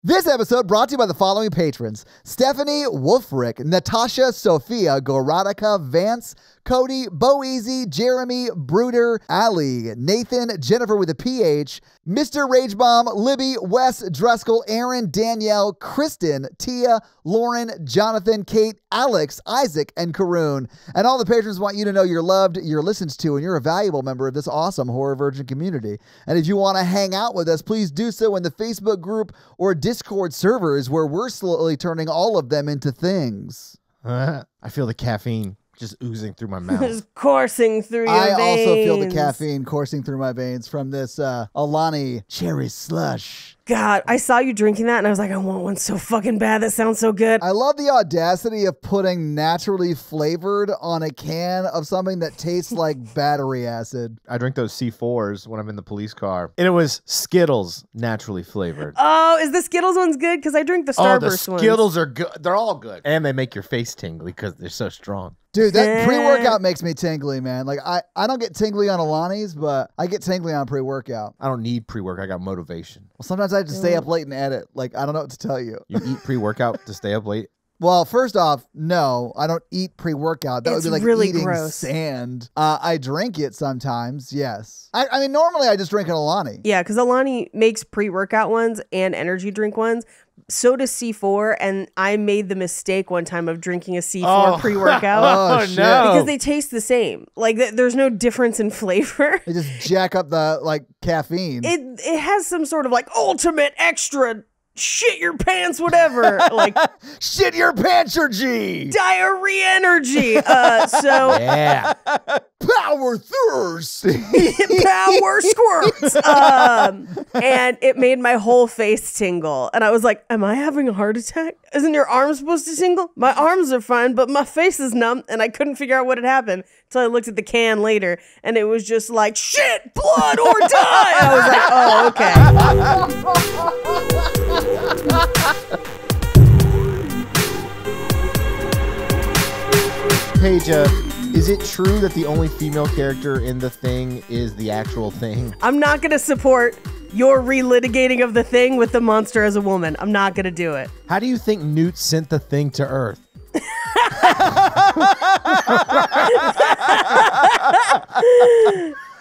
This episode brought to you by the following patrons: Stephanie Wolfrick, Natasha Sophia Gorotica Vance, Cody, Boeasy, Jeremy, Bruder, Ali, Nathan, Jennifer with a PH, Mr. Ragebomb, Libby, Wes, Dreskel, Aaron, Danielle, Kristen, Tia, Lauren, Jonathan, Kate, Alex, Isaac, and Karoon. And all the patrons want you to know you're loved, you're listened to, and you're a valuable member of this awesome Horror Virgin community. And if you want to hang out with us, please do so in the Facebook group or Discord servers, where we're slowly turning all of them into things. I feel the caffeine just oozing through my mouth. Just coursing through your veins. I also feel the caffeine coursing through my veins from this Alani cherry slush. God, I saw you drinking that and I was like, I want one so fucking bad. That sounds so good. I love the audacity of putting naturally flavored on a can of something that tastes like battery acid. I drink those C4s when I'm in the police car. And it was Skittles naturally flavored. Oh, is the Skittles one's good? Because I drink the Starburst ones. The Skittles are good. They're all good. And they make your face tingly because they're so strong. Dude, that pre-workout makes me tingly, man. Like, I don't get tingly on Alani's, but I get tingly on pre-workout. I don't need pre-workout. I got motivation. Well, sometimes I have to stay up late and edit. Like, I don't know what to tell you. You eat pre-workout to stay up late? Well, first off, no, I don't eat pre-workout. That would be like really eating gross. Sand. I drink it sometimes, yes. I mean, normally I just drink an Alani. Yeah, because Alani makes pre-workout ones and energy drink ones. So does C4, and I made the mistake one time of drinking a C4 pre-workout. Oh, shit. No. Because they taste the same. Like, there's no difference in flavor. They just jack up the, like, caffeine. It has some sort of, like, ultimate extra shit your pants, whatever. Like, shit your pants, or G. Diarrhea energy. Yeah. Power thirst. Power squirts. And it made my whole face tingle. And I was like, am I having a heart attack? Isn't your arm supposed to tingle? My arms are fine, but my face is numb. And I couldn't figure out what had happened until I looked at the can later. And it was just like, shit, blood, or die. I was like, oh, okay. Paige, is it true that the only female character in The Thing is the actual Thing? I'm not going to support your relitigating of The Thing with the monster as a woman. I'm not going to do it. How do you think Newt sent the Thing to Earth?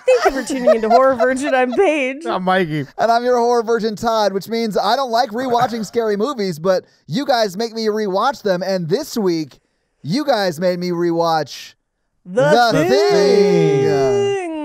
Thank you for tuning into Horror Virgin. I'm Paige. I'm Mikey. And I'm your Horror Virgin Todd, which means I don't like rewatching scary movies, but you guys make me rewatch them. And this week, you guys made me rewatch The Thing.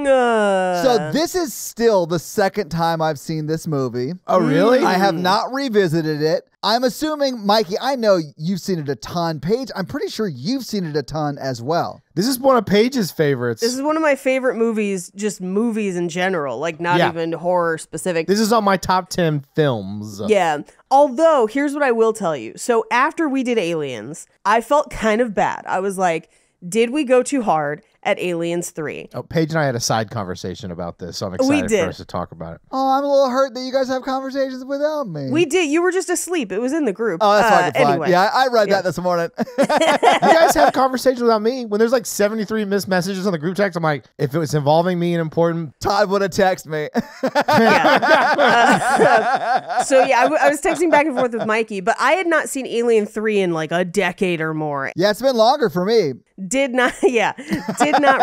So this is still the second time I've seen this movie. Oh, really? I have not revisited it. I'm assuming, Mikey, I know you've seen it a ton. Paige, I'm pretty sure you've seen it a ton as well. This is one of Paige's favorites. This is one of my favorite movies, just movies in general, like not even horror specific. This is on my top 10 films. Yeah. Although, here's what I will tell you. So after we did Aliens, I felt kind of bad. I was like, did we go too hard at Aliens 3? Oh, Paige and I had a side conversation about this, so I'm excited for us to talk about it. Oh, I'm a little hurt that you guys have conversations without me. We did. You were just asleep. It was in the group. Oh, that's fucking fine. Anyway. Yeah, I read that this morning. You guys have conversations without me? When there's like 73 missed messages on the group text, I'm like, if it was involving me and important... Todd would have texted me. So yeah, I was texting back and forth with Mikey, but I had not seen Alien 3 in like a decade or more. Yeah, it's been longer for me. Did not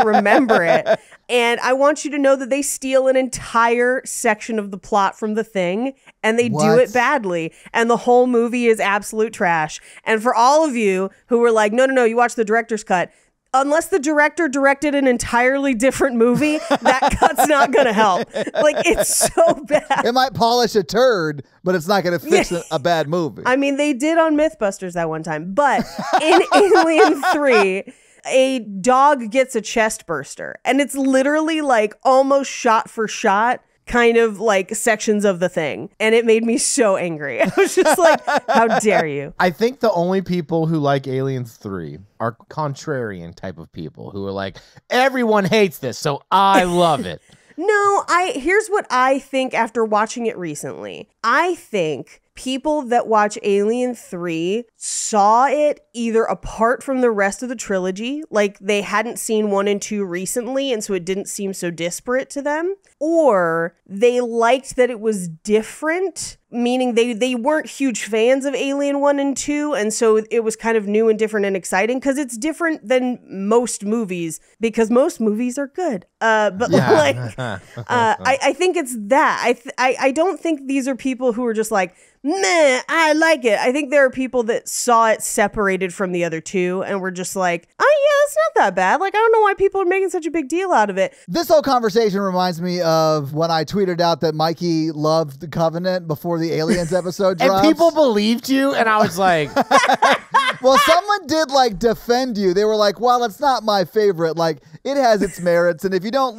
remember it. And I want you to know that they steal an entire section of the plot from The Thing, and they do it badly. And the whole movie is absolute trash. And for all of you who were like, no, you watch the director's cut, unless the director directed an entirely different movie, that cut's not going to help. Like, it's so bad. It might polish a turd, but it's not going to fix a bad movie. I mean, they did on Mythbusters that one time. But in Alien 3... a dog gets a chest burster, and it's literally like almost shot for shot kind of like sections of The Thing, and it made me so angry. I was just like, how dare you? I think the only people who like Aliens 3 are contrarian type of people who are like, everyone hates this, so I love it. No, here's what I think after watching it recently. I think people that watch Alien 3 saw it either apart from the rest of the trilogy, like they hadn't seen 1 and 2 recently, and so it didn't seem so disparate to them, or they liked that it was different, meaning they weren't huge fans of Alien 1 and 2, and so it was kind of new and different and exciting because it's different than most movies, because most movies are good. I think it's that. I don't think these are people who are just like, meh, I like it. I think there are people that saw it separated from the other two and were just like, oh yeah, it's not that bad. Like, I don't know why people are making such a big deal out of it. This whole conversation reminds me of when I tweeted out that Mikey loved The Covenant before the Aliens episode dropped. And people believed you, and I was like... Well, someone did like defend you. They were like, well, it's not my favorite. Like, it has its merits. And if you don't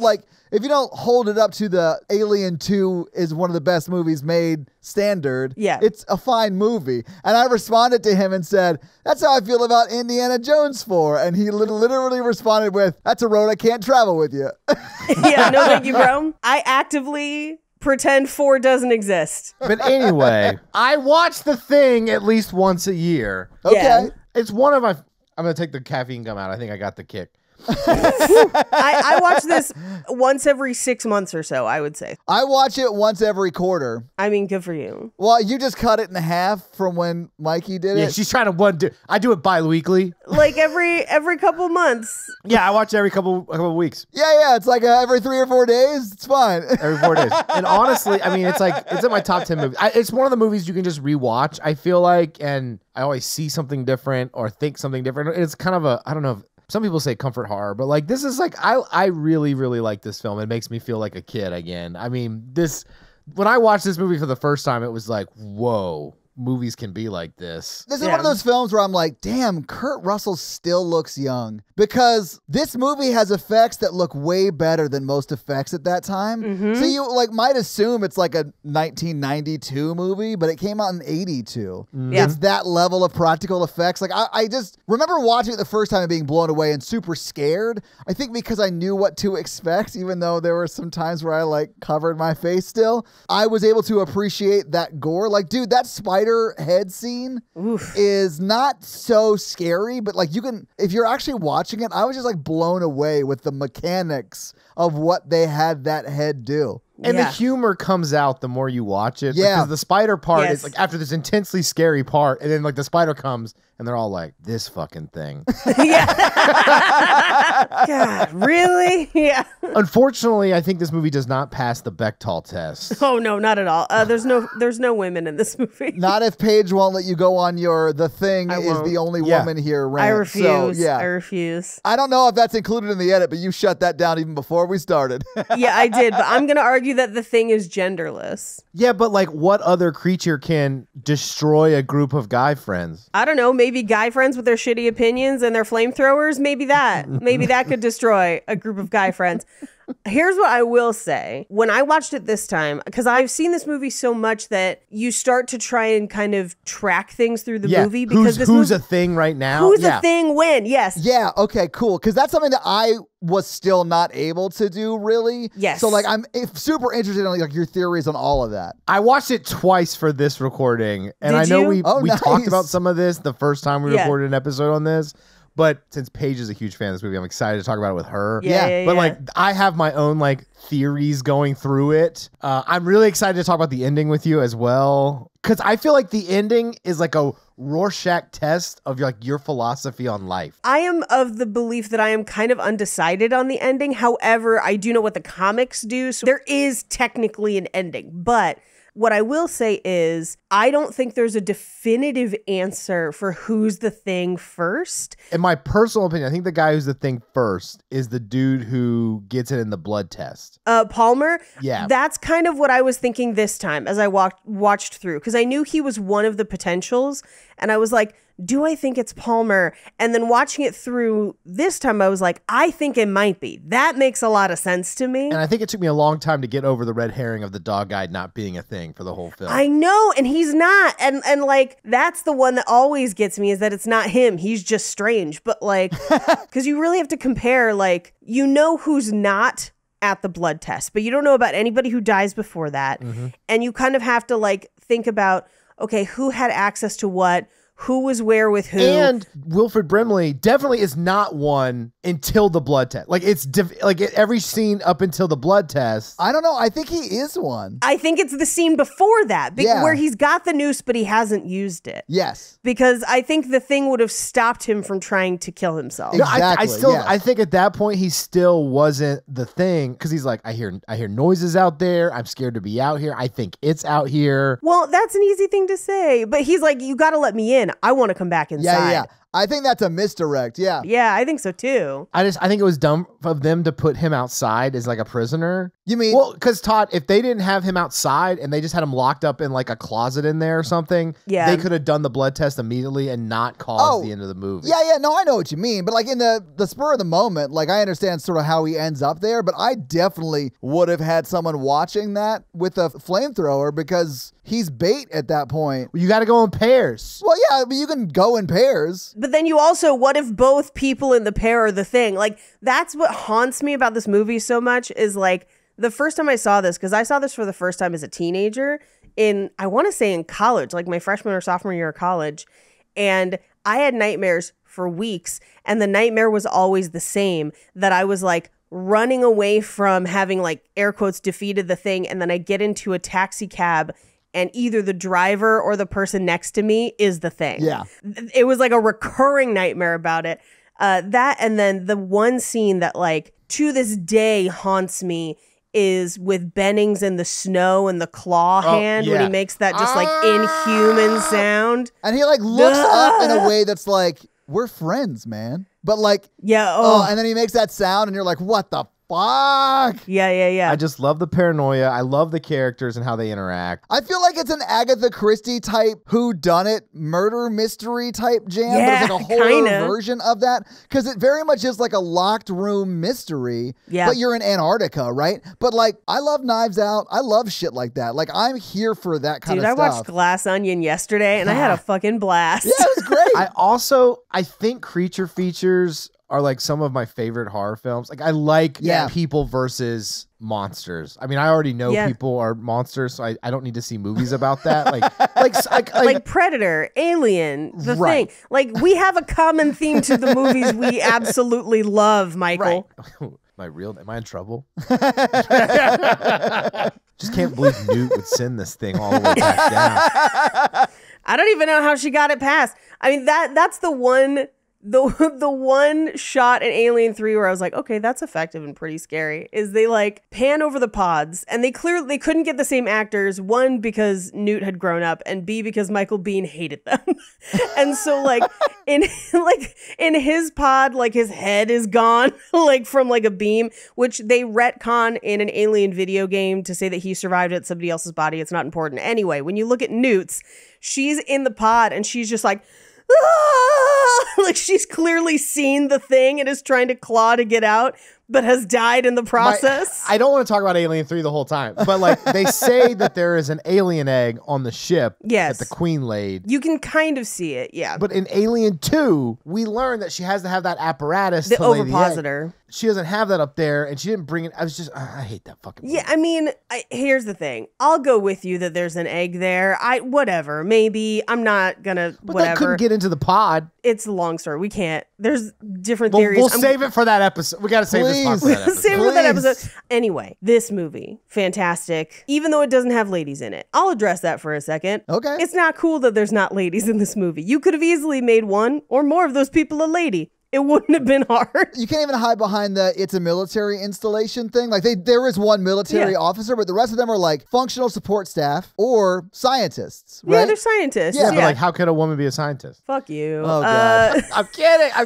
hold it up to the Alien 2 is one of the best movies made standard, it's a fine movie. And I responded to him and said, that's how I feel about Indiana Jones 4. And he literally responded with, that's a road I can't travel with you. Yeah, no thank you, bro. I actively pretend 4 doesn't exist. But anyway, I watch The Thing at least once a year. Okay. Yeah. It's one of my... I'm going to take the caffeine gum out. I think I got the kick. I watch this once every 6 months or so, I would say. I watch it once every quarter. I mean, good for you. Well, you just cut it in half from when Mikey did it. Yeah, she's trying to I do it bi-weekly. Like every couple months. Yeah, I watch it every couple of weeks. Yeah. It's like every 3 or 4 days. It's fine. Every 4 days. And honestly, I mean, it's in my top 10 movies. It's one of the movies you can just rewatch, I feel like, and I always see something different or think something different. It's kind of I don't know if some people say comfort horror, but like this is like I really, really like this film. It makes me feel like a kid again. I mean, when I watched this movie for the first time, it was like, whoa, movies can be like this. This is one of those films where I'm like, damn, Kurt Russell still looks young, because this movie has effects that look way better than most effects at that time. Mm-hmm. So you like might assume it's like a 1992 movie, but it came out in 82. Yeah. It's that level of practical effects. Like I just remember watching it the first time and being blown away and super scared. I think because I knew what to expect, even though there were some times where I like covered my face still. I was able to appreciate that gore. Like, dude, that spider head scene is not so scary, but like if you're actually watching it, I was just like blown away with the mechanics of what they had that head do. And the humor comes out the more you watch it. Yeah. Because the spider part is like after this intensely scary part, and then like the spider comes and they're all like, this fucking thing. God, really? Yeah. Unfortunately, I think this movie does not pass the Bechdel test. Oh no, not at all. There's no women in this movie. Not if Paige won't let you go on your The Thing I is won't. the only woman here rant. I refuse. So, yeah. I refuse. I don't know if that's included in the edit, but you shut that down even before we started. Yeah, I did, but I'm going to argue that The Thing is genderless. Yeah, but like what other creature can destroy a group of guy friends? I don't know, maybe guy friends with their shitty opinions and their flamethrowers, maybe that could destroy a group of guy friends. Here's what I will say. When I watched it this time, because I've seen this movie so much that you start to try and kind of track things through the movie. Because who's a thing right now? Who's a thing when? Yes. Yeah, okay, cool. Because that's something that I was still not able to do, really. Yes. So, like, I'm super interested in like your theories on all of that. I watched it twice for this recording, and Did I know you? we Nice. talked about some of this the first time we Yeah. recorded an episode on this. But since Paige is a huge fan of this movie, I'm excited to talk about it with her. Yeah. But like, I have my own like theories going through it. I'm really excited to talk about the ending with you as well, because I feel like the ending is like a Rorschach test of like your philosophy on life. I am of the belief that I am kind of undecided on the ending. However, I do know what the comics do. So there is technically an ending. But what I will say is I don't think there's a definitive answer for who's the thing first. In my personal opinion, I think the guy who's the thing first is the dude who gets it in the blood test. Palmer? Yeah. That's kind of what I was thinking this time as I watched through, because I knew he was one of the potentials. And I was like, do I think it's Palmer? And then watching it through this time, I was like, I think it might be. That makes a lot of sense to me. And I think it took me a long time to get over the red herring of the dog guy not being a thing for the whole film. I know, and he's not. And like, that's the one that always gets me, is that it's not him. He's just strange. But like, because you really have to compare, like, you know who's not at the blood test, but you don't know about anybody who dies before that. Mm-hmm. And you kind of have to like think about, okay, who had access to what? who was where with who. And Wilfred Brimley definitely is not one until the blood test. Like it's every scene up until the blood test. I don't know. I think he is one. I think it's the scene before that, where he's got the noose, but he hasn't used it. Yes. Because I think the thing would have stopped him from trying to kill himself. Exactly. No, I think at that point he still wasn't the thing, because he's like, I hear noises out there. I'm scared to be out here. I think it's out here. Well, that's an easy thing to say, but he's like, you got to let me in. I want to come back inside. Yeah. I think that's a misdirect. Yeah. Yeah, I think so too. I think it was dumb of them to put him outside as like a prisoner. You mean? Well, because Todd, if they didn't have him outside and they just had him locked up in like a closet in there or something, they could have done the blood test immediately and not caused the end of the movie. Yeah. No, I know what you mean. But like in the spur of the moment, like I understand sort of how he ends up there, but I definitely would have had someone watching that with a flamethrower because he's bait at that point. You got to go in pairs. Well, yeah, but you can go in pairs. But then you also, what if both people in the pair are the thing? Like, that's what haunts me about this movie so much is like, the first time I saw this, because I saw this for the first time as a teenager I want to say in college, like my freshman or sophomore year of college. And I had nightmares for weeks. And the nightmare was always the same, that I was like running away from having like air quotes defeated the thing. And then I get into a taxi cab and either the driver or the person next to me is the thing. Yeah. It was like a recurring nightmare about it. That, and then the one scene that like to this day haunts me is with Bennings in the snow and the claw hand when he makes that just like inhuman sound. And he like looks up in a way that's like, we're friends, man. But like, and then he makes that sound and you're like, what the fuck? Yeah. I just love the paranoia. I love the characters and how they interact. I feel like it's an Agatha Christie type whodunit murder mystery type jam, but it's like a horror version of that because it very much is like a locked room mystery. Yeah. But you're in Antarctica, right? But like, I love Knives Out. I love shit like that. Like, I'm here for that kind of stuff. Dude, I watched Glass Onion yesterday and I had a fucking blast. Yeah, it was great. I think creature features are like some of my favorite horror films. Like I like people versus monsters. I mean, I already know people are monsters, so I don't need to see movies about that. Like Predator, Alien, the thing. Like we have a common theme to the movies we absolutely love, Michael. Right. Am I in trouble? Just can't believe Newt would send this thing all the way back down. I don't even know how she got it past. I mean, that's the one shot in Alien 3 where I was like, okay, that's effective and pretty scary, is they like pan over the pods and they couldn't get the same actors, one because Newt had grown up and B because Michael Biehn hated them. And so like in his pod, like his head is gone like from like a beam, which they retcon in an Alien video game to say that he survived at somebody else's body. It's not important. Anyway, when you look at Newt's, she's in the pod and she's just like, like she's clearly seen the thing and is trying to claw to get out, but has died in the process. I don't want to talk about Alien 3 the whole time, but like they say that there is an alien egg on the ship that the queen laid. You can kind of see it, yeah. But in Alien 2, we learn that she has to have that apparatus the to lay ovipositor. The egg. She doesn't have that up there, and she didn't bring it. I was just, I hate that fucking movie. Yeah, I mean, here's the thing. I'll go with you that there's an egg there. Whatever, maybe. I'm not gonna, but whatever. They couldn't get into the pod. It's a long story. We can't. There's different theories. We'll save it for that episode. We got to save this part for that episode. Save it for that episode. Anyway, this movie, fantastic. Even though it doesn't have ladies in it. I'll address that for a second. Okay. It's not cool that there's not ladies in this movie. You could have easily made one or more of those people a lady. It wouldn't have been hard. You can't even hide behind the it's a military installation thing. Like there is one military officer, but the rest of them are like functional support staff or scientists, right? Yeah, they're scientists. Yeah, but like how could a woman be a scientist? Fuck you. Oh, God. I'm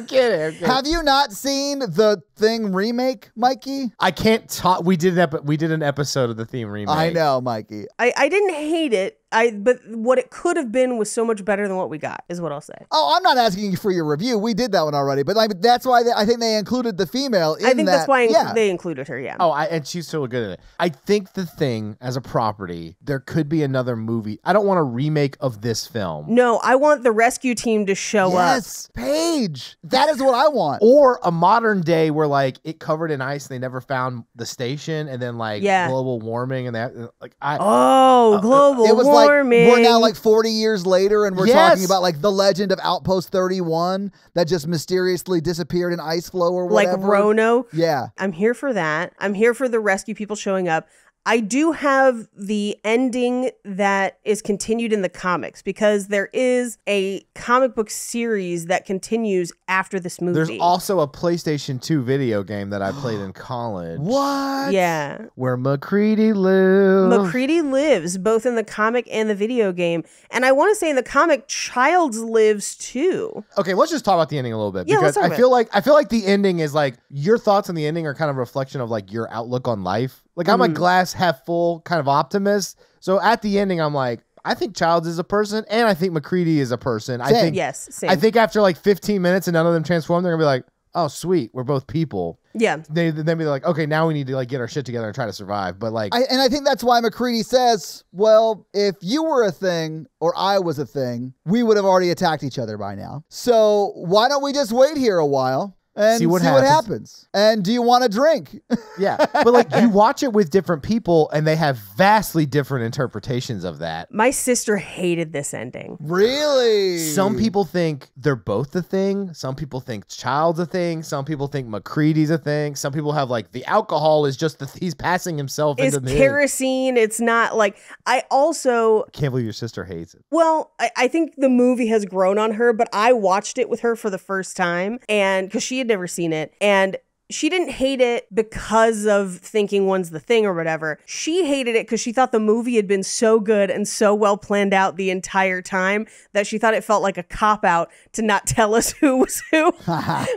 kidding. Have you not seen the Thing remake, Mikey? I can't talk. We did an episode of the Thing remake. I know, Mikey. I didn't hate it. But what it could have been was so much better than what we got, is what I'll say. Oh, I'm not asking you for your review. We did that one already. But like, that's why I think they included the female in that. I think that's why they included her, yeah. Oh, and she's so good at it. I think The Thing, as a property, there could be another movie. I don't want a remake of this film. No, I want the rescue team to show up. Yes, Paige. That is what I want. Or a modern day where like it covered in ice and they never found the station, and then like global warming and that. Like global It was warming. Warming. we're now like 40 years later, and we're Yes. talking about like the legend of Outpost 31 that just mysteriously disappeared in ice flow or whatever. Like Roanoke. Yeah. I'm here for that. I'm here for the rescue people showing up. I do have the ending that is continued in the comics because there is a comic book series that continues after this movie. There's also a PlayStation 2 video game that I played in college. What? Yeah. Where McCready lives. McCready lives both in the comic and the video game. And I want to say in the comic, Childs lives too. Okay, let's just talk about the ending a little bit. Yeah, let's because talk I feel like the ending is like your thoughts on the ending are kind of a reflection of like your outlook on life. Like I'm a glass half full kind of optimist. So at the ending, I'm like, I think Childs is a person, and I think McCready is a person. I think Same. I think after like 15 minutes and none of them transform, they're gonna be like, oh sweet, we're both people. Yeah. Then be like, okay, now we need to like get our shit together and try to survive. But like, I think that's why McCready says, well, if you were a thing or I was a thing, we would have already attacked each other by now. So why don't we just wait here a while and see what happens? And do you want a drink? yeah, but like you watch it with different people and they have vastly different interpretations of that. My sister hated this ending. Really? Some people think they're both the thing. Some people think Child's a thing. Some people think McCready's a thing. Some people have like the alcohol is just he's passing himself It's into the kerosene. It's not like I can't believe your sister hates it. Well, I think the movie has grown on her, but I watched it with her for the first time and because she had never seen it, and she didn't hate it because of thinking one's the thing or whatever. She hated it because she thought the movie had been so good and so well planned out the entire time that she thought it felt like a cop-out to not tell us who was who.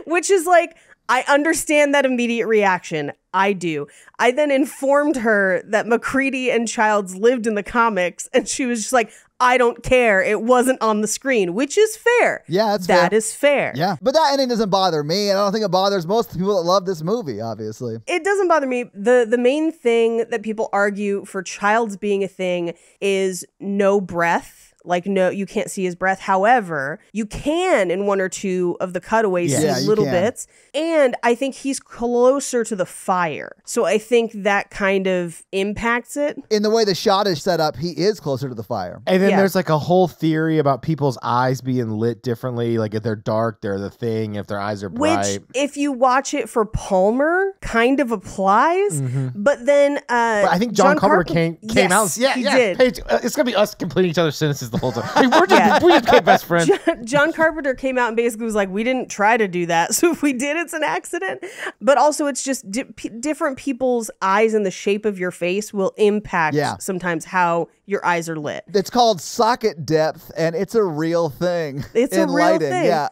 Which is like, I understand that immediate reaction. I do. I then informed her that McCready and Childs lived in the comics, and she was just like, I don't care. It wasn't on the screen, which is fair. Yeah, that's fair. That is fair. Yeah. But that ending doesn't bother me, and I don't think it bothers most of the people that love this movie, obviously. It doesn't bother me. The main thing that people argue for Childs being a thing is no breath. Like, no, you can't see his breath. However, you can in one or two of the cutaways see little bits. And I think he's closer to the fire. So I think that kind of impacts it. In the way the shot is set up, he is closer to the fire. And then there's like a whole theory about people's eyes being lit differently. Like if they're dark, they're the thing. If their eyes are bright. Which, if you watch it for Palmer, kind of applies. But then but I think John Carpenter came out. He did. Paige, it's going to be us completing each other's sentences the whole time. Like, we just became best friends. John Carpenter came out and basically was like, we didn't try to do that. So if we did, it's an accident. But also it's just different people's eyes and the shape of your face will impact sometimes how your eyes are lit. It's called socket depth, and it's a real thing. It's a real thing. Yeah.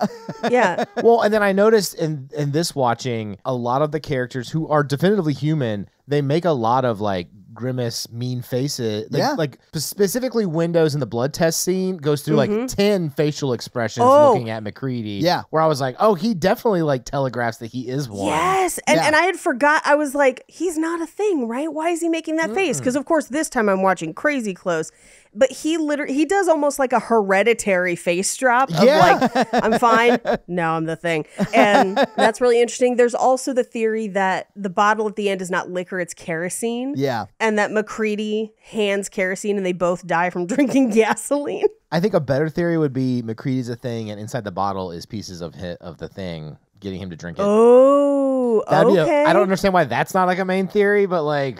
Yeah. Well, and then I noticed in this watching, a lot of the characters who are definitively human, they make a lot of like grimace, mean faces. Like specifically Windows in the blood test scene goes through like 10 facial expressions looking at McCready. Yeah. Where I was like, oh, he definitely like telegraphs that he is one. Yes. And I had forgot. I was like, he's not a thing, right? Why is he making that face? Because of course this time I'm watching crazy close. But he does almost like a hereditary face drop of like, I'm fine. No, I'm the thing. And that's really interesting. There's also the theory that the bottle at the end is not liquor, it's kerosene. Yeah. And that McCready hands kerosene and they both die from drinking gasoline. I think a better theory would be McCready's a thing and inside the bottle is pieces of the thing, getting him to drink it. Oh, okay. I don't understand why that's not like a main theory, but like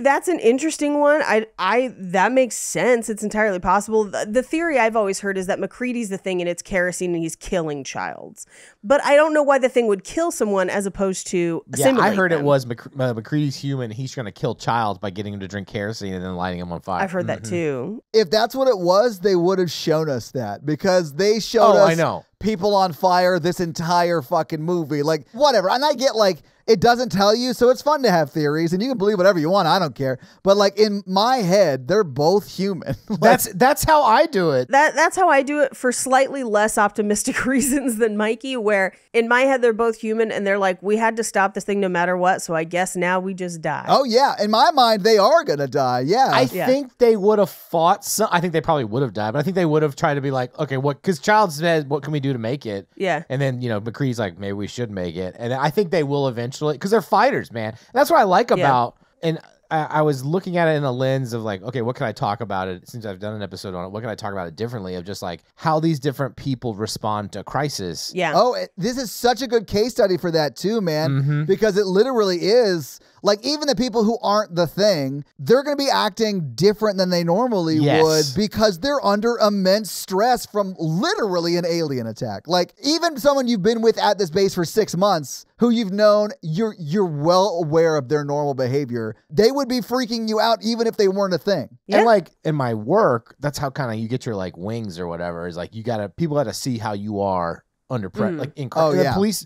that's an interesting one. I that makes sense. It's entirely possible. The theory I've always heard is that McCready's the thing and it's kerosene and he's killing Childs. But I don't know why the thing would kill someone as opposed to assimilate I heard them. it was McCready's human. He's going to kill Childs by getting him to drink kerosene and then lighting him on fire. I've heard that too. If that's what it was, they would have shown us that because they showed us I know. people on fire this entire fucking movie. Like, whatever. And I get like, it doesn't tell you, so it's fun to have theories, and you can believe whatever you want. I don't care. But like in my head, they're both human. That's how I do it. That's how I do it for slightly less optimistic reasons than Mikey, where in my head they're both human and they're like, we had to stop this thing no matter what, so I guess now we just die. Oh yeah, in my mind they are gonna die. Yeah, I think they would have fought. I think they probably would have died, but I think they would have tried to be like, okay, what? Because Child said, what can we do to make it? Yeah, and then McCready's like, maybe we should make it, and I think they will eventually because they're fighters, man. That's what I like about and. I was looking at it in a lens of like, okay, what can I talk about it? Since I've done an episode on it, what can I talk about it differently? Of just like how these different people respond to crisis. Yeah. Oh, this is such a good case study for that too, man, because it literally is like even the people who aren't the thing, they're going to be acting different than they normally would because they're under immense stress from literally an alien attack. Like even someone you've been with at this base for 6 months who you've known, you're well aware of their normal behavior. They would be freaking you out even if they weren't a thing. Yeah. And like in my work, that's how kind of you get your like wings or whatever. Is like people got to see how you are under pressure. Like in police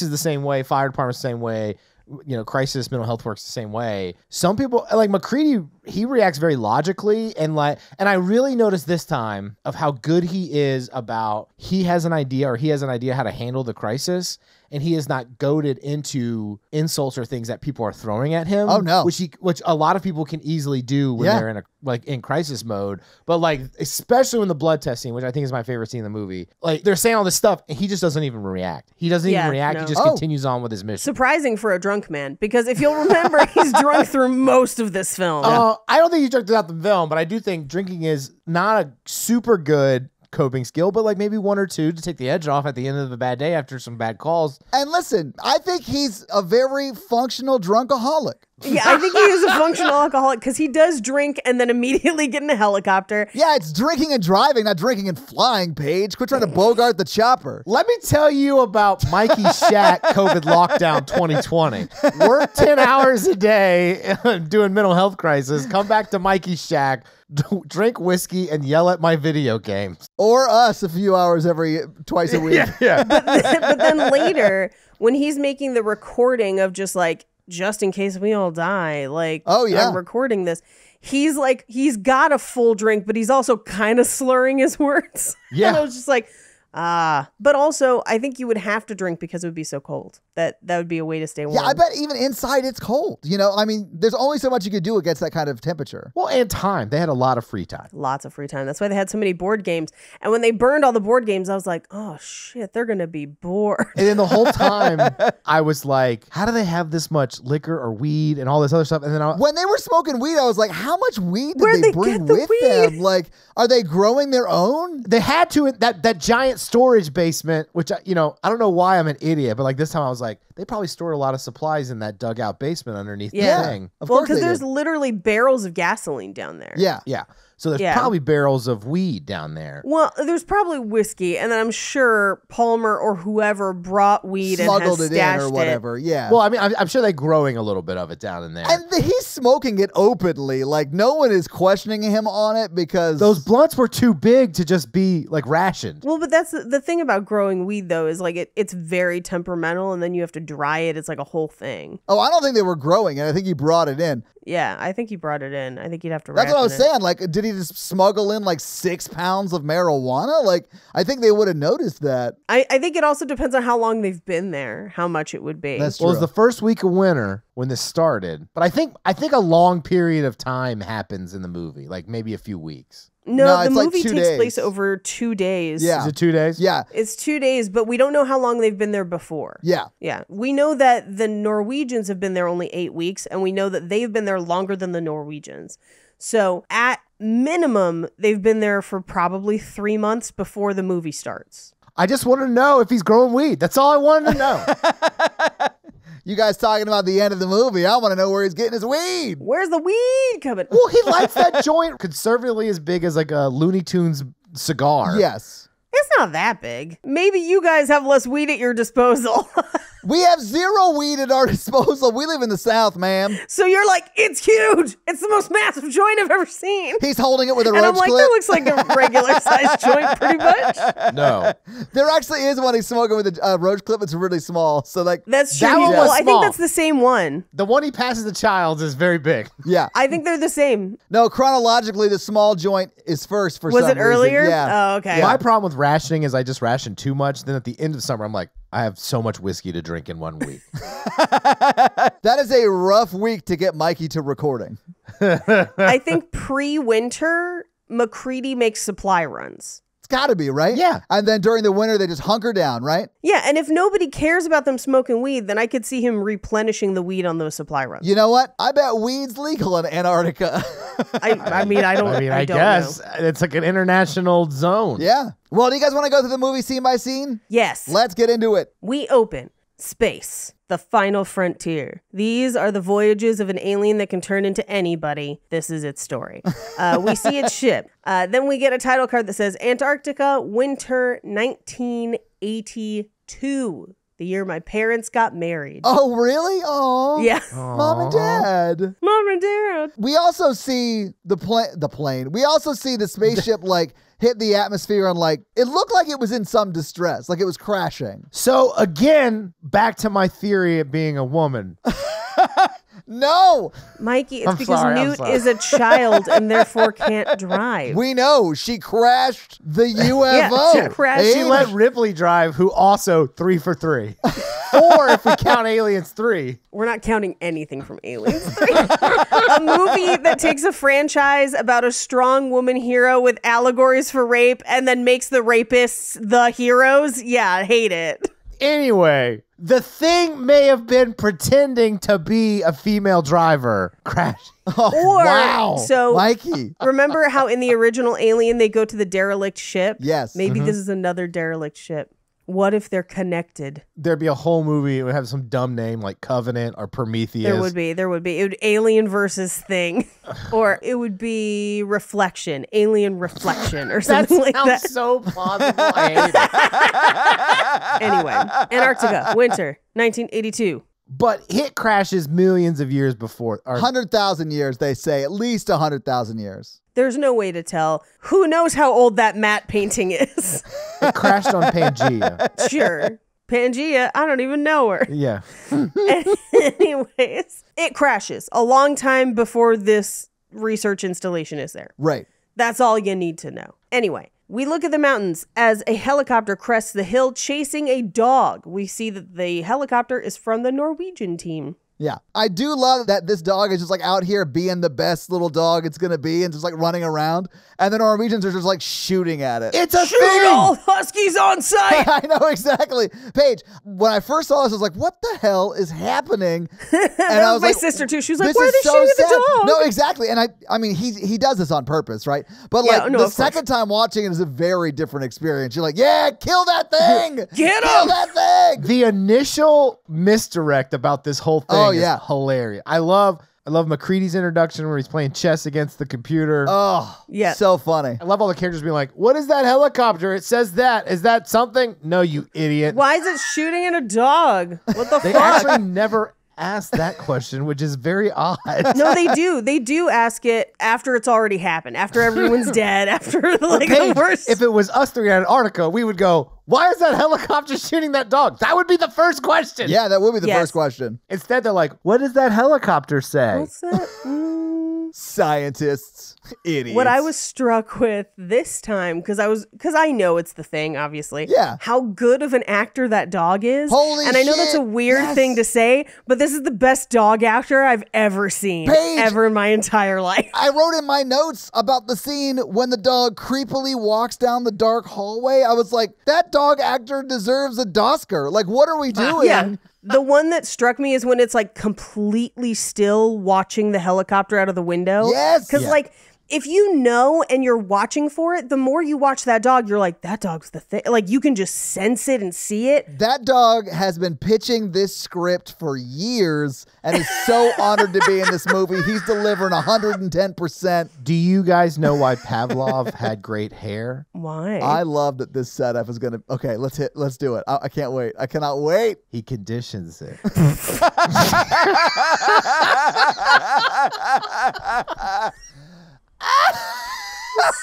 is the same way, fire department's the same way. You know, crisis, mental health works the same way. Some people like McCready, he reacts very logically and I really noticed this time of how good he is about he has an idea how to handle the crisis. And he is not goaded into insults or things that people are throwing at him. Oh no, which a lot of people can easily do when they're in crisis mode. But like especially when the blood test scene, which I think is my favorite scene in the movie, like they're saying all this stuff and he just doesn't even react. He doesn't even react. No. He just continues on with his mission. Surprising for a drunk man, because if you'll remember, he's drunk through most of this film. I don't think he's drunk throughout the film, but I do think drinking is not a super good coping skill, but like maybe 1 or 2 to take the edge off at the end of a bad day after some bad calls. And listen, I think he's a very functional drunkaholic. Yeah, I think he is a functional alcoholic because he does drink and then immediately get in a helicopter. Yeah, it's drinking and driving, not drinking and flying, Paige. Quit trying to bogart the chopper. Let me tell you about Mikey's Shack COVID lockdown 2020. Work 10 hours a day doing mental health crisis. Come back to Mikey's Shack, drink whiskey, and yell at my video games. Or us a few hours twice a week. Yeah. But then later, when he's making the recording of just in case we all die, I'm recording this. He's got a full drink, but he's also kind of slurring his words. Yeah. And I was just like, but also I think you would have to drink because it would be so cold. That would be a way to stay warm. Yeah, I bet even inside it's cold. You know, I mean, there's only so much you could do against that kind of temperature. Well, and time. They had a lot of free time. Lots of free time. That's why they had so many board games. And when they burned all the board games, I was like, oh shit, they're going to be bored. And then the whole time I was like, how do they have this much liquor or weed and all this other stuff? And then when they were smoking weed, I was like, how much weed did they bring with them? Like, are they growing their own? They had to, that giant storage basement, which, I don't know why I'm an idiot, but like this time I was like, they probably stored a lot of supplies in that dugout basement underneath the thing. Well, because there's literally barrels of gasoline down there. Yeah. Yeah. So there's probably barrels of weed down there. Well, there's probably whiskey, and then I'm sure Palmer or whoever brought weed smuggled and it has in or whatever. Yeah. Well, I mean, I'm sure they're growing a little bit of it down in there. And he's smoking it openly. Like, no one is questioning him on it because those blunts were too big to just be like rationed. Well, but that's the thing about growing weed, though, is like it's very temperamental, and then you have to dry it. It's like a whole thing. Oh, I don't think they were growing it. I think he brought it in. Yeah, I think he brought it in. I think you'd have to. That's what I was it. saying. Like, did he just smuggle in like 6 pounds of marijuana? Like, I think they would have noticed that. I think it also depends on how long they've been there, how much it would be. That's true. Well, it was the first week of winter when this started, but I think a long period of time happens in the movie, like maybe a few weeks. No, the movie like 2 takes days. place over 2 days. Yeah. Is it 2 days? Yeah. It's 2 days, but we don't know how long they've been there before. Yeah. Yeah. We know that the Norwegians have been there only 8 weeks, and we know that they've been there longer than the Norwegians. So at minimum, they've been there for probably 3 months before the movie starts. I just wanted to know if he's growing weed. That's all I wanted to know. You guys talking about the end of the movie. I want to know where he's getting his weed. Where's the weed coming? Well, he lights that joint conservatively as big as like a Looney Tunes cigar. Yes. It's not that big. Maybe you guys have less weed at your disposal. We have 0 weed at our disposal. We live in the South, ma'am. So you're like, it's huge. It's the most massive joint I've ever seen. He's holding it with a And roach I'm like, clip. that looks like a regular sized joint pretty much. No. There actually is one he's smoking with a roach clip. It's really small. So like, That's true. That one was Well, I small. think that's the same one. The one he passes the Childs is very big. yeah. I think they're the same. No, chronologically, the small joint is first for some Was it reason. earlier? Yeah. Oh, okay. My problem with rationing is I just ration too much. Then at the end of summer, I'm like, I have so much whiskey to drink in 1 week. That is a rough week to get Mikey to recording. I think pre-winter, McCready makes supply runs. It's got to be, right? Yeah. And then during the winter, they just hunker down, right? Yeah, and if nobody cares about them smoking weed, then I could see him replenishing the weed on those supply runs. You know what? I bet weed's legal in Antarctica. I mean, I don't guess know. it's like an international zone. Yeah. Well, do you guys want to go through the movie scene by scene? Yes. Let's get into it. We open space, the final frontier. These are the voyages of an alien that can turn into anybody. This is its story. We see its ship. Then we get a title card that says Antarctica, winter 1982. The year my parents got married. Oh, really? Oh. Yeah. Mom and Dad. Mom and Dad. We also see the plane. We also see the spaceship like hit the atmosphere and like it looked like it was in some distress, like it was crashing. So again, back to my theory of being a woman. No, Mikey, it's I'm because sorry, Newt is a child and therefore can't drive. we know she crashed the UFO. she crashed. She let Ripley drive, who also 3 for 3. 4 if we count Aliens 3. We're not counting anything from Aliens 3. A movie that takes a franchise about a strong woman hero with allegories for rape and then makes the rapists the heroes. Yeah, I hate it. Anyway, the thing may have been pretending to be a female driver. Crash. Oh, Or, wow. so Mikey. remember how in the original Alien they go to the derelict ship? Yes. Maybe this is another derelict ship. What if they're connected? There'd be a whole movie. It would have some dumb name like Covenant or Prometheus. There would be. It would Alien versus Thing. Or it would be Reflection. Alien Reflection or something like that. Sounds so plausible. I hate it. Anyway, Antarctica, winter, 1982. But it crashes millions of years before. 100,000 years, they say. At least 100,000 years. There's no way to tell. Who knows how old that matte painting is? It crashed on Pangea. Sure. Pangea, I don't even know her. Yeah. Anyways, it crashes a long time before this research installation is there. Right. That's all you need to know. Anyway, we look at the mountains as a helicopter crests the hill chasing a dog. We see that the helicopter is from the Norwegian team. Yeah. I do love that this dog is just like out here being the best little dog it's going to be and just like running around. And the Norwegians are just like shooting at it. It's a Shoot thing. all huskies on sight! I know exactly. Paige, when I first saw this, I was like, what the hell is happening? And That was my like, sister too. She was like, this why are is they so shooting at sad. the dog? No, exactly. And I mean, he does this on purpose, right? But Yeah, like no, the of course. second time watching it is a very different experience. You're like, yeah, kill that thing. Get Kill him. that thing. The initial misdirect about this whole thing is hilarious. I love McCready's introduction where he's playing chess against the computer. Oh, Yeah. so funny. I love all the characters being like, what is that helicopter? It says that. Is that something? No, you idiot. Why is it shooting at a dog? What the They fuck? actually never asked that question, which is very odd. No, they do. They do ask it after it's already happened, after everyone's dead, after like the Paige, worst. if it was us three in Antarctica, we would go, why is that helicopter shooting that dog? That would be the first question. Yeah, that would be the Yes. first question. Instead, they're like, what does that helicopter say? What's that? Scientists, idiots. What I was struck with this time, because I know it's the thing, obviously. Yeah. How good of an actor that dog is. Holy And I know that's a shit, weird yes. thing to say, but this is the best dog actor I've ever seen. Paige. Ever in my entire life. I wrote in my notes about the scene when the dog creepily walks down the dark hallway. I was like, that dog actor deserves a Dosker. Like, what are we doing? Yeah. The one that struck me is when it's like completely still watching the helicopter out of the window. Yes. Because Yeah. like, if you know and you're watching for it, the more you watch that dog, you're like, that dog's the thing. Like, you can just sense it and see it. That dog has been pitching this script for years and is so honored to be in this movie. He's delivering 110%. Do you guys know why Pavlov had great hair? Why? I love that this setup is going to... Okay, let's do it. I can't wait. I cannot wait. He conditions it.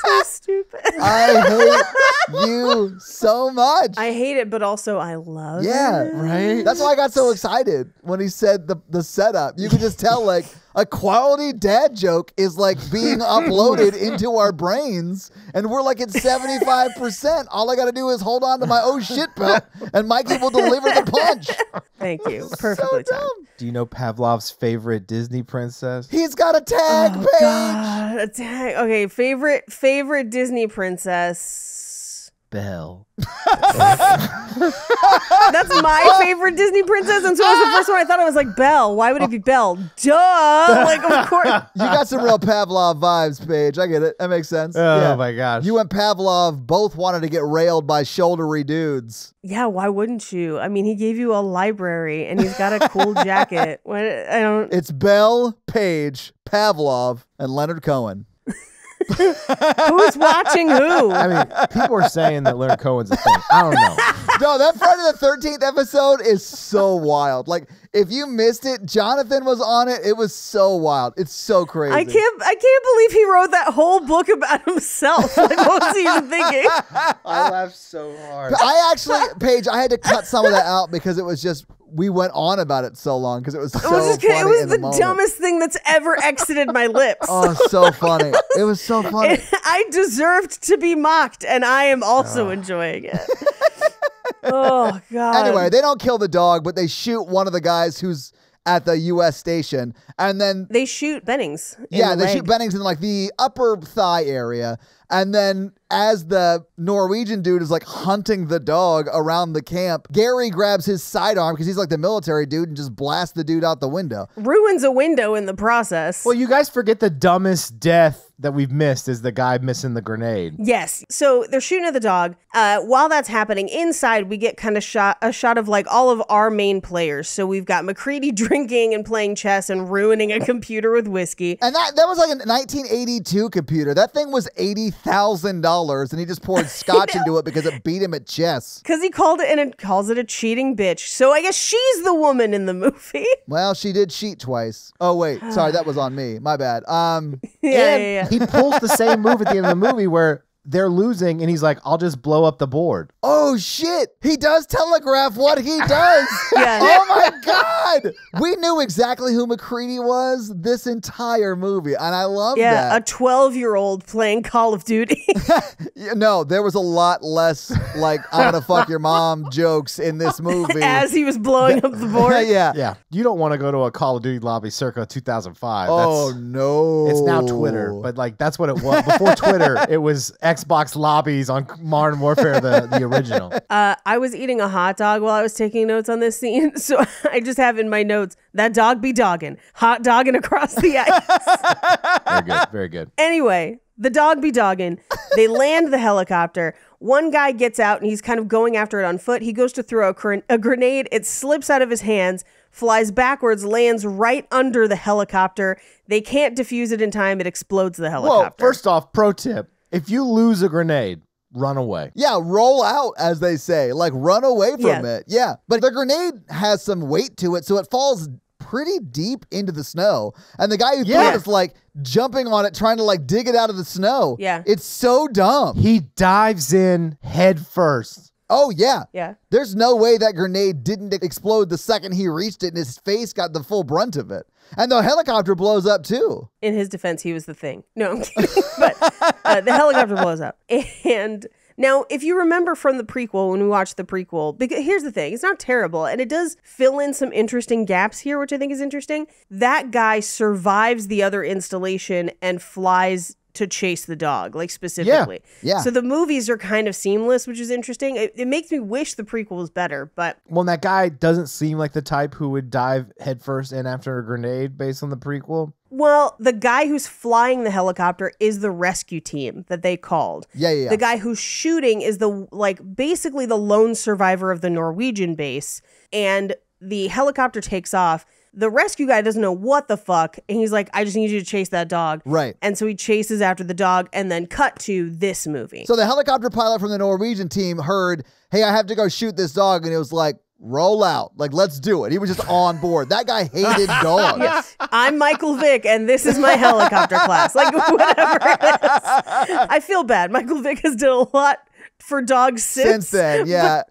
so stupid. I hate you so much. I hate it, but also I love Yeah, it. Right? That's why I got so excited when he said the setup. You could just tell like a quality dad joke is like being uploaded into our brains and we're like at 75%. All I got to do is hold on to my oh shit belt and Mikey will deliver the punch. Thank you. So Perfectly timed. dumb. Do you know Pavlov's favorite Disney princess? He's got a tag, Oh, Paige. God, a tag. Okay, favorite Disney princess. Belle. That's my favorite Disney princess, and so it was the first one I thought. I was like, Belle. Why would it be Belle? Duh. Like, of course. You got some real Pavlov vibes, Paige. I get it. That makes sense. Oh my gosh. You and Pavlov both wanted to get railed by shouldery dudes. Yeah, why wouldn't you? I mean, he gave you a library, and he's got a cool jacket. What? I don't. It's Belle, Paige, Pavlov, and Leonard Cohen. Who's watching who? I mean, people are saying that Leonard Cohen's a thing. I don't know. No, that Friday the 13th episode is so wild. Like, if you missed it, Jonathan was on it. It was so wild. It's so crazy. I can't believe he wrote that whole book about himself. Like, what was he even thinking? I laughed so hard. Paige, I had to cut some of that out because it was just, we went on about it so long because it was so funny. It was the moment. dumbest thing that's ever exited my lips. Oh, so funny. It was so funny. I deserved to be mocked, and I am also enjoying it. Oh, God. Anyway, they don't kill the dog, but they shoot one of the guys who's at the U.S. station, and then they shoot Bennings. Shoot Bennings in like the upper thigh area, and then as the Norwegian dude is like hunting the dog around the camp, Gary grabs his sidearm because he's like the military dude and just blasts the dude out the window. Ruins a window in the process. Well, you guys forget the dumbest death that we've missed is the guy missing the grenade. Yes. So they're shooting at the dog. While that's happening, inside we get kind of a shot of like all of our main players. So we've got McCready drinking and playing chess and ruining a computer with whiskey. And that was like a 1982 computer. That thing was $80,000. And he just poured scotch into it because it beat him at chess. Because he called it, and it calls it a cheating bitch. So I guess she's the woman in the movie. Well, she did cheat twice. Oh, wait. Sorry, that was on me. My bad. Yeah. He pulls the same move at the end of the movie where they're losing, and he's like, I'll just blow up the board. Oh, shit. He does telegraph what he does. Yeah. Oh, my God. We knew exactly who McCready was this entire movie, and I love that. Yeah, a 12-year-old playing Call of Duty. No, there was a lot less, like, I'm gonna fuck your mom jokes in this movie. As he was blowing up the board. Yeah. You don't want to go to a Call of Duty lobby circa 2005. Oh, no. It's now Twitter, but like that's what it was. Before Twitter, it was Xbox lobbies on Modern Warfare, the original. I was eating a hot dog while I was taking notes on this scene, so I just have in my notes, that dog be dogging. Hot dogging across the ice. Very good, very good. Anyway, the dog be dogging. They land the helicopter. One guy gets out and he's kind of going after it on foot. He goes to throw a grenade. It slips out of his hands, flies backwards, lands right under the helicopter. They can't defuse it in time. It explodes the helicopter. Well, first off, pro tip, if you lose a grenade, run away. Yeah, roll out, as they say. Like, run away from it. Yeah. But the grenade has some weight to it, so it falls pretty deep into the snow. And the guy who threw it is like jumping on it, trying to like dig it out of the snow. Yeah. It's so dumb. He dives in head first. Oh, yeah. Yeah. There's no way that grenade didn't explode the second he reached it and his face got the full brunt of it. And the helicopter blows up too. In his defense, he was the thing. No, I'm kidding. But the helicopter blows up. And now, if you remember from the prequel, when we watched the prequel, because here's the thing, it's not terrible, and it does fill in some interesting gaps here, which I think is interesting. That guy survives the other installation and flies to chase the dog, like specifically. Yeah. So the movies are kind of seamless, which is interesting. It makes me wish the prequel was better, but... Well, that guy doesn't seem like the type who would dive headfirst in after a grenade based on the prequel. Well, the guy who's flying the helicopter is the rescue team that they called. Yeah. The guy who's shooting is basically the lone survivor of the Norwegian base, and the helicopter takes off. The rescue guy doesn't know what the fuck, and he's like, I just need you to chase that dog. Right. And so he chases after the dog, and then cut to this movie. So the helicopter pilot from the Norwegian team heard, hey, I have to go shoot this dog, and it was like, roll out. Like, let's do it. He was just on board. That guy hated dogs. Yes. I'm Michael Vick, and this is my helicopter class. Like, whatever it is. I feel bad. Michael Vick has done a lot for dogs since then, yeah.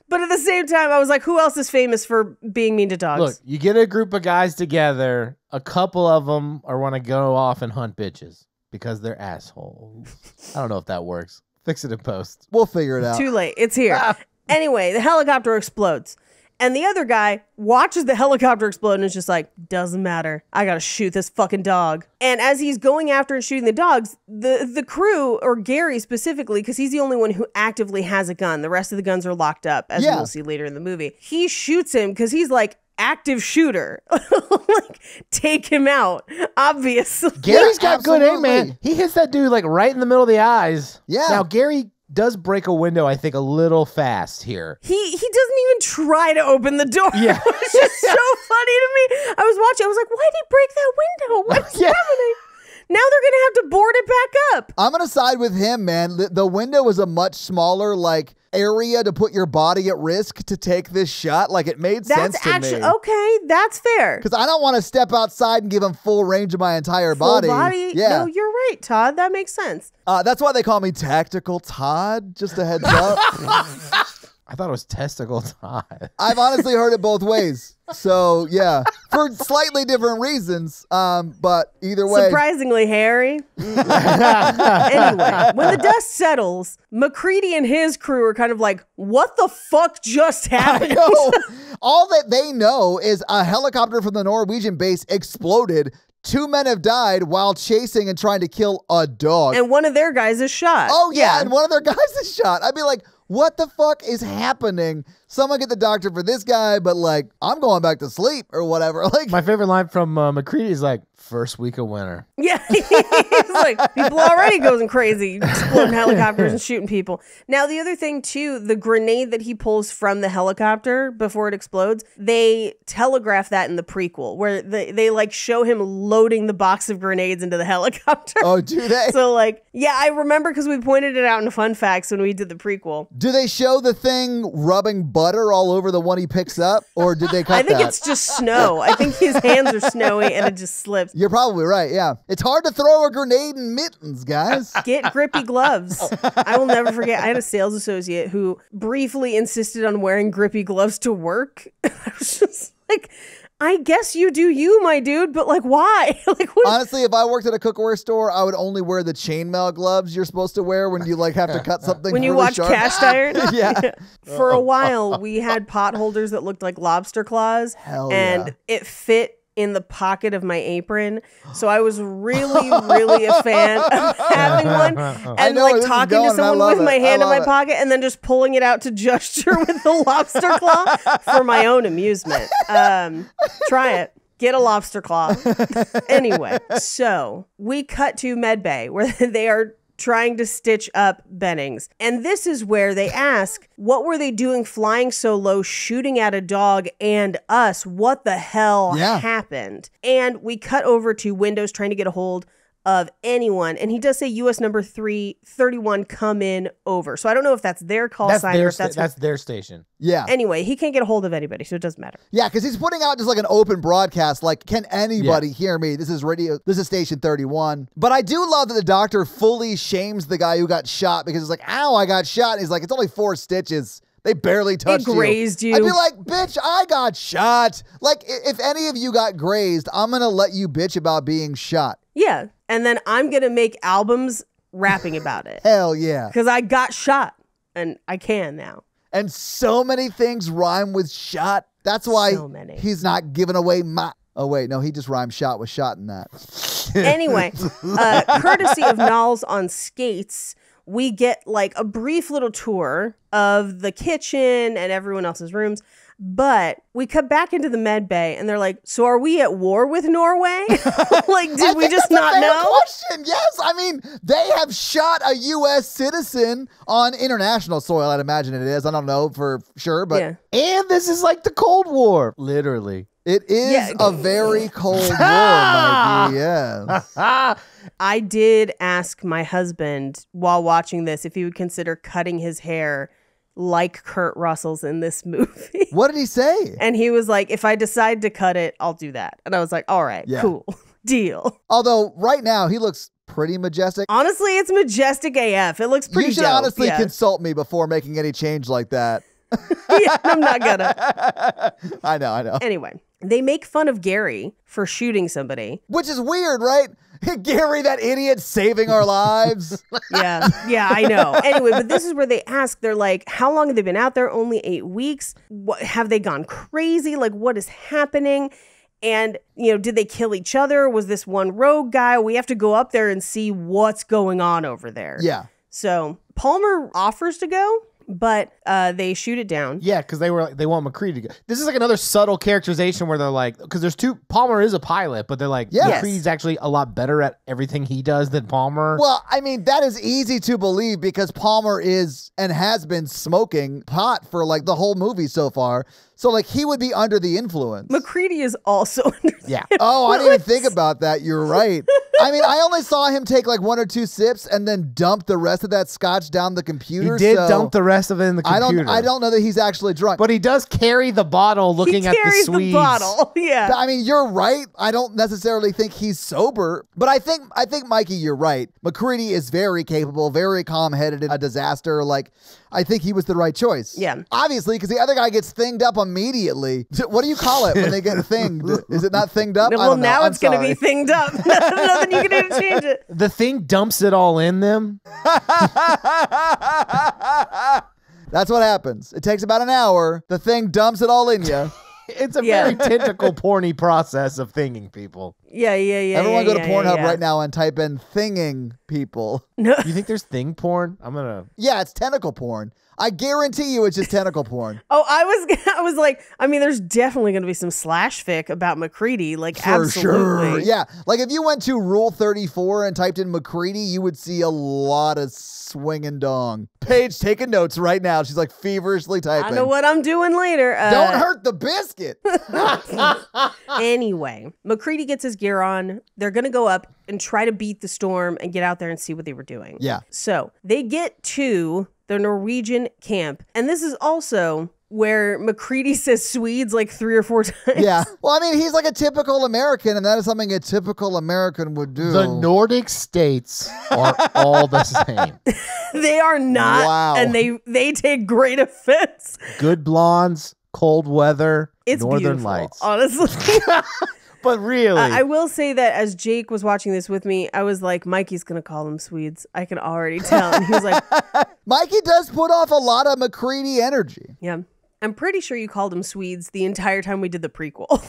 But at the same time, I was like, who else is famous for being mean to dogs? Look, you get a group of guys together, a couple of them want to go off and hunt bitches because they're assholes. I don't know if that works. Fix it in post. We'll figure it out. Too late. It's here. Anyway, the helicopter explodes. And the other guy watches the helicopter explode and is just like, doesn't matter. I gotta shoot this fucking dog. And as he's going after and shooting the dogs, the crew, or Gary specifically, because he's the only one who actively has a gun. The rest of the guns are locked up, as we'll see later in the movie. He shoots him because he's like, active shooter. Like, take him out, obviously. Gary's got good aim, man. He hits that dude like right in the middle of the eyes. Yeah. Now, Gary does break a window, I think, a little fast here. He doesn't even try to open the door. Yeah. It's just so funny to me. I was watching. I was like, why did he break that window? What's happening? Now they're going to have to board it back up. I'm going to side with him, man. The window was a much smaller, like, area to put your body at risk to take this shot. Like, it made sense to me. Okay, that's fair. Because I don't want to step outside and give him full range of my entire body. Full body? Yeah. No, you're right, Todd. That makes sense. That's why they call me Tactical Todd. Just a heads up. I thought it was Testicle Todd. I've honestly heard it both ways. So, yeah, for slightly different reasons. But either way. Surprisingly hairy. Anyway, when the dust settles, McCready and his crew are kind of like, what the fuck just happened? I know. All that they know is a helicopter from the Norwegian base exploded. 2 men have died while chasing and trying to kill a dog. And one of their guys is shot. Oh, yeah, and one of their guys is shot. I'd be like, what the fuck is happening? Someone get the doctor for this guy, but like, I'm going back to sleep or whatever. Like, my favorite line from McCready is like, first week of winter. Yeah, he's like, people already going crazy, exploding helicopters and shooting people. Now, the other thing too, the grenade that he pulls from the helicopter before it explodes, they telegraph that in the prequel, where they like show him loading the box of grenades into the helicopter. Oh, do they? So like, yeah, I remember because we pointed it out in Fun Facts when we did the prequel. Do they show the thing rubbing butter all over the one he picks up, or did they cut that? I think it's just snow. I think his hands are snowy and it just slips. You're probably right, yeah. It's hard to throw a grenade in mittens, guys. Get grippy gloves. I will never forget. I had a sales associate who briefly insisted on wearing grippy gloves to work. I was just like, I guess you do you, my dude, but like, why? Like, what? Honestly, if I worked at a cookware store, I would only wear the chainmail gloves you're supposed to wear when you like have to cut something. When you really watch sharp. Cast Iron. Yeah. For a while, we had pot holders that looked like lobster claws. Hell and yeah. it fit in the pocket of my apron. So I was really, really a fan of having one and like talking to someone with my hand in my pocket and then just pulling it out to gesture with the lobster claw for my own amusement. Try it. Get a lobster claw. Anyway, so we cut to medbay where they are trying to stitch up Bennings. And this is where they ask, what were they doing flying so low, shooting at a dog and us? What the hell happened? And we cut over to Windows trying to get a hold of anyone. And he does say US number 331 come in over. So I don't know if that's their call sign or if that's their station. Yeah. Anyway, he can't get a hold of anybody, so it doesn't matter. Yeah, because he's putting out just like an open broadcast, like, can anybody hear me? This is station 31. But I do love that the doctor fully shames the guy who got shot because it's like, ow, I got shot. And he's like, it's only 4 stitches. They barely touched you. It grazed you. I'd be like, bitch, I got shot. Like, if any of you got grazed, I'm going to let you bitch about being shot. Yeah. And then I'm going to make albums rapping about it. Hell yeah. Because I got shot and I can now. And so many things rhyme with shot. That's why he's not giving away my... Oh, wait. No, he just rhymed shot with shot in that. Anyway, courtesy of Knowles on skates, we get like a brief little tour of the kitchen and everyone else's rooms. But we cut back into the med bay and they're like, so are we at war with Norway? Like, did we just not know? Question. Yes. I mean, they have shot a U.S. citizen on international soil. I'd imagine it is. I don't know for sure, but. Yeah. And this is like the Cold War. Literally. It is a very cold war, Mikey. Yes. I did ask my husband while watching this if he would consider cutting his hair like Kurt Russell's in this movie. What did he say? And he was like, if I decide to cut it, I'll do that. And I was like, all right, cool. Deal. Although right now he looks pretty majestic. Honestly, it's majestic AF. It looks pretty You should dope. honestly consult me before making any change like that. Yeah, I'm not gonna. I know. Anyway, they make fun of Gary for shooting somebody. Which is weird, right? Gary, that idiot saving our lives. Yeah, I know. Anyway, but this is where they ask, they're like, how long have they been out there? Only 8 weeks. What, have they gone crazy? Like, what is happening? And, did they kill each other? Was this one rogue guy? We have to go up there and see what's going on over there. Yeah. So Palmer offers to go, but they shoot it down. Yeah, because they want McCready to go. This is like another subtle characterization where they're like, because there's two, Palmer is a pilot, but they're like, McCready's actually a lot better at everything he does than Palmer. Well, I mean, that is easy to believe because Palmer is and has been smoking pot for like the whole movie so far. So like he would be under the influence. McCready is also under the influence. Oh, I didn't even think about that. You're right. I mean, I only saw him take like 1 or 2 sips and then dump the rest of that scotch down the computer. He did dump the rest of it in the computer. I don't know that he's actually drunk. But he does carry the bottle looking at the Swedes. He carries the bottle, yeah. I mean, you're right. I don't necessarily think he's sober. But I think Mikey, you're right. McCready is very capable, very calm-headed in a disaster. Like, I think he was the right choice. Yeah. Obviously, because the other guy gets thinged up immediately. What do you call it when they get thinged? Is it not thinged up? Well, now it's going to be thinged up. Nothing you can do to change it. The thing dumps it all in them. That's what happens. It takes about an hour. The thing dumps it all in you. It's a very tentacle porny process of thinging people. Yeah. Everyone go to Pornhub right now and type in thinging people. No. You think there's thing porn? Yeah, it's tentacle porn. I guarantee you it's just tentacle porn. Oh, I was like, I mean, there's definitely going to be some slash fic about McCready, like For absolutely. sure. Yeah, like if you went to Rule 34 and typed in McCready, you would see a lot of swinging dong. Paige taking notes right now. She's like feverishly typing. I know what I'm doing later. Don't hurt the biscuit. Anyway, McCready gets his gear on. They're going to go up and try to beat the storm and get out there and see what they were doing. Yeah. So they get to the Norwegian camp. And this is also where McCready says Swedes like 3 or 4 times. Yeah. Well, I mean, he's like a typical American, and that is something a typical American would do. The Nordic states are all the same. They are not. Wow. And they take great offense. Good blondes, cold weather, It's Northern beautiful, Lights. honestly. But really. I will say that as Jake was watching this with me, I was like, Mikey's going to call them Swedes. I can already tell. And he was like, Mikey does put off a lot of McCready energy. yeah. I'm pretty sure you called them Swedes the entire time we did the prequel.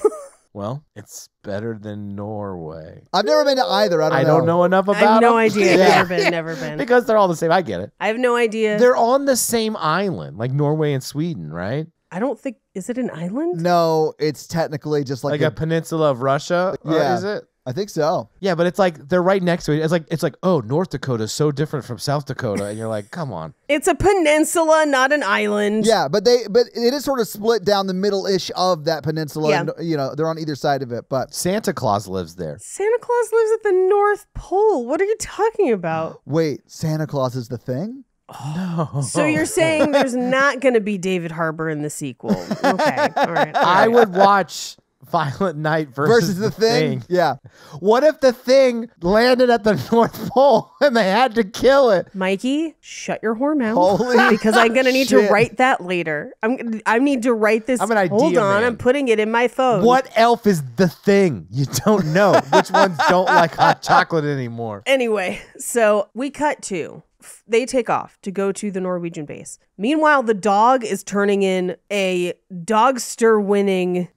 Well, it's better than Norway. I've never been to either. I don't know enough about I have no them. idea. Yeah. Never been. Because they're all the same. I get it. I have no idea. They're on the same island, like Norway and Sweden, right? I don't think, is it an island? No, it's technically just like a peninsula of Russia? Yeah. Is it? I think so. Yeah, but it's like they're right next to it. It's like, oh, North Dakota is so different from South Dakota, and you're like, come on. It's a peninsula, not an island. Yeah, but it is sort of split down the middle-ish of that peninsula. Yeah. And, they're on either side of it. But Santa Claus lives there. Santa Claus lives at the North Pole. What are you talking about? wait, Santa Claus is the thing? No. So you're saying there's not going to be David Harbour in the sequel? Okay, all right. I would watch Violent Night versus the thing? Yeah. What if the thing landed at the North Pole and they had to kill it? Mikey, shut your whore mouth. Holy because I'm gonna need to shit. write that later. I need to write this. I'm an idea Hold on, man. I'm putting it in my phone. What elf is the thing? You don't know. Which ones don't like hot chocolate anymore? Anyway, so we cut to. They take off to go to the Norwegian base. Meanwhile, the dog is turning in a Dogster-winning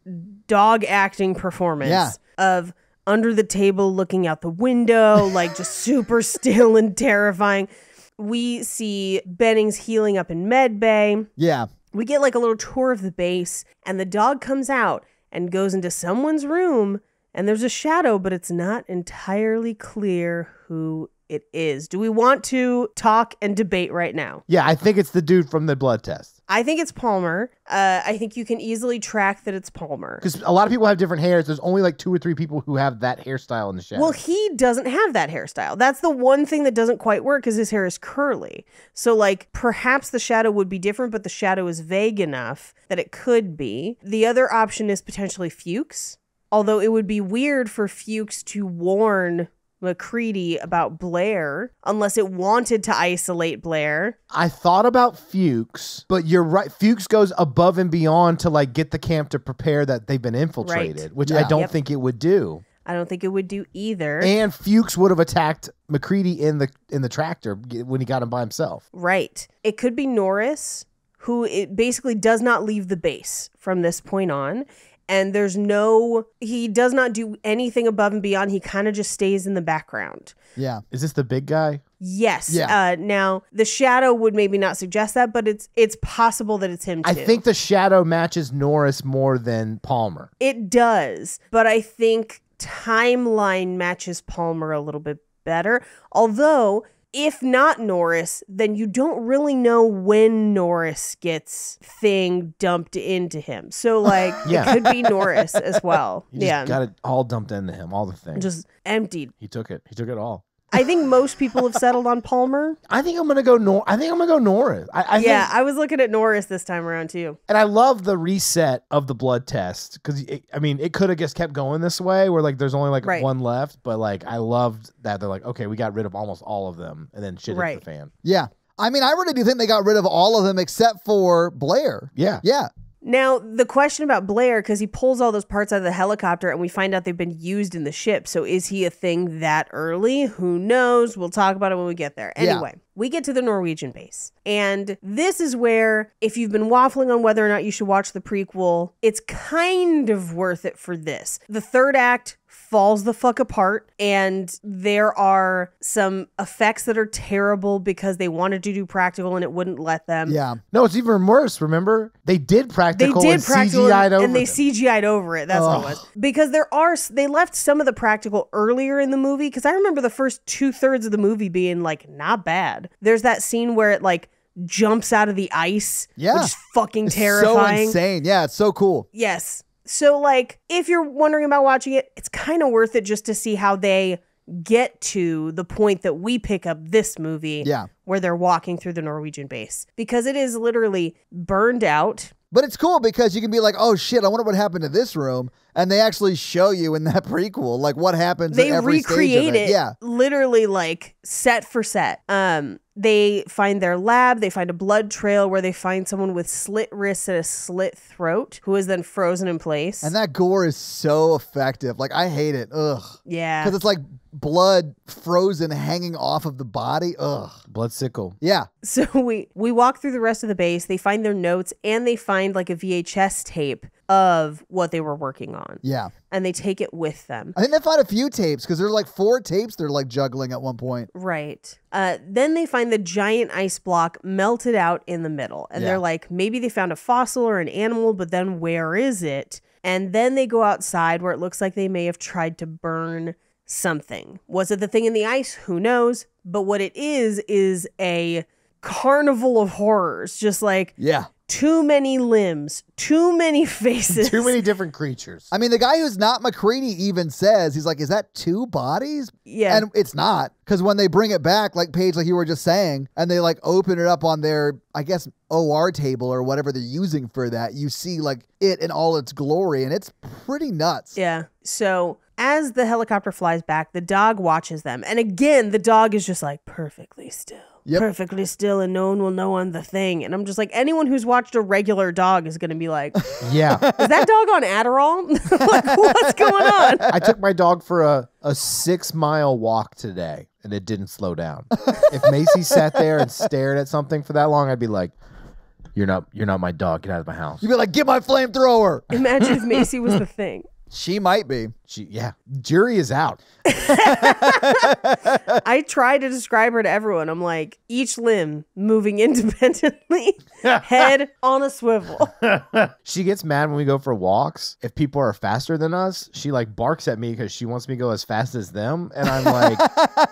dog acting performance of under the table, looking out the window, like just super still and terrifying. We see Bennings healing up in med bay. Yeah. We get like a little tour of the base, and the dog comes out and goes into someone's room, and there's a shadow, but it's not entirely clear who it is. Do we want to talk and debate right now? Yeah, I think it's the dude from the blood test. I think it's Palmer. I think you can easily track that it's Palmer. Because a lot of people have different hairs. There's only like 2 or 3 people who have that hairstyle in the shadow. Well, he doesn't have that hairstyle. That's the one thing that doesn't quite work because his hair is curly. So like perhaps the shadow would be different, but the shadow is vague enough that it could be. The other option is potentially Fuchs. Although it would be weird for Fuchs to warn McCready about Blair unless it wanted to isolate Blair. I thought about Fuchs, but you're right. Fuchs goes above and beyond to like get the camp to prepare that they've been infiltrated, which I don't think it would do. I don't think it would do either. And Fuchs would have attacked McCready in the tractor when he got him by himself. Right. It could be Norris, who it basically does not leave the base from this point on. And he does not do anything above and beyond. He kind of just stays in the background. Yeah. Is this the big guy? Yes. Yeah. Now, the shadow would maybe not suggest that, but it's possible that it's him too. I think the shadow matches Norris more than Palmer. It does, but I think timeline matches Palmer a little bit better. Although, if not Norris, then you don't really know when Norris gets thing dumped into him. So, like, Yeah. it could be Norris as well. He just got it all dumped into him, all the things. Just emptied. He took it. He took it all. I think most people have settled on Palmer. I think I'm gonna go Norris. I think, I was looking at Norris this time around too. and I love the reset of the blood test because it could have just kept going this way where like there's only like one left, but like I loved that they're like, okay, we got rid of almost all of them, and then shit hit the fan. Yeah. I mean, I really do think they got rid of all of them except for Blair. Yeah. Yeah. Now, the question about Blair, because he pulls all those parts out of the helicopter and we find out they've been used in the ship. So is he a thing that early? Who knows? We'll talk about it when we get there. Anyway, we get to the Norwegian base. And this is where, if you've been waffling on whether or not you should watch the prequel, it's kind of worth it for this. The third act falls the fuck apart, and there are some effects that are terrible because they wanted to do practical and it wouldn't let them. Yeah. No, it's even worse. Remember, they did practical and CGI'd over and they them. CGI'd over it. That's what it was. Because they left some of the practical earlier in the movie, because I remember the first 2/3 of the movie being like not bad. There's that scene where it like jumps out of the ice, which is fucking terrifying. So insane. Yeah, it's so cool. Yes. So, like, if you're wondering about watching it, it's kind of worth it just to see how they get to the point that we pick up this movie where they're walking through the Norwegian base. Because it is literally burned out. But it's cool because you can be like, oh shit, I wonder what happened to this room. And they actually show you in that prequel, like what happens at every stage of it. They recreate it literally like set for set. They find their lab. They find a blood trail where they find someone with slit wrists and a slit throat who is then frozen in place. And that gore is so effective. Like, I hate it. Ugh. Yeah. Because it's like blood frozen hanging off of the body. Ugh. Blood sickle. Yeah. So we walk through the rest of the base. They find their notes and they find like a VHS tape of what they were working on. Yeah. And they take it with them. I think they find a few tapes because there's like 4 tapes they're like juggling at one point. Right. Then they find the giant ice block melted out in the middle. And they're like, maybe they found a fossil or an animal, but then where is it? And then they go outside where it looks like they may have tried to burn something. Was it the thing in the ice? Who knows? But what it is a carnival of horrors. Just like too many limbs, too many faces. Too many different creatures. I mean, the guy who's not McCready even says, he's like, is that 2 bodies? Yeah. And it's not. Because when they bring it back, like Paige, like you were just saying, and they like open it up on their, I guess, OR table or whatever they're using for that, you see like it in all its glory. And it's pretty nuts. Yeah. So as the helicopter flies back, the dog watches them. And again, the dog is just like perfectly still. Perfectly still, and no one will know I'm the thing. And I'm just like, anyone who's watched a regular dog is going to be like, yeah, is that dog on Adderall? Like, what's going on? I took my dog for a 6-mile walk today, and it didn't slow down. If Macy sat there and stared at something for that long, I'd be like, you're not my dog. Get out of my house. You'd be like, get my flamethrower. Imagine if Macy was the thing. She might be. Jury is out. I try to describe her to everyone. I'm like, each limb moving independently, head on a swivel. She gets mad when we go for walks. If people are faster than us, she like barks at me because she wants me to go as fast as them. And I'm like,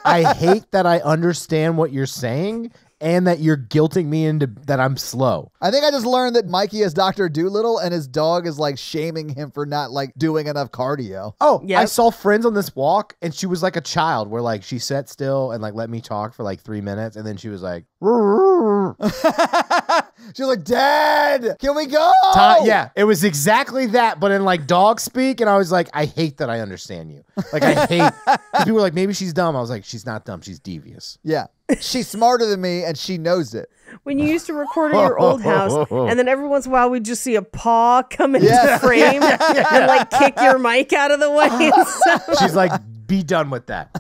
I hate that I understand what you're saying and that you're guilting me into that I'm slow. I think I just learned that Mikey is Dr. Doolittle and his dog is like shaming him for not like doing enough cardio. Oh, yeah. I saw Friends on this walk and she was like a child where like she sat still and like let me talk for like 3 minutes and then she was like, she was like, Dad, can we go? Yeah, it was exactly that, but in like dog speak. And I was like, I hate that I understand you. Like I hate, people were like, maybe she's dumb. I was like, she's not dumb. She's devious. Yeah. She's smarter than me, and she knows it. When you used to record at your old house, and then every once in a while we'd just see a paw come into the frame and like kick your mic out of the way. And stuff. She's like, be done with that.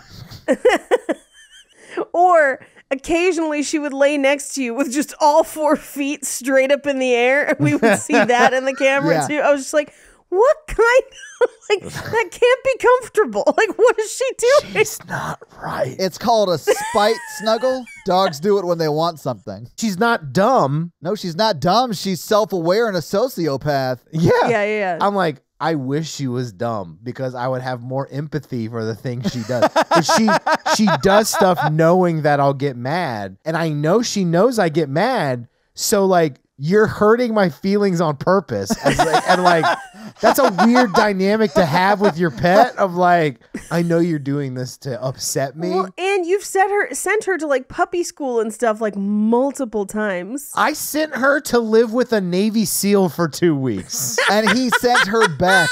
Or occasionally she would lay next to you with just all 4 feet straight up in the air, and we would see that in the camera too. I was just like, what kind of, like, that can't be comfortable. Like, what is she doing? She's not right. It's called a spite snuggle. Dogs do it when they want something. She's not dumb. No, she's not dumb. She's self-aware and a sociopath. Yeah. I'm like, I wish she was dumb because I would have more empathy for the things she does. But she does stuff knowing that I'll get mad. And I know she knows I get mad. So, like, you're hurting my feelings on purpose. And like, that's a weird dynamic to have with your pet of like, I know you're doing this to upset me. Well, and you've sent her to like puppy school and stuff like multiple times. I sent her to live with a Navy SEAL for 2 weeks. And he sent her back.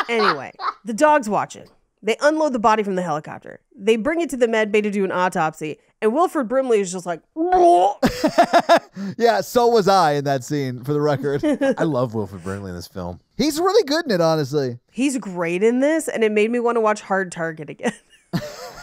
Anyway, the dog's watching. They unload the body from the helicopter. They bring it to the med bay to do an autopsy. And Wilford Brimley is just like, Yeah, so was I in that scene, for the record. I love Wilford Brimley in this film. He's really good in it, honestly. he's great in this. And it made me want to watch Hard Target again,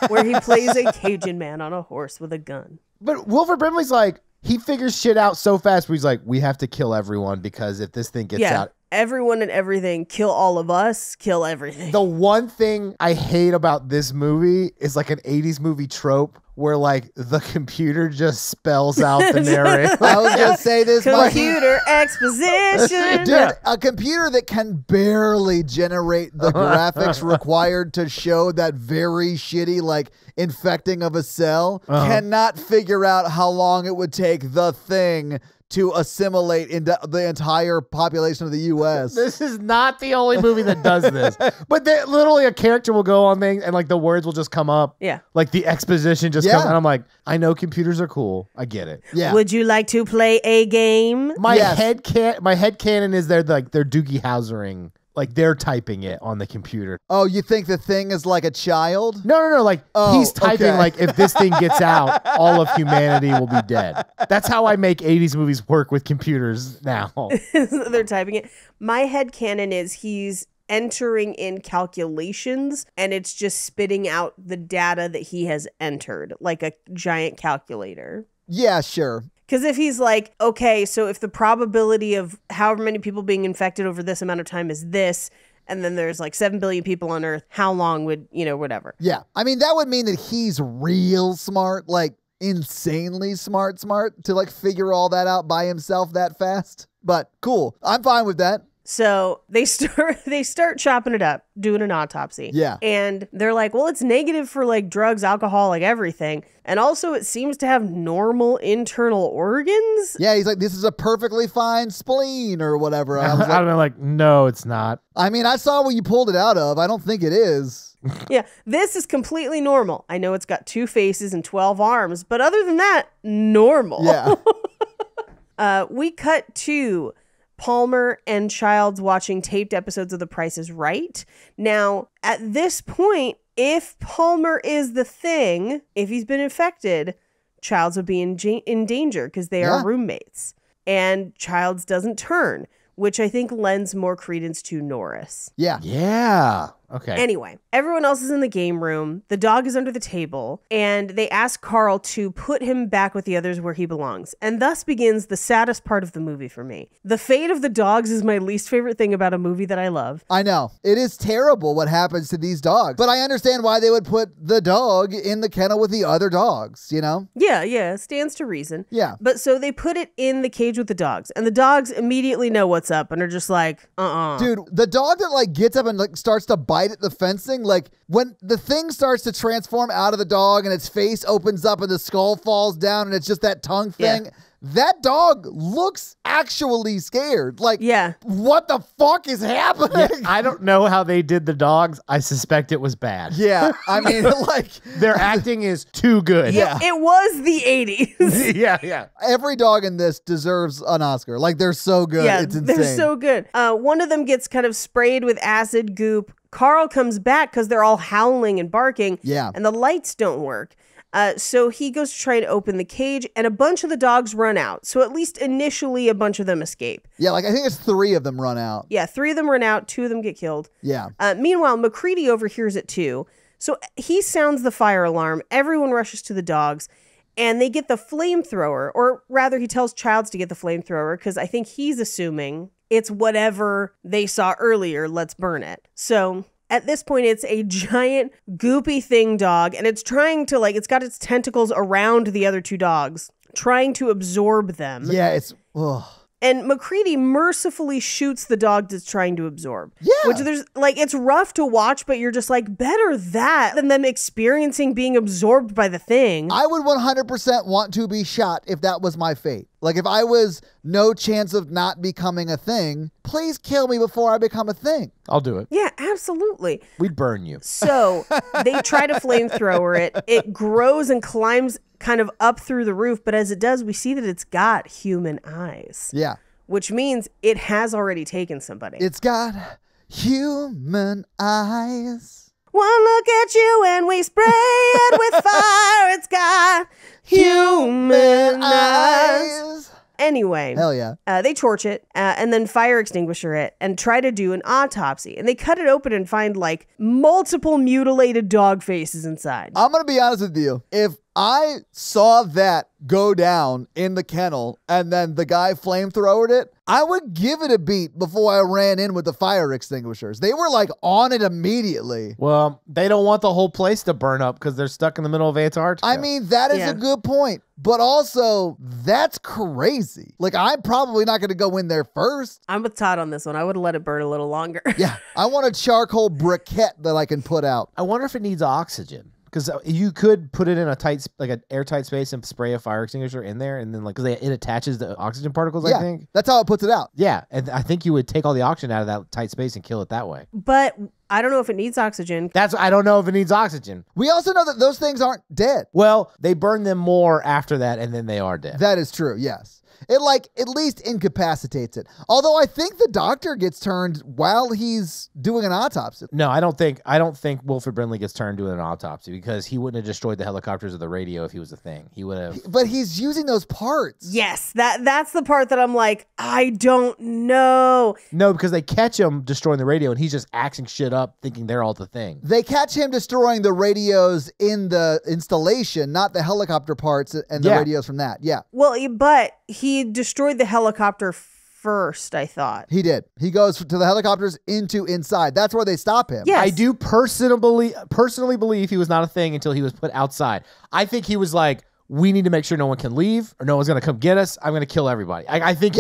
where he plays a Cajun man on a horse with a gun. But Wilford Brimley's like, he figures shit out so fast where he's like, we have to kill everyone because if this thing gets out. Everyone and everything, kill all of us, kill everything. The one thing I hate about this movie is like an 80s movie trope where like the computer just spells out the narrative. I was going to say this, Computer exposition. Dude, a computer that can barely generate the graphics required to show that very shitty, like, infecting of a cell cannot figure out how long it would take the thing to assimilate into the entire population of the U.S. This is not the only movie that does this. But literally a character will go on things and like the words will just come up. Yeah. Like the exposition just comes. And I'm like, I know computers are cool. I get it. Yeah. Would you like to play a game? My head canon is they're Doogie Housering. Like they're typing it on the computer. Oh, you think the thing is like a child? No. Like he's typing like if this thing gets out, all of humanity will be dead. That's how I make 80s movies work with computers now. They're typing it. My headcanon is he's entering in calculations and it's just spitting out the data that he has entered, like a giant calculator. Yeah, sure. Because if he's like, okay, so if the probability of however many people being infected over this amount of time is this, and then there's like 7 billion people on Earth, how long would, whatever. Yeah. I mean, that would mean that he's real smart, like insanely smart to like figure all that out by himself that fast. But cool. I'm fine with that. So they start chopping it up, doing an autopsy. Yeah. And they're like, well, it's negative for like drugs, alcohol, like everything. And also it seems to have normal internal organs. Yeah, he's like, this is a perfectly fine spleen or whatever. I was I don't know, like, no, it's not. I mean, I saw what you pulled it out of. I don't think it is. Yeah, this is completely normal. I know it's got 2 faces and 12 arms, but other than that, normal. Yeah. We cut to Palmer and Childs watching taped episodes of The Price is Right. Now, at this point, if Palmer is the thing, if he's been infected, Childs would be in danger because they are roommates. And Childs doesn't turn, which I think lends more credence to Norris. Yeah. Okay. Anyway, everyone else is in the game room. The dog is under the table, and they ask Carl to put him back with the others where he belongs. And thus begins the saddest part of the movie for me. The fate of the dogs is my least favorite thing about a movie that I love. I know. It is terrible what happens to these dogs. But I understand why they would put the dog in the kennel with the other dogs, you know? Yeah, stands to reason. Yeah. But so they put it in the cage with the dogs, and the dogs immediately know what's up and are just like, Dude, the dog that like gets up and like starts to bite at the fencing, like when the thing starts to transform out of the dog and its face opens up and the skull falls down and it's just that tongue thing. That dog looks actually scared. Like, what the fuck is happening? Yeah, I don't know how they did the dogs. I suspect it was bad. Yeah, I mean, like... Their acting is too good. Yeah. It was the 80s. Yeah. Every dog in this deserves an Oscar. Like, they're so good. Yeah, it's insane. They're so good. One of them gets kind of sprayed with acid goop. Carl comes back because they're all howling and barking. Yeah. And the lights don't work. So he goes to try and open the cage, and a bunch of the dogs run out. So at least initially, a bunch of them escape. Yeah, like I think it's 3 of them run out. Yeah, 3 of them run out, 2 of them get killed. Yeah. Meanwhile, McCready overhears it too. So he sounds the fire alarm. Everyone rushes to the dogs, and they get the flamethrower, or rather, he tells Childs to get the flamethrower because I think he's assuming it's whatever they saw earlier. Let's burn it. So at this point, it's a giant goopy thing dog, and it's trying to, like, it's got its tentacles around the other 2 dogs, trying to absorb them. Yeah, it's... Ugh. And McCready mercifully shoots the dog that's trying to absorb. Yeah. Which there's, like, it's rough to watch, but you're just like, better that than them experiencing being absorbed by the thing. I would 100% want to be shot if that was my fate. Like, if I was no chance of not becoming a thing, please kill me before I become a thing. I'll do it. Yeah, absolutely. We'd burn you. So they try to flamethrower it. It grows and climbs kind of up through the roof, but as it does, we see that it's got human eyes. Yeah. Which means it has already taken somebody. It's got human eyes. One look at you and we spray it with fire. It's got human eyes. Anyway, Hell yeah. They torch it and then fire extinguisher it and try to do an autopsy. And they cut it open and find like multiple mutilated dog faces inside. I'm going to be honest with you. If I saw that go down in the kennel and then the guy flamethrowered it, I would give it a beat before I ran in with the fire extinguishers. They were like on it immediately. Well, they don't want the whole place to burn up because they're stuck in the middle of Antarctica. I mean, that is a good point. But also, that's crazy. Like, I'm probably not going to go in there first. I'm with Todd on this one. I would have let it burn a little longer. Yeah, I want a charcoal briquette that I can put out. I wonder if it needs oxygen. Because you could put it in a tight, like an airtight space and spray a fire extinguisher in there. And then like, because it attaches the oxygen particles, Yeah, I think. that's how it puts it out. Yeah. And I think you would take all the oxygen out of that tight space and kill it that way. But I don't know if it needs oxygen. I don't know if it needs oxygen. We also know that those things aren't dead. Well, they burn them more after that and then they are dead. That is true, yes. It like at least incapacitates it. Although I think the doctor gets turned while he's doing an autopsy. No, I don't think Wilford Brimley gets turned doing an autopsy because he wouldn't have destroyed the helicopters or the radio if he was a thing. He would have. But he's using those parts. Yes, that's the part that I'm like, I don't know. No, because they catch him destroying the radio and he's just axing shit up thinking they're all the thing. They catch him destroying the radios in the installation, not the helicopter parts and the radios from that. Yeah. Well, but he destroyed the helicopter first, I thought. He did. He goes to the helicopters inside. That's where they stop him. Yes. I do personally believe he was not a thing until he was put outside. I think he was like, we need to make sure no one can leave or no one's going to come get us. I'm going to kill everybody. I think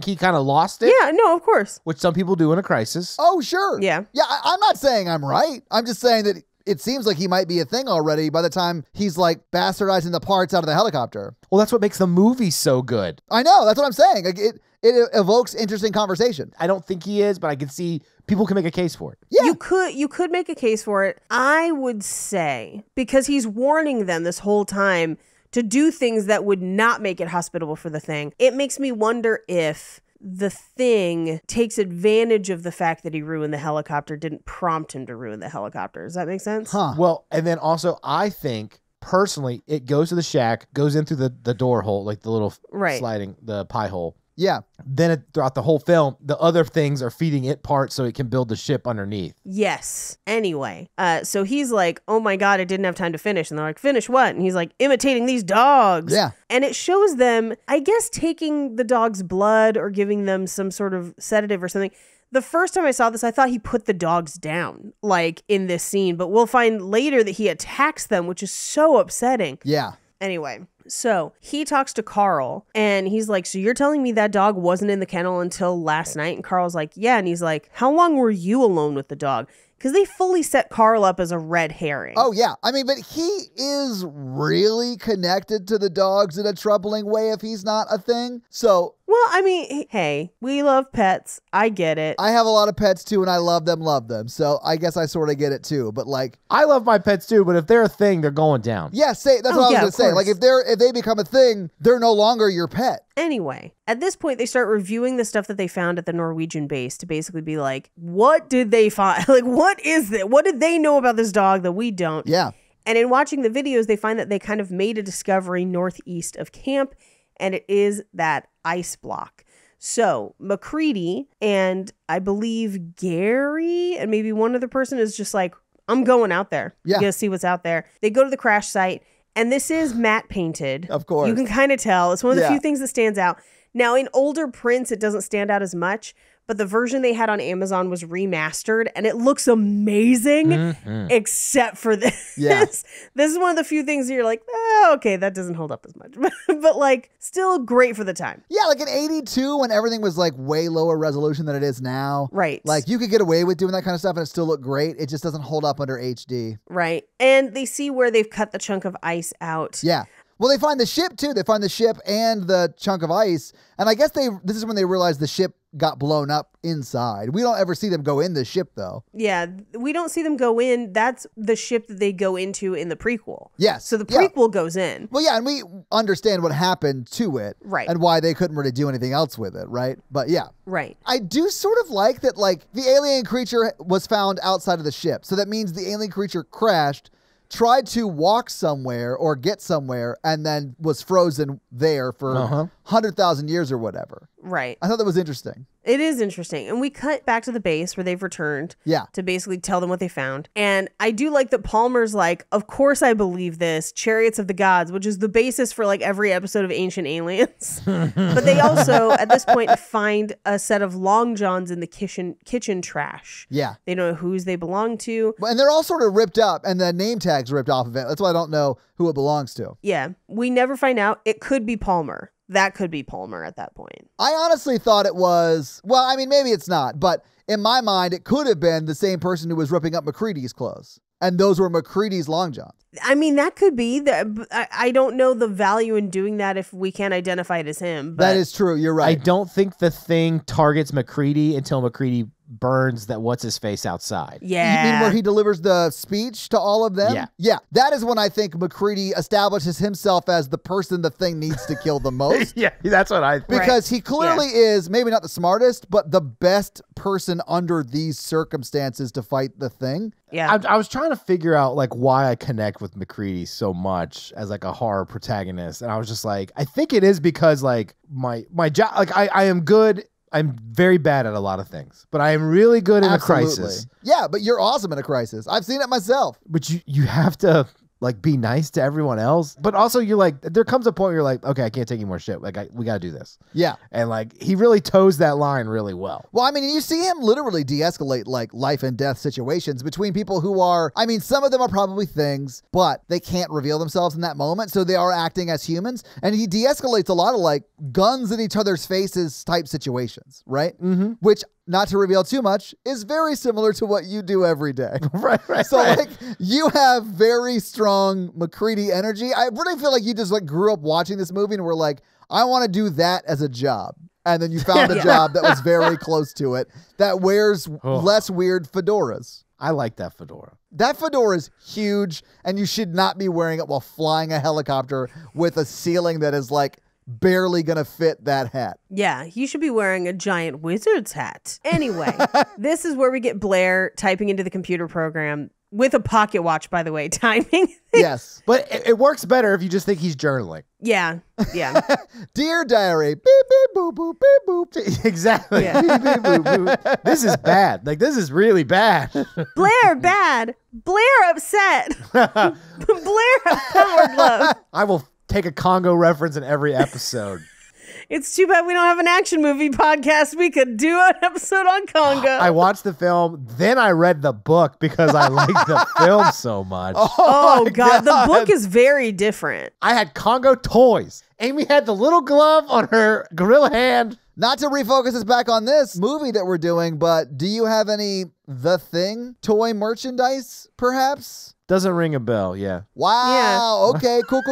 he kind of lost it. Yeah, no, of course. Which some people do in a crisis. Oh, sure. Yeah. Yeah, I'm not saying I'm right. I'm just saying that it seems like he might be a thing already by the time he's like bastardizing the parts out of the helicopter. Well, that's what makes the movie so good. I know. That's what I'm saying. Like it evokes interesting conversation. I don't think he is, but I can see people can make a case for it. Yeah. You could make a case for it. I would say because he's warning them this whole time to do things that would not make it hospitable for the thing. It makes me wonder if the thing takes advantage of the fact that he ruined the helicopter, didn't prompt him to ruin the helicopter. Does that make sense? Huh. Well, and then also I think personally it goes to the shack, goes in through the door hole, like the little sliding, the pie hole. Yeah. Then throughout the whole film, the other things are feeding it parts so it can build the ship underneath. Yes. Anyway, so he's like, oh my God, I didn't have time to finish. And they're like, finish what? And he's like, imitating these dogs. Yeah. And it shows them, I guess, taking the dog's blood or giving them some sort of sedative or something. The first time I saw this, I thought he put the dogs down, like in this scene. But we'll find later that he attacks them, which is so upsetting. Yeah. Anyway, so he talks to Carl and he's like, so you're telling me that dog wasn't in the kennel until last night? And Carl's like, yeah. And he's like, how long were you alone with the dog? Because they fully set Carl up as a red herring. Oh, yeah. I mean, but he is really connected to the dogs in a troubling way if he's not a thing. So Well, I mean, hey, we love pets. I get it. I have a lot of pets too, and I love them. So I guess I sort of get it too. But like, I love my pets too, but if they're a thing, they're going down. yeah, that's what I was going to say. Like, if they become a thing, they're no longer your pet. Anyway, at this point, they start reviewing the stuff that they found at the Norwegian base to basically be like, what did they find? Like, what is it? What did they know about this dog that we don't? Yeah. And in watching the videos, they find that they kind of made a discovery northeast of camp, and it is that ice block. So McCready and I believe Gary and maybe one other person is just like, I'm going out there. Yeah. I'm going to see what's out there. They go to the crash site, and this is matte painted. Of course. You can kind of tell. It's one of the few things that stands out. Now, in older prints, it doesn't stand out as much, but the version they had on Amazon was remastered, and it looks amazing, except for this. Yeah. This is one of the few things that you're like, oh, okay, that doesn't hold up as much. But like, still great for the time. Yeah, like in 82, when everything was like way lower resolution than it is now. Right. Like, you could get away with doing that kind of stuff and it still look great. It just doesn't hold up under HD. Right. And they see where they've cut the chunk of ice out. Yeah. Well, they find the ship too. They find the ship and the chunk of ice. And I guess this is when they realize the ship got blown up inside. We don't ever see them go in the ship though. Yeah, we don't see them go in. That's the ship that they go into in the prequel. Yes. So the prequel goes in. Well, yeah, and we understand what happened to it. Right. And why they couldn't really do anything else with it, right? But yeah. Right. I do sort of like that, like, the alien creature was found outside of the ship. So that means the alien creature crashed, tried to walk somewhere or get somewhere, and then was frozen there for 100,000 years or whatever. Right. I thought that was interesting. It is interesting. And we cut back to the base where they've returned to basically tell them what they found. And I do like that Palmer's like, of course I believe this, Chariots of the Gods, which is the basis for like every episode of Ancient Aliens. But they also, at this point, find a set of long johns in the kitchen trash. Yeah. They don't know whose they belong to. And they're all sort of ripped up, and the name tag's ripped off of it. That's why I don't know who it belongs to. Yeah. We never find out. It could be Palmer. That could be Palmer at that point. I honestly thought it was, well, I mean, maybe it's not, but in my mind, it could have been the same person who was ripping up McCready's clothes. And those were McCready's long johns. I mean, that could be. I don't know the value in doing that if we can't identify it as him. But that is true. You're right. I don't think the thing targets McCready until McCready burns that what's-his-face outside. Yeah. You mean where he delivers the speech to all of them? Yeah. Yeah. That is when I think McCready establishes himself as the person the thing needs to kill the most. Yeah, that's what I think. Because he clearly is maybe not the smartest, but the best person under these circumstances to fight the thing. Yeah. I was trying to figure out like why I connect with McCready so much as like a horror protagonist. And I was just like, I think it is because like my job, like I am good. I'm very bad at a lot of things, but I am really good in a crisis. Yeah, but you're awesome in a crisis. I've seen it myself. But you have to like be nice to everyone else. But also you're like, there comes a point where you're like, okay, I can't take any more shit. Like we got to do this. Yeah. And like, he really toes that line really well. Well, I mean, you see him literally de-escalate like life and death situations between people who are, I mean, some of them are probably things, but they can't reveal themselves in that moment. So they are acting as humans. And he de-escalates a lot of like guns in each other's faces type situations, right? Mm-hmm. Which, not to reveal too much, is very similar to what you do every day. Right. So like you have very strong McCready energy. I really feel like you just like grew up watching this movie and were like, I want to do that as a job. And then you found a job that was very close to it that wears less weird fedoras. I like that fedora. That fedora is huge, and you should not be wearing it while flying a helicopter with a ceiling that is like barely gonna fit that hat. Yeah, you should be wearing a giant wizard's hat. Anyway, this is where we get Blair typing into the computer program with a pocket watch, by the way, timing. Yes. But it works better if you just think he's journaling. Yeah. Dear diary, beep, beep, boop, boop, beep, boop. Exactly. Yeah. Beep, beep, boop, boop. This is bad. Like, this is really bad. Blair, bad. Blair, upset. Blair, power glove. I will take a Congo reference in every episode. It's too bad we don't have an action movie podcast. We could do an episode on Congo. I watched the film, then I read the book because I liked the film so much. Oh God, the book is very different. I had Congo toys. Amy had the little glove on her gorilla hand. Not to refocus us back on this movie that we're doing, but do you have any The Thing toy merchandise, perhaps? Doesn't ring a bell, yeah. Wow. Okay. Cool.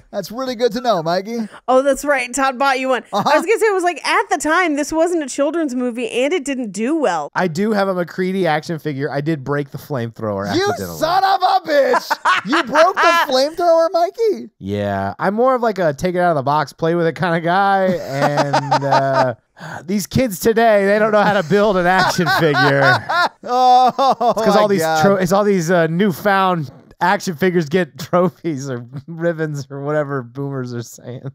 That's really good to know, Mikey. Oh, that's right. Todd bought you one. I was going to say, it was like, at the time, this wasn't a children's movie, and it didn't do well. I do have a McCready action figure. I did break the flamethrower You accidentally. son of a bitch. You broke the flamethrower, Mikey? Yeah. I'm more of like a take it out of the box, play with it kind of guy. And these kids today, they don't know how to build an action figure. Oh, Because all these newfound action figures get trophies or ribbons or whatever boomers are saying.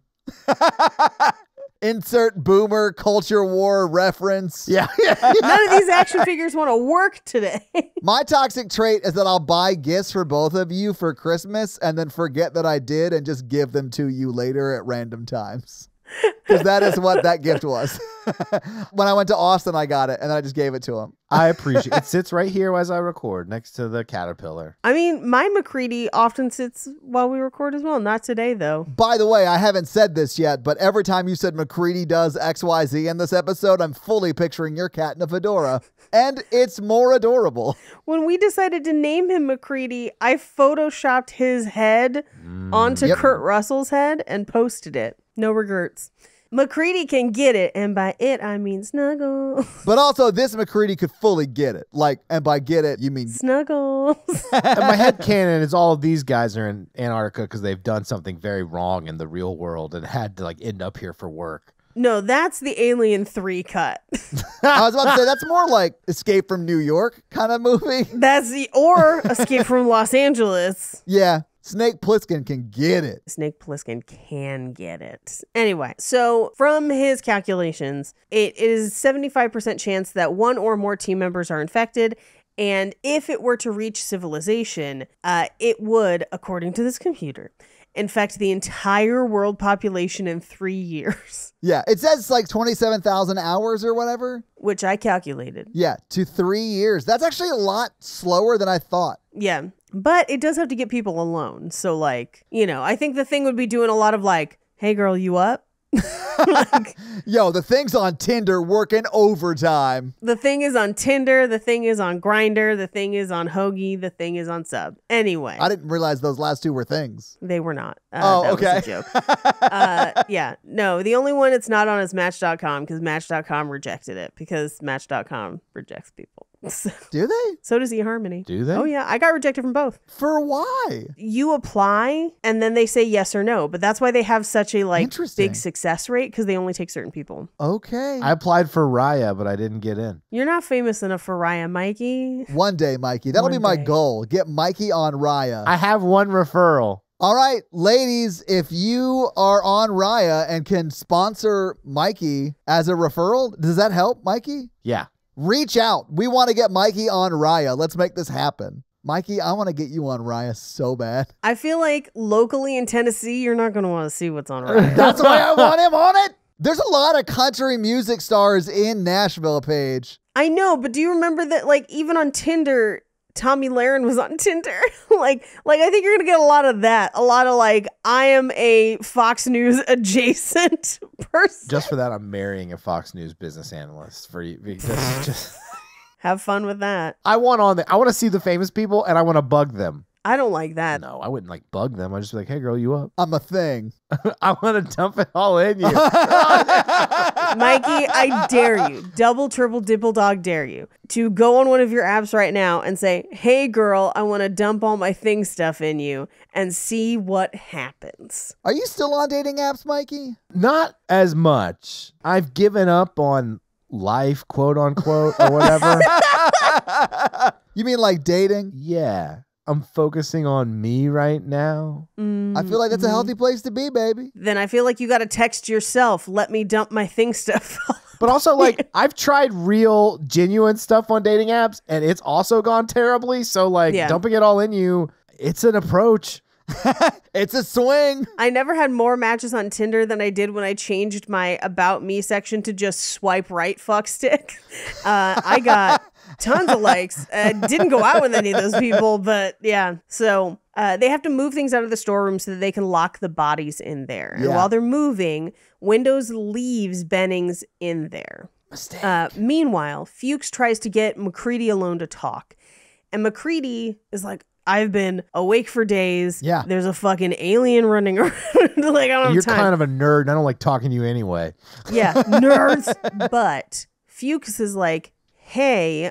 Insert boomer culture war reference. Yeah. None of these action figures want to work today. My toxic trait is that I'll buy gifts for both of you for Christmas and then forget that I did and just give them to you later at random times. Because that is what that gift was. When I went to Austin, I got it, and then I just gave it to him. I appreciate it. It sits right here as I record next to the caterpillar. I mean, my McCready often sits while we record as well. Not today, though. By the way, I haven't said this yet, but every time you said McCready does XYZ in this episode, I'm fully picturing your cat in a fedora. And it's more adorable. When we decided to name him McCready, I photoshopped his head onto Kurt Russell's head and posted it. No regrets. McCready can get it, and by it, I mean snuggle. But also, this McCready could fully get it. Like, and by get it, you mean... Snuggles. And my headcanon is all of these guys are in Antarctica because they've done something very wrong in the real world and had to like end up here for work. No, that's the Alien 3 cut. I was about to say, that's more like Escape from New York kind of movie. Or Escape from Los Angeles. Yeah. Snake Plissken can get it. Snake Plissken can get it. Anyway, so from his calculations, it is 75% chance that one or more team members are infected. And if it were to reach civilization, it would, according to this computer, infect the entire world population in 3 years. Yeah, it says like 27,000 hours or whatever. Which I calculated. Yeah, to 3 years. That's actually a lot slower than I thought. Yeah, but it does have to get people alone. So like, I think the thing would be doing a lot of like, hey girl, you up? Yo, the thing's on Tinder working overtime. The thing is on Tinder. The thing is on Grindr. The thing is on Hoagie. The thing is on Sub. Anyway. I didn't realize those last two were things. They were not. That okay. Was a joke. Yeah. No, the only one it's not on is Match.com because Match.com rejected it because Match.com rejects people. Do they? So does eHarmony. Do they? Oh, yeah. I got rejected from both. For why? You apply and then they say yes or no. But that's why they have such a Interesting. big success rate because they only take certain people. Okay. I applied for Raya, but I didn't get in. You're not famous enough for Raya, Mikey. One day, Mikey. That'll be my goal. Get Mikey on Raya. I have one referral. All right, ladies, if you are on Raya and can sponsor Mikey as a referral, does that help, Mikey? Yeah. Reach out. We want to get Mikey on Raya. Let's make this happen. Mikey, I want to get you on Raya so bad. I feel like locally in Tennessee, you're not going to want to see what's on Raya. That's why I want him on it. There's a lot of country music stars in Nashville, Paige. I know, but do you remember that, even on Tinder, Tommy Lahren was on Tinder? I think you're going to get a lot of that. A lot of, I am a Fox News adjacent person. Just for that, I'm marrying a Fox News business analyst for you. Just have fun with that. I want to see the famous people, and I want to bug them. I don't like that. No, I wouldn't bug them. I'd just be like, hey, girl, you up? I'm a thing. I want to dump it all in you. Mikey, I dare you, double, triple, dipple dog dare you to go on one of your apps right now and say, hey, girl, I want to dump all my thing stuff in you and see what happens. Are you still on dating apps, Mikey? Not as much. I've given up on life, quote unquote, or whatever. You mean like dating? Yeah. I'm focusing on me right now. I feel like that's a healthy place to be, baby. Then I feel like you got to text yourself, let me dump my thing stuff. But also, I've tried real, genuine stuff on dating apps, and it's also gone terribly. So, dumping it all in you, it's an approach. It's a swing. I never had more matches on Tinder than I did when I changed my About Me section to just swipe right fuck stick. I got tons of likes. Didn't go out with any of those people, but yeah. So they have to move things out of the storeroom so that they can lock the bodies in there. And while they're moving, Windows leaves Bennings in there. Meanwhile, Fuchs tries to get McCready alone to talk. And McCready is like, I've been awake for days. Yeah. There's a fucking alien running around. Like, I don't have You're time. kind of a nerd, and I don't like talking to you anyway. Yeah, nerds. But Fuchs is like, hey,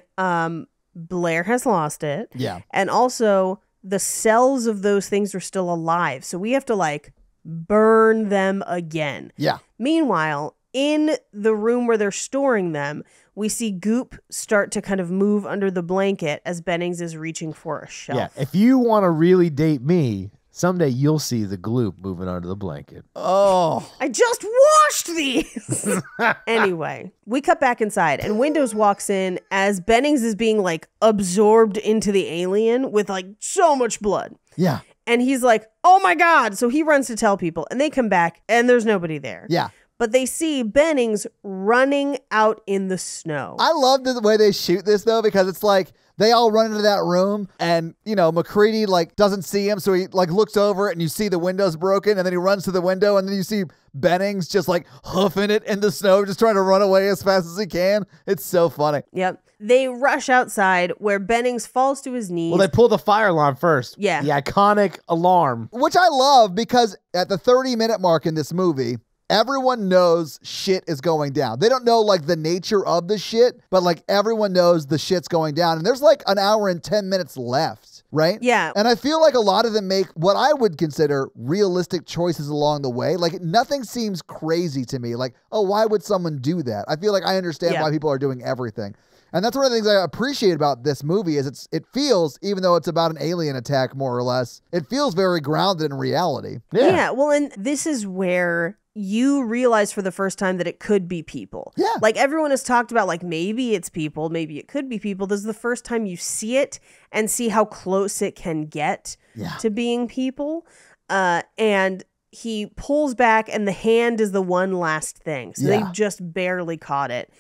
Blair has lost it. Yeah. And also, the cells of those things are still alive. So we have to, like, burn them again. Yeah. Meanwhile, in the room where they're storing them, we see Goop start to kind of move under the blanket as Bennings is reaching for a shelf. Yeah, if you want to really date me, someday you'll see the gloop moving under the blanket. Oh. I just washed these. Anyway, we cut back inside and Windows walks in as Bennings is being like absorbed into the alien with like so much blood. Yeah. And he's like, oh my God. So he runs to tell people and they come back and there's nobody there. Yeah. But they see Bennings running out in the snow. I love the way they shoot this though, because it's like they all run into that room and, you know, McCready like doesn't see him. So he like looks over and you see the window's broken and then he runs to the window and then you see Bennings just like hoofing it in the snow, just trying to run away as fast as he can. It's so funny. Yep. They rush outside where Bennings falls to his knees. Well, they pull the fire alarm first. Yeah. The iconic alarm. Which I love because at the 30-minute mark in this movie, everyone knows shit is going down. They don't know like the nature of the shit, but like everyone knows the shit's going down. And there's like an hour and 10 minutes left, right? Yeah. And I feel like a lot of them make what I would consider realistic choices along the way. Like nothing seems crazy to me. Like, oh, why would someone do that? I feel like I understand why people are doing everything. And that's one of the things I appreciate about this movie is it feels, even though it's about an alien attack more or less, it feels very grounded in reality. Yeah. Well, and this is where you realize for the first time that it could be people. Yeah. Like everyone has talked about like maybe it's people, maybe it could be people. This is the first time you see it and see how close it can get to being people. And he pulls back and the hand is the one last thing. So they just barely caught it.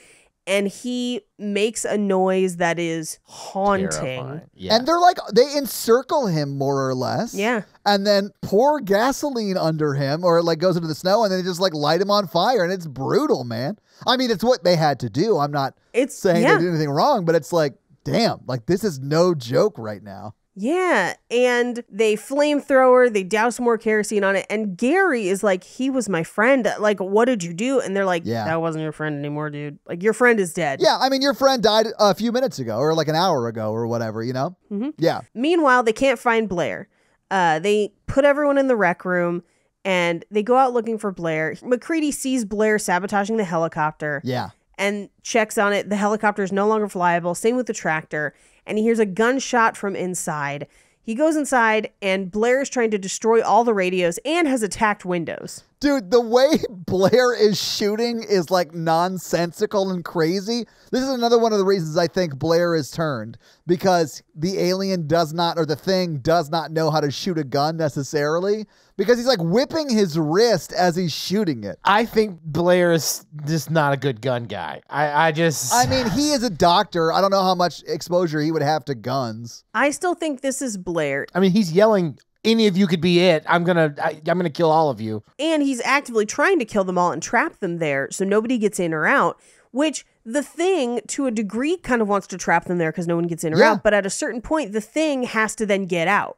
And he makes a noise that is haunting. Terrifying. Yeah. And they're like, they encircle him more or less. Yeah. And then pour gasoline under him or it like goes into the snow and then they just like light him on fire. And it's brutal, man. I mean, it's what they had to do. I'm not saying they did anything wrong, but it's like, damn, like this is no joke right now. Yeah, and they flamethrower, they douse more kerosene on it, and Gary is like, he was my friend, like, what did you do? And they're like, that wasn't your friend anymore, dude. Like, your friend is dead. Yeah, I mean, your friend died a few minutes ago, or like an hour ago, or whatever, you know? Mm-hmm. Yeah. Meanwhile, they can't find Blair. They put everyone in the rec room, and they go out looking for Blair. McCready sees Blair sabotaging the helicopter. Yeah. And checks on it. The helicopter is no longer flyable. Same with the tractor. And he hears a gunshot from inside. He goes inside and Blair is trying to destroy all the radios and has attacked Windows. Dude, the way Blair is shooting is like nonsensical and crazy. This is another one of the reasons I think Blair is turned, because the alien does not, or the thing does not know how to shoot a gun necessarily, because he's like whipping his wrist as he's shooting it. I think Blair is just not a good gun guy. I mean, he is a doctor. I don't know how much exposure he would have to guns. I still think this is Blair. I mean, he's yelling, any of you could be it. I'm gonna kill all of you. And he's actively trying to kill them all and trap them there so nobody gets in or out, which the thing to a degree kind of wants to trap them there because no one gets in or out. But at a certain point, the thing has to then get out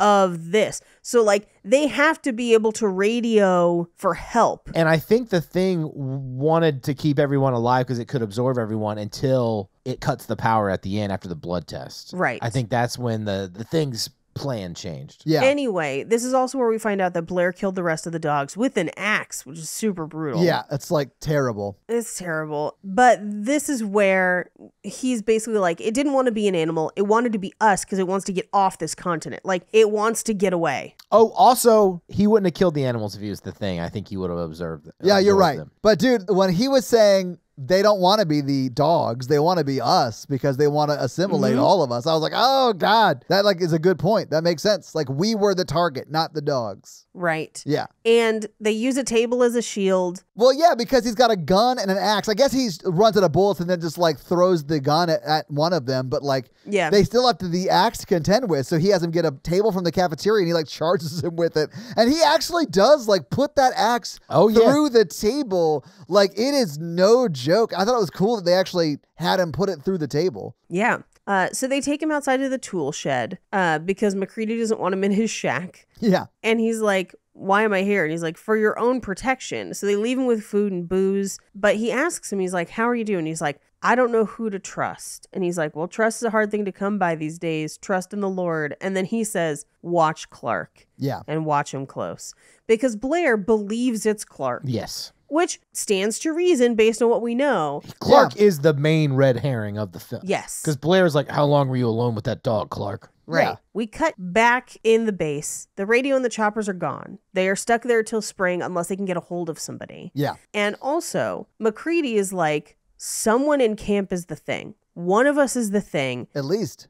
of this. So like they have to be able to radio for help. And I think the thing wanted to keep everyone alive because it could absorb everyone until it cuts the power at the end after the blood test. Right. I think that's when the thing's plan changed. Yeah. Anyway, this is also where we find out that Blair killed the rest of the dogs with an axe, which is super brutal. Yeah, it's like terrible. It's terrible. But this is where he's basically like, it didn't want to be an animal. It wanted to be us because it wants to get off this continent. Like, it wants to get away. Oh, also, he wouldn't have killed the animals if he was the thing. I think he would have observed them. Yeah, you're right. But dude, when he was saying they don't want to be the dogs, they want to be us because they want to assimilate all of us, I was like, oh God, that like is a good point. That makes sense. Like we were the target, not the dogs. Right. Yeah. And they use a table as a shield. Well, yeah, because he's got a gun and an axe. I guess he runs out of bullets and then just like throws the gun at one of them. But like, they still have the axe to contend with. So he has him get a table from the cafeteria and he like charges him with it. And he actually does like put that axe through the table. Like it is no joke. I thought it was cool that they actually had him put it through the table. Yeah. So they take him outside of the tool shed because McCready doesn't want him in his shack. Yeah. And he's like, why am I here? And he's like, for your own protection. So they leave him with food and booze. But he asks him, he's like, how are you doing? He's like, I don't know who to trust. And he's like, well, trust is a hard thing to come by these days. Trust in the Lord. And then he says, watch Clark. Yeah. And watch him close. Because Blair believes it's Clark. Yes. Which stands to reason based on what we know. Clark is the main red herring of the film. Yes. Because Blair's like, how long were you alone with that dog, Clark? Right. Yeah. We cut back in the base. The radio and the choppers are gone. They are stuck there till spring unless they can get a hold of somebody. Yeah. And also, McCready is like, someone in camp is the thing. One of us is the thing. At least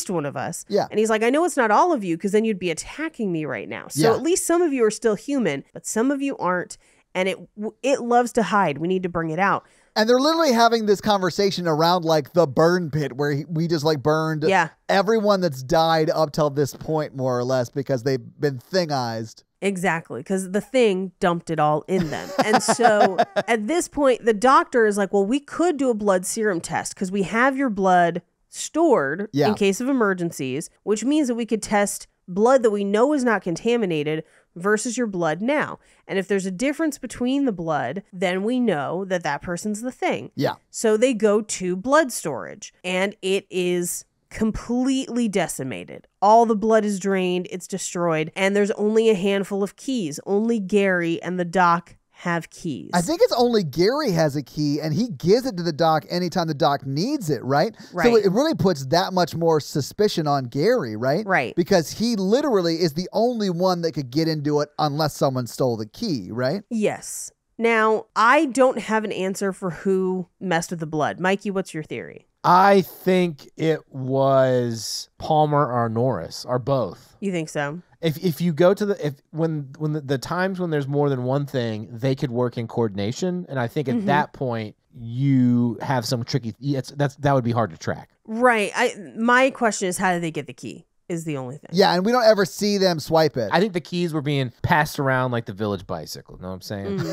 one of us. Yeah. And he's like, I know it's not all of you because then you'd be attacking me right now. So Yeah. at least some of you are still human, but some of you aren't. And it loves to hide. We need to bring it out. And they're literally having this conversation around like the burn pit where we just like burned everyone that's died up till this point, more or less, because they've been thingized. Exactly, because the thing dumped it all in them. And so at this point, the doctor is like, well, we could do a blood serum test because we have your blood stored in case of emergencies, which means that we could test blood that we know is not contaminated versus your blood now. And if there's a difference between the blood, then we know that that person's the thing. Yeah. So they go to blood storage and it is completely decimated. All the blood is drained, it's destroyed, and there's only a handful of keys. Only Gary and the doc have keys. I think it's only Gary has a key, and he gives it to the doc anytime the doc needs it, right? Right. So it really puts that much more suspicion on Gary, right? Right. Because he literally is the only one that could get into it unless someone stole the key, right? Yes. Now, I don't have an answer for who messed with the blood. Mikey, what's your theory? I think it was Palmer or Norris or both. You think so? If you go to the times when there's more than one thing, they could work in coordination, and I think at that point you have some tricky. That would be hard to track. Right. My question is, how did they get the key? Is the only thing. Yeah, and we don't ever see them swipe it. I think the keys were being passed around like the village bicycle. Know what I'm saying?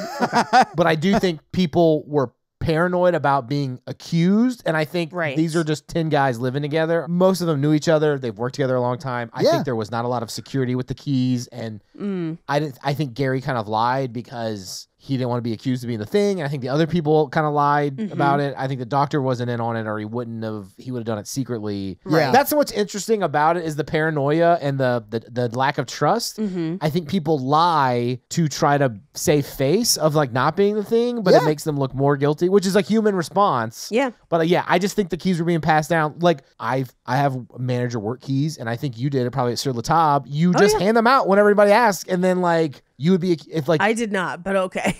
But I do think people were paranoid about being accused, and I think these are just 10 guys living together. Most of them knew each other. They've worked together a long time. I think there was not a lot of security with the keys, and I think Gary kind of lied because he didn't want to be accused of being the thing. And I think the other people kind of lied about it. I think the doctor wasn't in on it, or he would have done it secretly. Right. That's what's interesting about it is the paranoia and the lack of trust. I think people lie to try to save face of like not being the thing, but it makes them look more guilty, which is a human response. Yeah. But I just think the keys were being passed down. Like I have manager work keys, and I think you did it probably at Sur La Table. You just hand them out when everybody asks, and then like you would be if like I did not, but okay.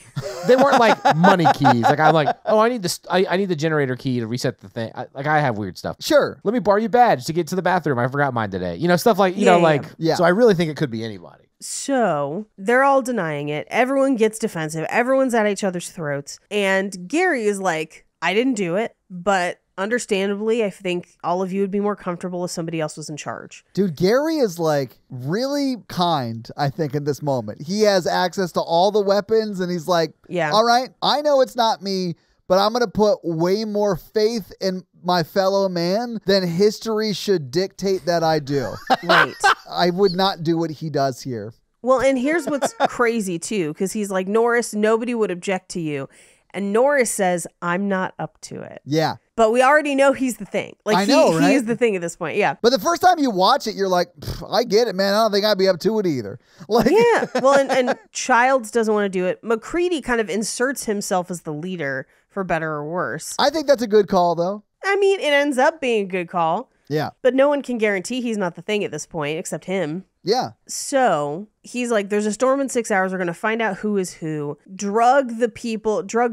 They weren't like money keys. Like I'm like, oh, I need this. I need the generator key to reset the thing. I have weird stuff. Sure. Let me borrow your badge to get to the bathroom. I forgot mine today. Stuff like So I really think it could be anybody. So they're all denying it. Everyone gets defensive. Everyone's at each other's throats. And Gary is like, I didn't do it, but understandably, I think all of you would be more comfortable if somebody else was in charge. Dude, Gary is like really kind, I think, in this moment. He has access to all the weapons, and he's like, all right, I know it's not me, but I'm going to put way more faith in my fellow man than history should dictate that I do. Right. I would not do what he does here. Well, and here's what's crazy, too, because he's like, Norris, nobody would object to you. And Norris says, I'm not up to it. Yeah. But we already know he's the thing. Like, I know, right? He's the thing at this point. Yeah. But the first time you watch it, you're like, I get it, man. I don't think I'd be up to it either. Like, yeah. Well, and Childs doesn't want to do it. McCready kind of inserts himself as the leader, for better or worse. I think that's a good call, though. I mean, it ends up being a good call. Yeah. But no one can guarantee he's not the thing at this point, except him. Yeah. So he's like, there's a storm in 6 hours. We're going to find out who is who. Drug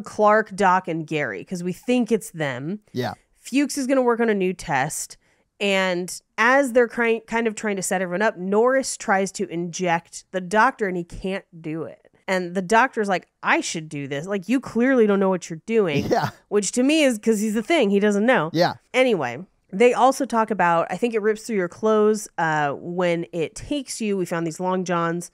Clark, Doc, and Gary, because we think it's them. Yeah. Fuchs is going to work on a new test. And as they're kind of trying to set everyone up, Norris tries to inject the doctor, and he can't do it. And the doctor's like, I should do this. Like, you clearly don't know what you're doing. Yeah. Which to me is because he's the thing. He doesn't know. Yeah. Anyway. They also talk about, I think it rips through your clothes when it takes you. We found these long johns.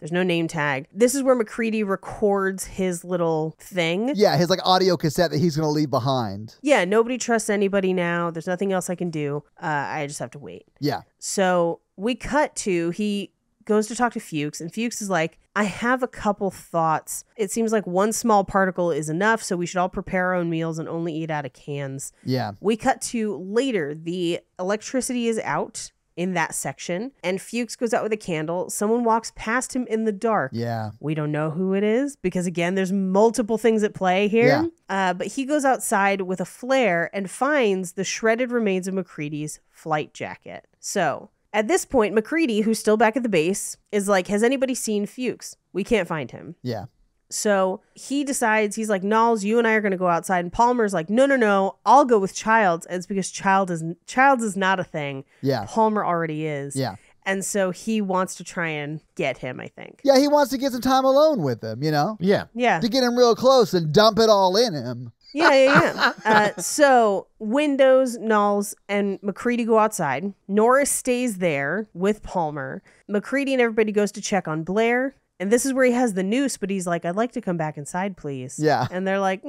There's no name tag. This is where MacReady records his little thing. Yeah, his like audio cassette that he's going to leave behind. Yeah, nobody trusts anybody now. There's nothing else I can do. I just have to wait. Yeah. So we cut to, he goes to talk to Fuchs, and Fuchs is like, I have a couple thoughts. It seems like one small particle is enough, so we should all prepare our own meals and only eat out of cans. Yeah. We cut to later. The electricity is out in that section, and Fuchs goes out with a candle. Someone walks past him in the dark. Yeah. We don't know who it is because, again, there's multiple things at play here. Yeah. But he goes outside with a flare and finds the shredded remains of MacReady's flight jacket. So at this point, MacReady, who's still back at the base, is like, has anybody seen Fuchs? We can't find him. Yeah. So he decides, he's like, Knowles, you and I are going to go outside. And Palmer's like, no, I'll go with Childs. And it's because Childs is not a thing. Yeah. Palmer already is. Yeah. And so he wants to try and get him, I think. Yeah, he wants to get some time alone with him, you know? Yeah. Yeah. To get him real close and dump it all in him. Yeah. So Windows, Knowles, and MacReady go outside. Norris stays there with Palmer. MacReady and everybody goes to check on Blair. And this is where he has the noose, but he's like, I'd like to come back inside, please. Yeah. And they're like,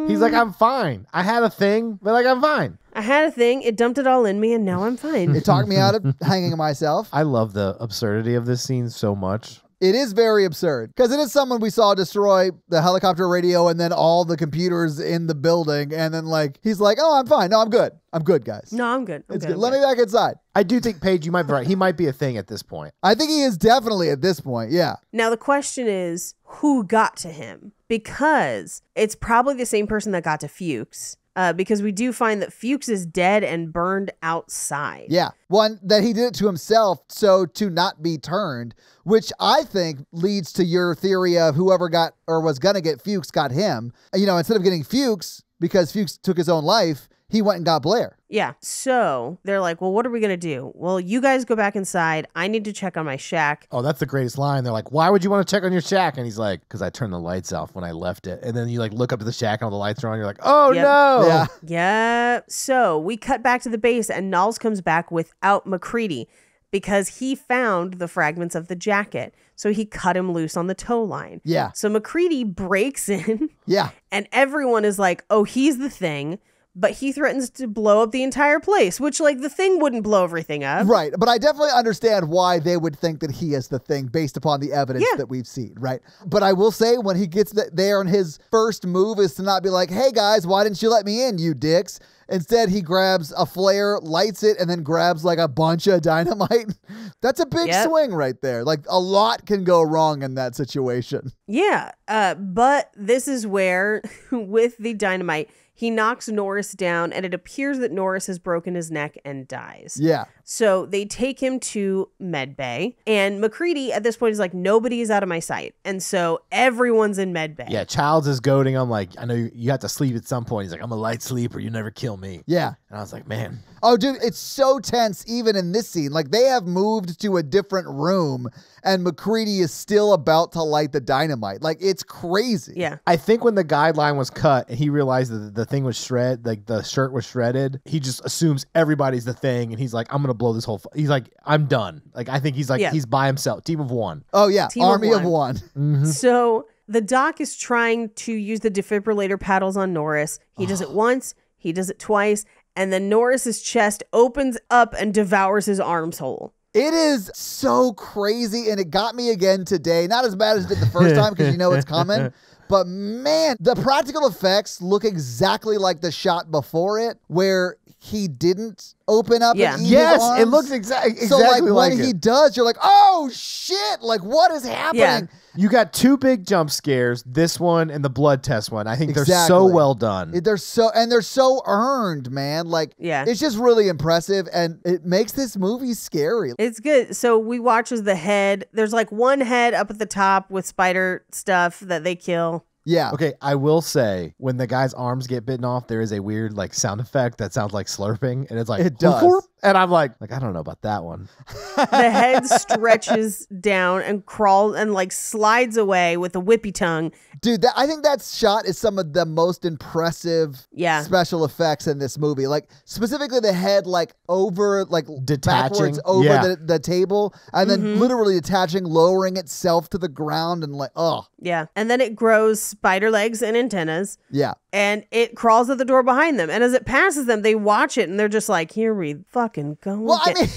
He's like, I'm fine. I had a thing, but like, I'm fine. I had a thing. It dumped it all in me, and now I'm fine. It talked me out of hanging myself. I love the absurdity of this scene so much. It is very absurd because it is someone we saw destroy the helicopter radio and then all the computers in the building. And then like, he's like, oh, I'm fine. No, I'm good. I'm good, guys. No, I'm good. It's good. Let me back inside. I do think, Paige, you might be right. He might be a thing at this point. I think he is definitely at this point. Yeah. Now, the question is, who got to him? Because it's probably the same person that got to Fuchs. Because we do find that Fuchs is dead and burned outside. Yeah. One, that he did it to himself so to not be turned, which I think leads to your theory of whoever got or was going to get Fuchs got him. You know, instead of getting Fuchs because Fuchs took his own life, he went and got Blair. Yeah. So they're like, well, what are we going to do? Well, you guys go back inside. I need to check on my shack. Oh, that's the greatest line. They're like, why would you want to check on your shack? And he's like, because I turned the lights off when I left it. And then you like look up to the shack and all the lights are on. You're like, oh, Yep. no. Yeah. Yeah. So we cut back to the base and Knowles comes back without MacReady because he found the fragments of the jacket. So he cut him loose on the tow line. Yeah. So MacReady breaks in. Yeah. And everyone is like, oh, he's the thing. But he threatens to blow up the entire place, which, like, the thing wouldn't blow everything up. Right. But I definitely understand why they would think that he is the thing based upon the evidence that we've seen, right? But I will say when he gets there and his first move is to not be like, hey, guys, why didn't you let me in, you dicks? Instead, he grabs a flare, lights it, and then grabs like a bunch of dynamite. That's a big swing right there. Like a lot can go wrong in that situation. Yeah. But this is where, with the dynamite, he knocks Norris down, and it appears that Norris has broken his neck and dies. Yeah. So they take him to medbay, and MacReady at this point is like, nobody is out of my sight. And so everyone's in medbay. Yeah, Childs is goading. I'm like, I know you have to sleep at some point. He's like, I'm a light sleeper. You never kill me. Yeah. And I was like, man. Oh, dude, it's so tense even in this scene. Like, they have moved to a different room, and MacReady is still about to light the dynamite. Like, it's crazy. Yeah. I think when the guideline was cut and he realized that the thing was shredded, like the shirt was shredded, he just assumes everybody's the thing, and he's like, I'm going to blow this whole... He's like, I'm done. Like, I think he's like, he's by himself. Team of one. Oh, yeah. Team Army of of one. Mm-hmm. So the doc is trying to use the defibrillator paddles on Norris. He does it once, he does it twice, and then Norris's chest opens up and devours his arms whole. It is so crazy, and it got me again today. Not as bad as it did the first time because you know it's coming. But man, the practical effects look exactly like the shot before it, where he didn't open up and eat his arms. It looks exactly so like like when it. he does, you're like, oh shit, like what is happening? Yeah. You got two big jump scares, this one and the blood test one. I think they're so well done. They're so earned, man. Like, it's just really impressive, and it makes this movie scary. It's good. So we watch as the head, there's like one head up at the top with spider stuff that they kill. Yeah. Okay, I will say, when the guy's arms get bitten off, there is a weird like sound effect that sounds like slurping, and it's like, It does. "Whoop," And I'm like, I don't know about that one. The head stretches down and crawls and like slides away with a whippy tongue. Dude, I think that shot is some of the most impressive special effects in this movie. Like specifically the head like over, like detaching backwards over the table and then literally detaching, lowering itself to the ground and like, oh. Yeah. And then it grows spider legs and antennas. Yeah. And it crawls at the door behind them. And as it passes them, they watch it and they're just like, here we fucking go. Well, I mean,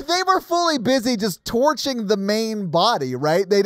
they were fully busy just torching the main body, right? They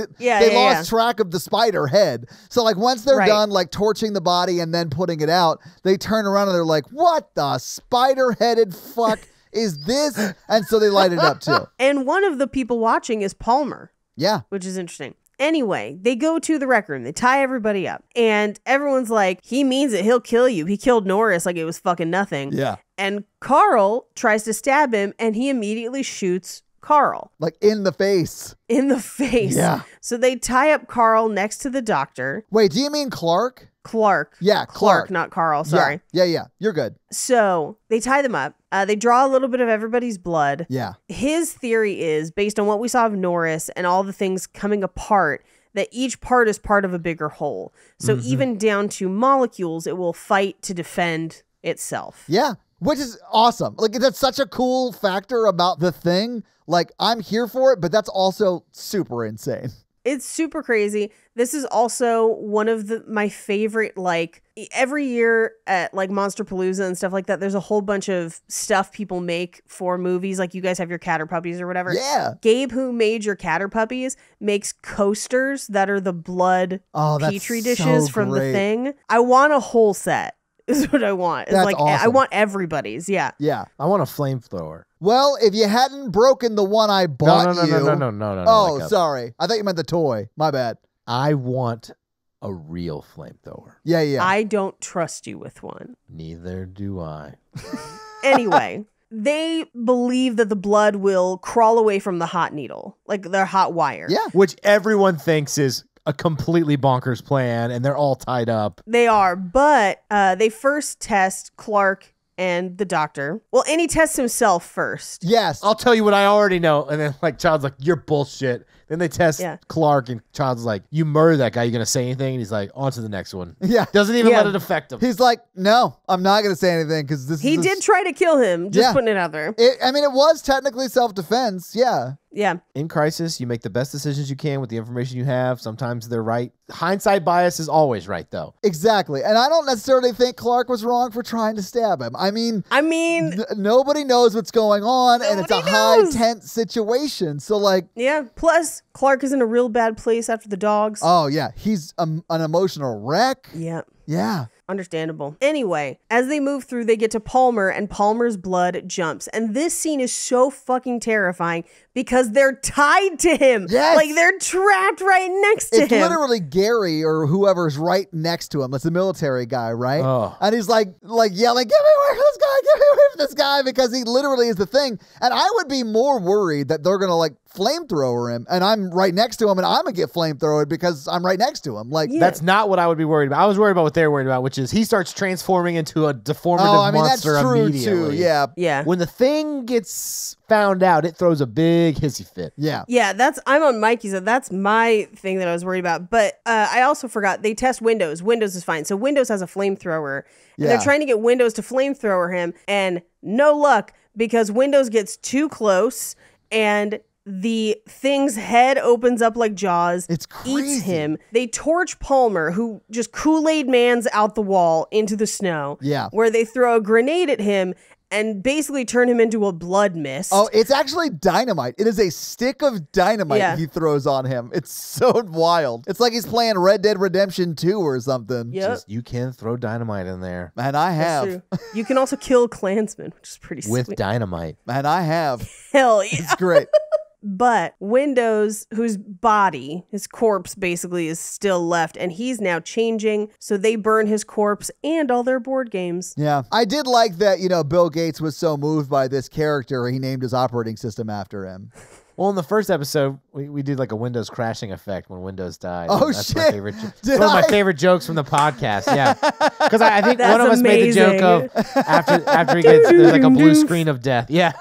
lost track of the spider head. So like once they're done like torching the body and then putting it out, they turn around and they're like, what the spider-headed fuck is this? And so they light it up too. And one of the people watching is Palmer. Yeah. Which is interesting. Anyway, they go to the rec room. They tie everybody up. And everyone's like, he means it. He'll kill you. He killed Norris like it was fucking nothing. Yeah. And Carl tries to stab him and he immediately shoots Carl. Like in the face. In the face. Yeah. So they tie up Carl next to the doctor. Wait, do you mean Clark? Clark. Yeah, Clark. Not Carl. Sorry. Yeah. You're good. So they tie them up. They draw a little bit of everybody's blood. Yeah. His theory is, based on what we saw of Norris and all the things coming apart, that each part is part of a bigger whole. So even down to molecules, it will fight to defend itself. Yeah. Which is awesome. Like, that's such a cool factor about the thing. Like, I'm here for it, but that's also super insane. It's super crazy. This is also one of my favorite, like, every year at like Monsterpalooza and stuff like that, there's a whole bunch of stuff people make for movies. Like you guys have your Catter Puppies or whatever. Yeah. Gabe, who made your Catter Puppies, makes coasters that are the blood Petri dishes from the thing. I want a whole set. Is what I want. It's That's like awesome. I want everybody's. Yeah. Yeah. I want a flamethrower. Well, if you hadn't broken the one I bought No. Oh, sorry. I thought you meant the toy. My bad. I want a real flamethrower. Yeah. I don't trust you with one. Neither do I. Anyway, they believe that the blood will crawl away from the hot needle, like their hot wire. Yeah. Which everyone thinks is a completely bonkers plan, and they're all tied up. They are, but they first test Clark and the doctor. Well, and he tests himself first. Yes. I'll tell you what I already know. And then like Todd's like, you're bullshit. Then they test Clark, and Todd's like, you murdered that guy. You gonna say anything? And he's like, on to the next one. Yeah. Doesn't even let it affect him. He's like, no, I'm not going to say anything because He did try to kill him. Just putting it out there. It was technically self-defense. Yeah. Yeah. In crisis, you make the best decisions you can with the information you have. Sometimes they're right. Hindsight bias is always right, though. Exactly. And I don't necessarily think Clark was wrong for trying to stab him. I mean, nobody knows what's going on, and it's a high tense situation. So, like, yeah. Plus, Clark is in a real bad place after the dogs. Oh, yeah. He's an emotional wreck. Yeah. Yeah. Understandable. Anyway, as they move through, they get to Palmer, and Palmer's blood jumps. And this scene is so fucking terrifying because they're tied to him. Yes. Like they're trapped right next to him. It's literally Gary or whoever's right next to him. It's a military guy, right? Oh. And he's like yelling, get me away from this guy, get me away from this guy, because he literally is the thing. And I would be more worried that they're going to like flamethrower him and I'm right next to him and I'm going to get flamethrowed because I'm right next to him. Like, that's not what I would be worried about. I was worried about what they're worried about, which is he starts transforming into a deformative monster that's true immediately. Too. Yeah. Yeah. When the thing gets found out, it throws a big hissy fit. Yeah. Yeah, I'm on Mikey's. So that's my thing that I was worried about. But I also forgot they test Windows. Windows is fine. So Windows has a flamethrower. And they're trying to get Windows to flamethrower him. And no luck because Windows gets too close and the thing's head opens up like Jaws. It's crazy. Eats him. They torch Palmer, who just Kool-Aid Man's out the wall into the snow. Yeah. Where they throw a grenade at him and basically turn him into a blood mist. Oh, it's actually dynamite. It is a stick of dynamite he throws on him. It's so wild. It's like he's playing Red Dead Redemption 2 or something. Yep. You can throw dynamite in there. And I have. That's true. You can also kill Klansmen, which is pretty With sweet. dynamite. And I have. Hell yeah. It's great. But Windows, whose body, his corpse basically is still left, and he's now changing. So they burn his corpse and all their board games. Yeah. I did like that, Bill Gates was so moved by this character, he named his operating system after him. Well, in the first episode, we did like a Windows crashing effect when Windows died. Oh, That's shit. My favorite one of my favorite jokes from the podcast. Yeah. Because I think That's one of us made the joke amazing. of after he gets, there's like a blue screen of death. Yeah.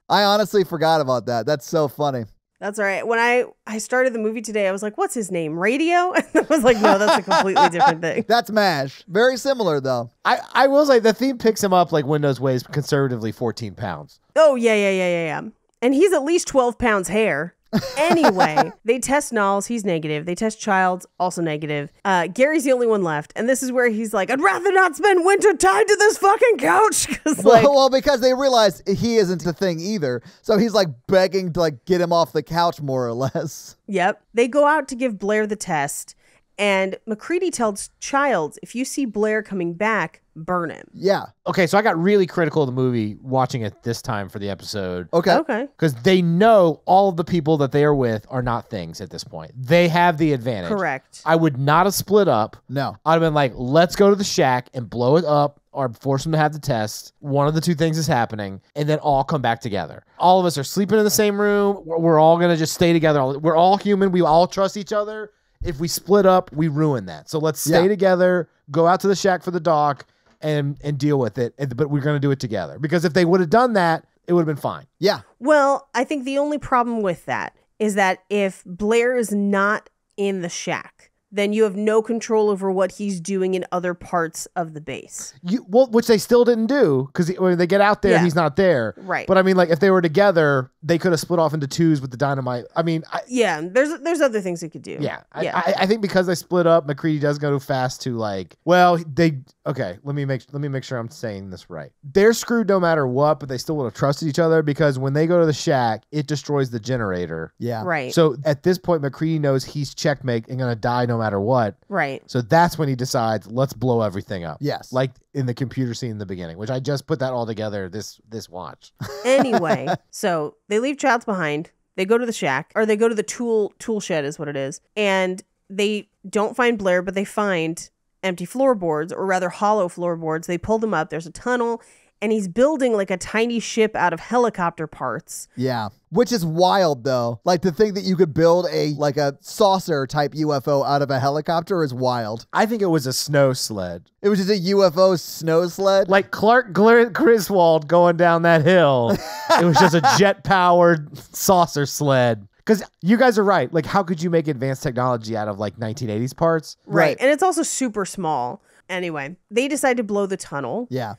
I honestly forgot about that. That's so funny. That's all right. When I started the movie today, I was like, what's his name? Radio? And I was like, no, that's a completely different thing. That's MASH. Very similar, though. I will say the theme picks him up like Windows weighs conservatively 14 pounds. Oh, yeah. And he's at least 12 pounds hair. Anyway, they test Niles. He's negative. They test Childs. Also negative. Gary's the only one left. And this is where he's like, I'd rather not spend winter tied to this fucking couch. Well, because they realize he isn't the thing either. So he's like begging to like get him off the couch more or less. Yep. They go out to give Blair the test. And McCready tells Childs, if you see Blair coming back, burn him. Yeah. Okay, so I got really critical of the movie watching it this time for the episode. Okay. Because they know all of the people that they are with are not things at this point. They have the advantage. Correct. I would not have split up. No. I'd have been like, let's go to the shack and blow it up or force them to have the test. One of the two things is happening, and then all come back together. All of us are sleeping in the same room. We're all going to just stay together. We're all human. We all trust each other. If we split up, we ruin that. So let's stay together, go out to the shack for the doc, and deal with it. But we're going to do it together. Because if they would have done that, it would have been fine. Yeah. Well, I think the only problem with that is that if Blair is not in the shack, then you have no control over what he's doing in other parts of the base. Which they still didn't do, because when they get out there, he's not there. Right. But I mean, like, if they were together, they could have split off into twos with the dynamite. I mean, there's other things they could do. Yeah. I think because they split up, McCready does go fast to like, okay, let me make sure I'm saying this right. They're screwed no matter what, but they still would have trusted each other because when they go to the shack, it destroys the generator. Yeah. Right. So at this point, McCready knows he's checkmate and going to die no matter what. Right. So that's when he decides, let's blow everything up. Yes. Like in the computer scene in the beginning, which I just put that all together this watch. Anyway, so they leave Childs behind. They go to the shack, or they go to the tool shed is what it is. And they don't find Blair, but they find empty floorboards, or rather hollow floorboards. They pull them up. There's a tunnel. And he's building like a tiny ship out of helicopter parts. Yeah. Which is wild, though. Like, to think that you could build a saucer type UFO out of a helicopter is wild. I think it was a snow sled. It was just a UFO snow sled? Like Clark Griswold going down that hill. It was just a jet-powered saucer sled. Because you guys are right. Like, how could you make advanced technology out of, like, 1980s parts? Right. And it's also super small. Anyway, they decide to blow the tunnel. Yeah.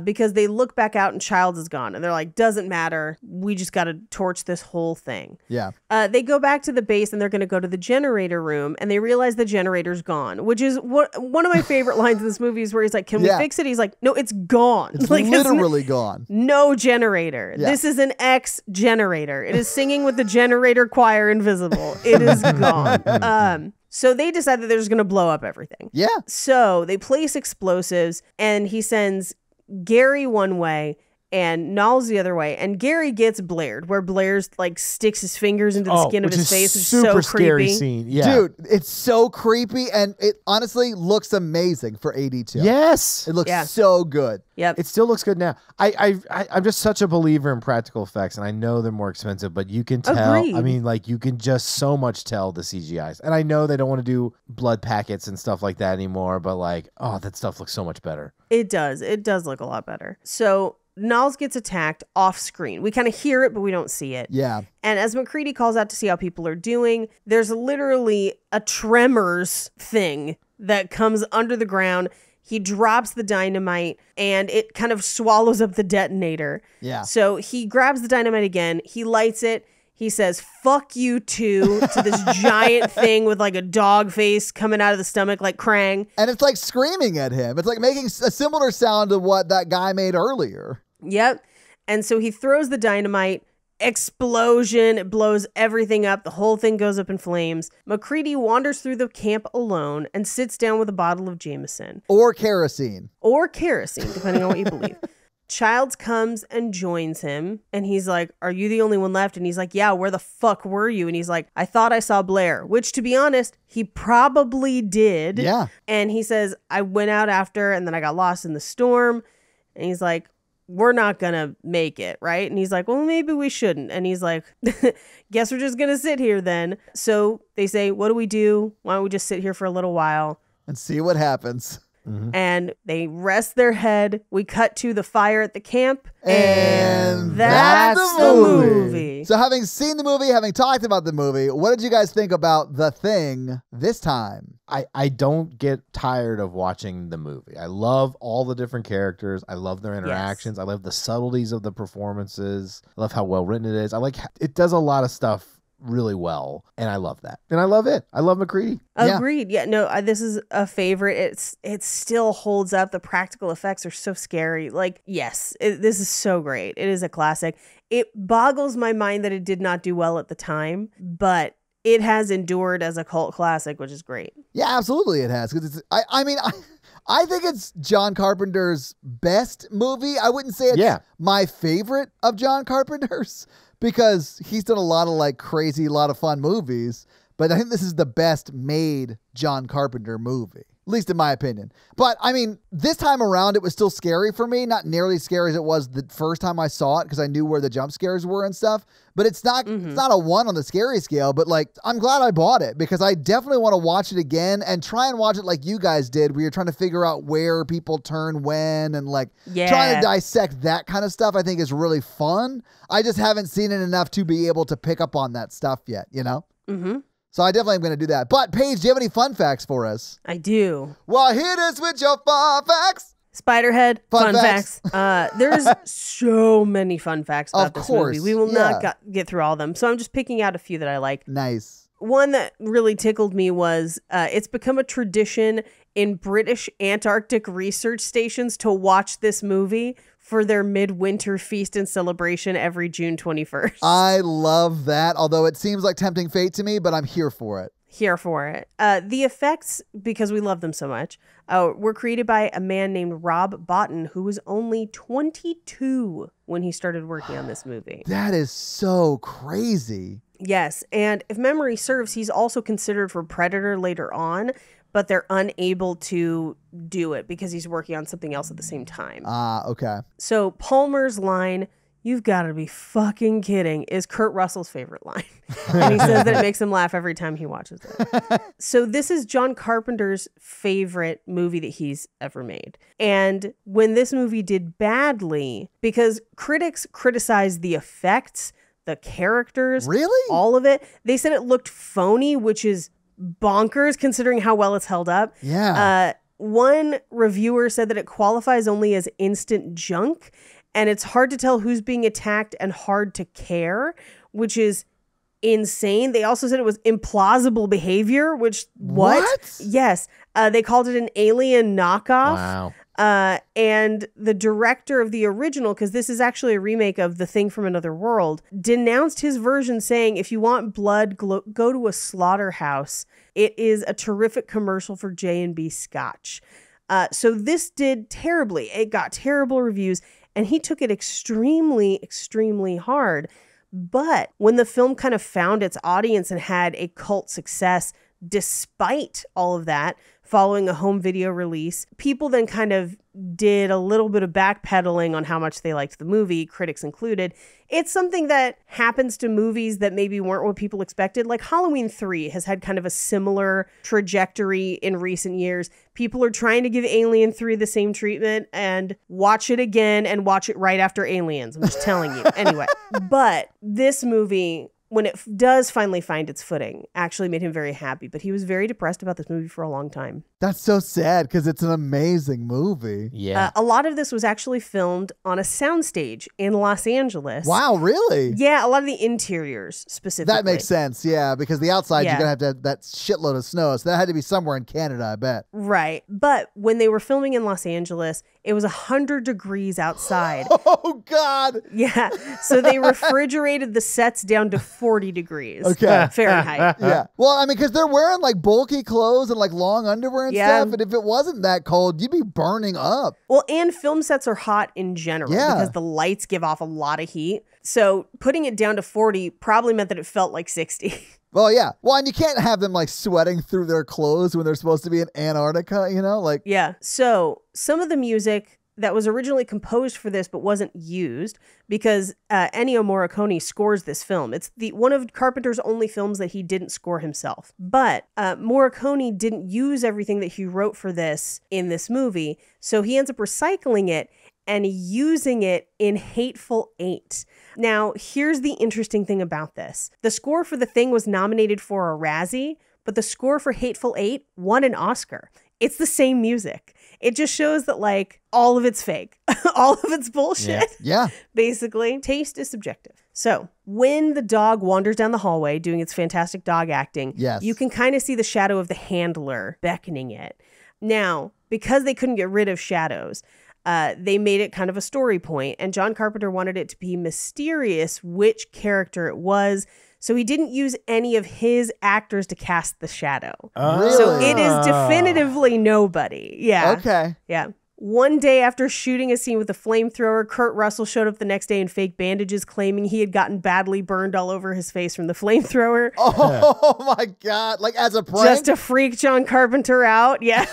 Because they look back out and Childs is gone. And they're like, doesn't matter. We just got to torch this whole thing. Yeah. They go back to the base and they're going to go to the generator room. And they realize the generator's gone. Which is one of my favorite lines in this movie is where he's like, can we fix it? He's like, no, it's gone. It's like, literally gone. No generator. Yeah. This is an X generator. It is singing with the generator choir invisible. It is gone. So they decide that they're just going to blow up everything. Yeah. So they place explosives and he sends Gary one way and Niles the other way. And Gary gets Blaired, where Blair's like sticks his fingers into the skin of his face. It's super so scary creepy. Scene. Yeah. Dude, it's so creepy and it honestly looks amazing for 82. Yes. It looks so good. Yep. It still looks good now. I'm just such a believer in practical effects, and I know they're more expensive, but you can tell. Agreed. I mean, like, you can just so much tell the CGIs. And I know they don't want to do blood packets and stuff like that anymore, but like, oh, that stuff looks so much better. It does. It does look a lot better. So Niles gets attacked off screen. We kind of hear it, but we don't see it. Yeah. And as McCready calls out to see how people are doing, there's literally a tremors thing that comes under the ground. He drops the dynamite and it kind of swallows up the detonator. Yeah. So he grabs the dynamite again. He lights it. He says, fuck you too, to this giant thing with like a dog face coming out of the stomach like Krang. And it's like screaming at him. It's like making a similar sound to what that guy made earlier. Yep. And so he throws the dynamite. Explosion. It blows everything up. The whole thing goes up in flames. McCready wanders through the camp alone and sits down with a bottle of Jameson. Or kerosene. Or kerosene, depending on what you believe. Childs comes and joins him. And he's like, are you the only one left? And he's like, yeah, where the fuck were you? And he's like, I thought I saw Blair. Which, to be honest, he probably did. Yeah. And he says, I went out after and then I got lost in the storm. And he's like, we're not gonna make it, right? And he's like, well, maybe we shouldn't. And he's like, guess we're just gonna sit here then. So they say, what do? Why don't we just sit here for a little while and see what happens? and they rest their head. We cut to the fire at the camp, And that's the movie. So having seen the movie, having talked about the movie, what did you guys think about The Thing this time? I don't get tired of watching the movie. I love all the different characters. I love their interactions. I love the subtleties of the performances. I love how well written it is. It does a lot of stuff really well, and I love that. And I love it. I love McCready. Agreed. Yeah, no, this is a favorite. It still holds up. The practical effects are so scary. Like, yes, this is so great. It is a classic. It boggles my mind that it did not do well at the time, but it has endured as a cult classic, which is great. Yeah, absolutely it has. Because I think it's John Carpenter's best movie. I wouldn't say it's my favorite of John Carpenter's, because he's done a lot of like crazy, a lot of fun movies. But I think this is the best made John Carpenter movie, at least in my opinion. But I mean, this time around, it was still scary for me. Not nearly as scary as it was the first time I saw it, because I knew where the jump scares were and stuff. But it's not a 1 on the scary scale. But like, I'm glad I bought it, because I definitely want to watch it again and try and watch it like you guys did, where you're trying to figure out where people turn when and like trying to dissect that kind of stuff. I think is really fun. I just haven't seen it enough to be able to pick up on that stuff yet, you know? Mm-hmm. So I definitely am going to do that. But Paige, do you have any fun facts for us? I do. Well, hit us with your fun facts. Spiderhead, fun facts. There's so many fun facts about this movie. We will not get through all of them. So I'm just picking out a few that I like. Nice. One that really tickled me was it's become a tradition in British Antarctic research stations to watch this movie for their midwinter feast and celebration every June 21st. I love that, although it seems like tempting fate to me, but I'm here for it. Here for it. The effects, because we love them so much, were created by a man named Rob Botton, who was only 22 when he started working on this movie. That is so crazy. Yes, and if memory serves, he's also considered for Predator later on, but they're unable to do it because he's working on something else at the same time. Okay. So Palmer's line, "You've got to be fucking kidding," is Kurt Russell's favorite line. And he says that it makes him laugh every time he watches it. So this is John Carpenter's favorite movie that he's ever made. And when this movie did badly, because critics criticized the effects, the characters, really, all of it, they said it looked phony, which is bonkers considering how well it's held up. Yeah. One reviewer said that it qualifies only as instant junk, and it's hard to tell who's being attacked and hard to care, which is insane. They also said it was implausible behavior, which what? Yes. They called it an alien knockoff. Wow. And the director of the original, because this is actually a remake of The Thing from Another World, denounced his version, saying, "If you want blood, go to a slaughterhouse. It is a terrific commercial for J&B Scotch." So this did terribly. It got terrible reviews, and he took it extremely, extremely hard. But when the film kind of found its audience and had a cult success, despite all of that, following a home video release, people then kind of did a little bit of backpedaling on how much they liked the movie, critics included. It's something that happens to movies that maybe weren't what people expected. Like Halloween 3 has had kind of a similar trajectory in recent years. People are trying to give Alien 3 the same treatment and watch it again and watch it right after Aliens. I'm just telling you. Anyway, but this movie, when it does finally find its footing, actually made him very happy. But he was very depressed about this movie for a long time. That's so sad, because it's an amazing movie. Yeah. A lot of this was actually filmed on a soundstage in Los Angeles. Wow, really? Yeah, a lot of the interiors specifically. That makes sense, yeah, because the outside, you're going to have that shitload of snow, so that had to be somewhere in Canada, I bet. Right. But when they were filming in Los Angeles, it was 100 degrees outside. Oh, God. Yeah. So they refrigerated the sets down to 40 degrees. Okay. Fahrenheit. Yeah. Well, I mean, because they're wearing like bulky clothes and like long underwear and stuff. And if it wasn't that cold, you'd be burning up. Well, and film sets are hot in general because the lights give off a lot of heat. So putting it down to 40 probably meant that it felt like 60. Well, yeah. Well, and you can't have them like sweating through their clothes when they're supposed to be in Antarctica, you know? Like, yeah. So some of the music that was originally composed for this but wasn't used because Ennio Morricone scores this film. It's one of Carpenter's only films that he didn't score himself. But Morricone didn't use everything that he wrote for this in this movie, so he ends up recycling it and using it in Hateful Eight. Now, here's the interesting thing about this. The score for The Thing was nominated for a Razzie, but the score for Hateful Eight won an Oscar. It's the same music. It just shows that, like, all of it's fake. All of it's bullshit. Yeah. Basically, taste is subjective. So when the dog wanders down the hallway doing its fantastic dog acting, yes, you can kind of see the shadow of the handler beckoning it. Now, because they couldn't get rid of shadows, they made it kind of a story point, and John Carpenter wanted it to be mysterious which character it was, so he didn't use any of his actors to cast the shadow. Really? So it is definitively nobody. Yeah. Okay. Yeah. One day after shooting a scene with a flamethrower, Kurt Russell showed up the next day in fake bandages, claiming he had gotten badly burned all over his face from the flamethrower. Oh my God. Like as a prank? Just to freak John Carpenter out. Yeah.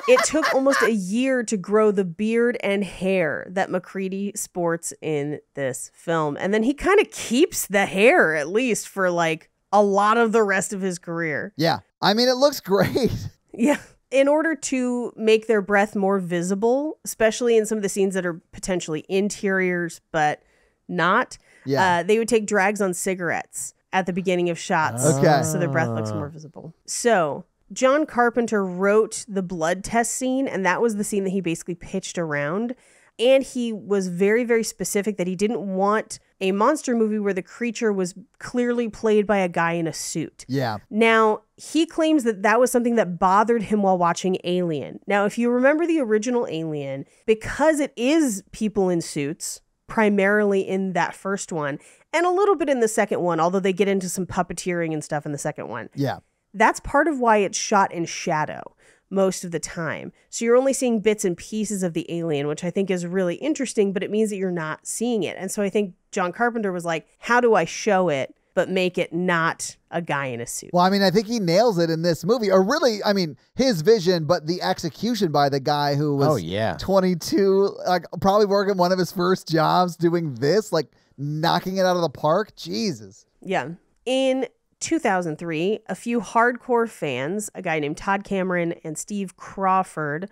It took almost a year to grow the beard and hair that MacReady sports in this film. And then he kind of keeps the hair, at least for like a lot of the rest of his career. Yeah. I mean, it looks great. Yeah. In order to make their breath more visible, especially in some of the scenes that are potentially interiors, but not, they would take drags on cigarettes at the beginning of shots. Okay. So their breath looks more visible. So John Carpenter wrote the blood test scene, and that was the scene that he basically pitched around. And he was very, very specific that he didn't want a monster movie where the creature was clearly played by a guy in a suit. Yeah. Now, he claims that that was something that bothered him while watching Alien. Now, if you remember the original Alien, because it is people in suits, primarily in that first one, and a little bit in the second one, although they get into some puppeteering and stuff in the second one. Yeah. That's part of why it's shot in shadow most of the time. So you're only seeing bits and pieces of the alien, which I think is really interesting, but it means that you're not seeing it. And so I think John Carpenter was like, how do I show it, but make it not a guy in a suit? Well, I mean, I think he nails it in this movie. Or really, I mean, his vision, but the execution by the guy who was 22, like probably working one of his first jobs doing this, like knocking it out of the park. Jesus. Yeah. In 2003, a few hardcore fans, a guy named Todd Cameron and Steve Crawford,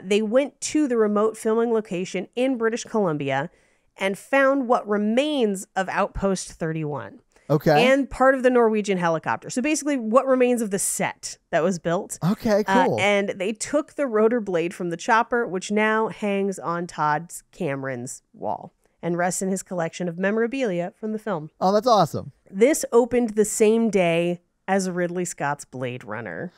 they went to the remote filming location in British Columbia and found what remains of Outpost 31. Okay. And part of the Norwegian helicopter. So basically what remains of the set that was built. Okay, cool. And they took the rotor blade from the chopper, which now hangs on Todd Cameron's wall and rests in his collection of memorabilia from the film. Oh, that's awesome. This opened the same day as Ridley Scott's Blade Runner.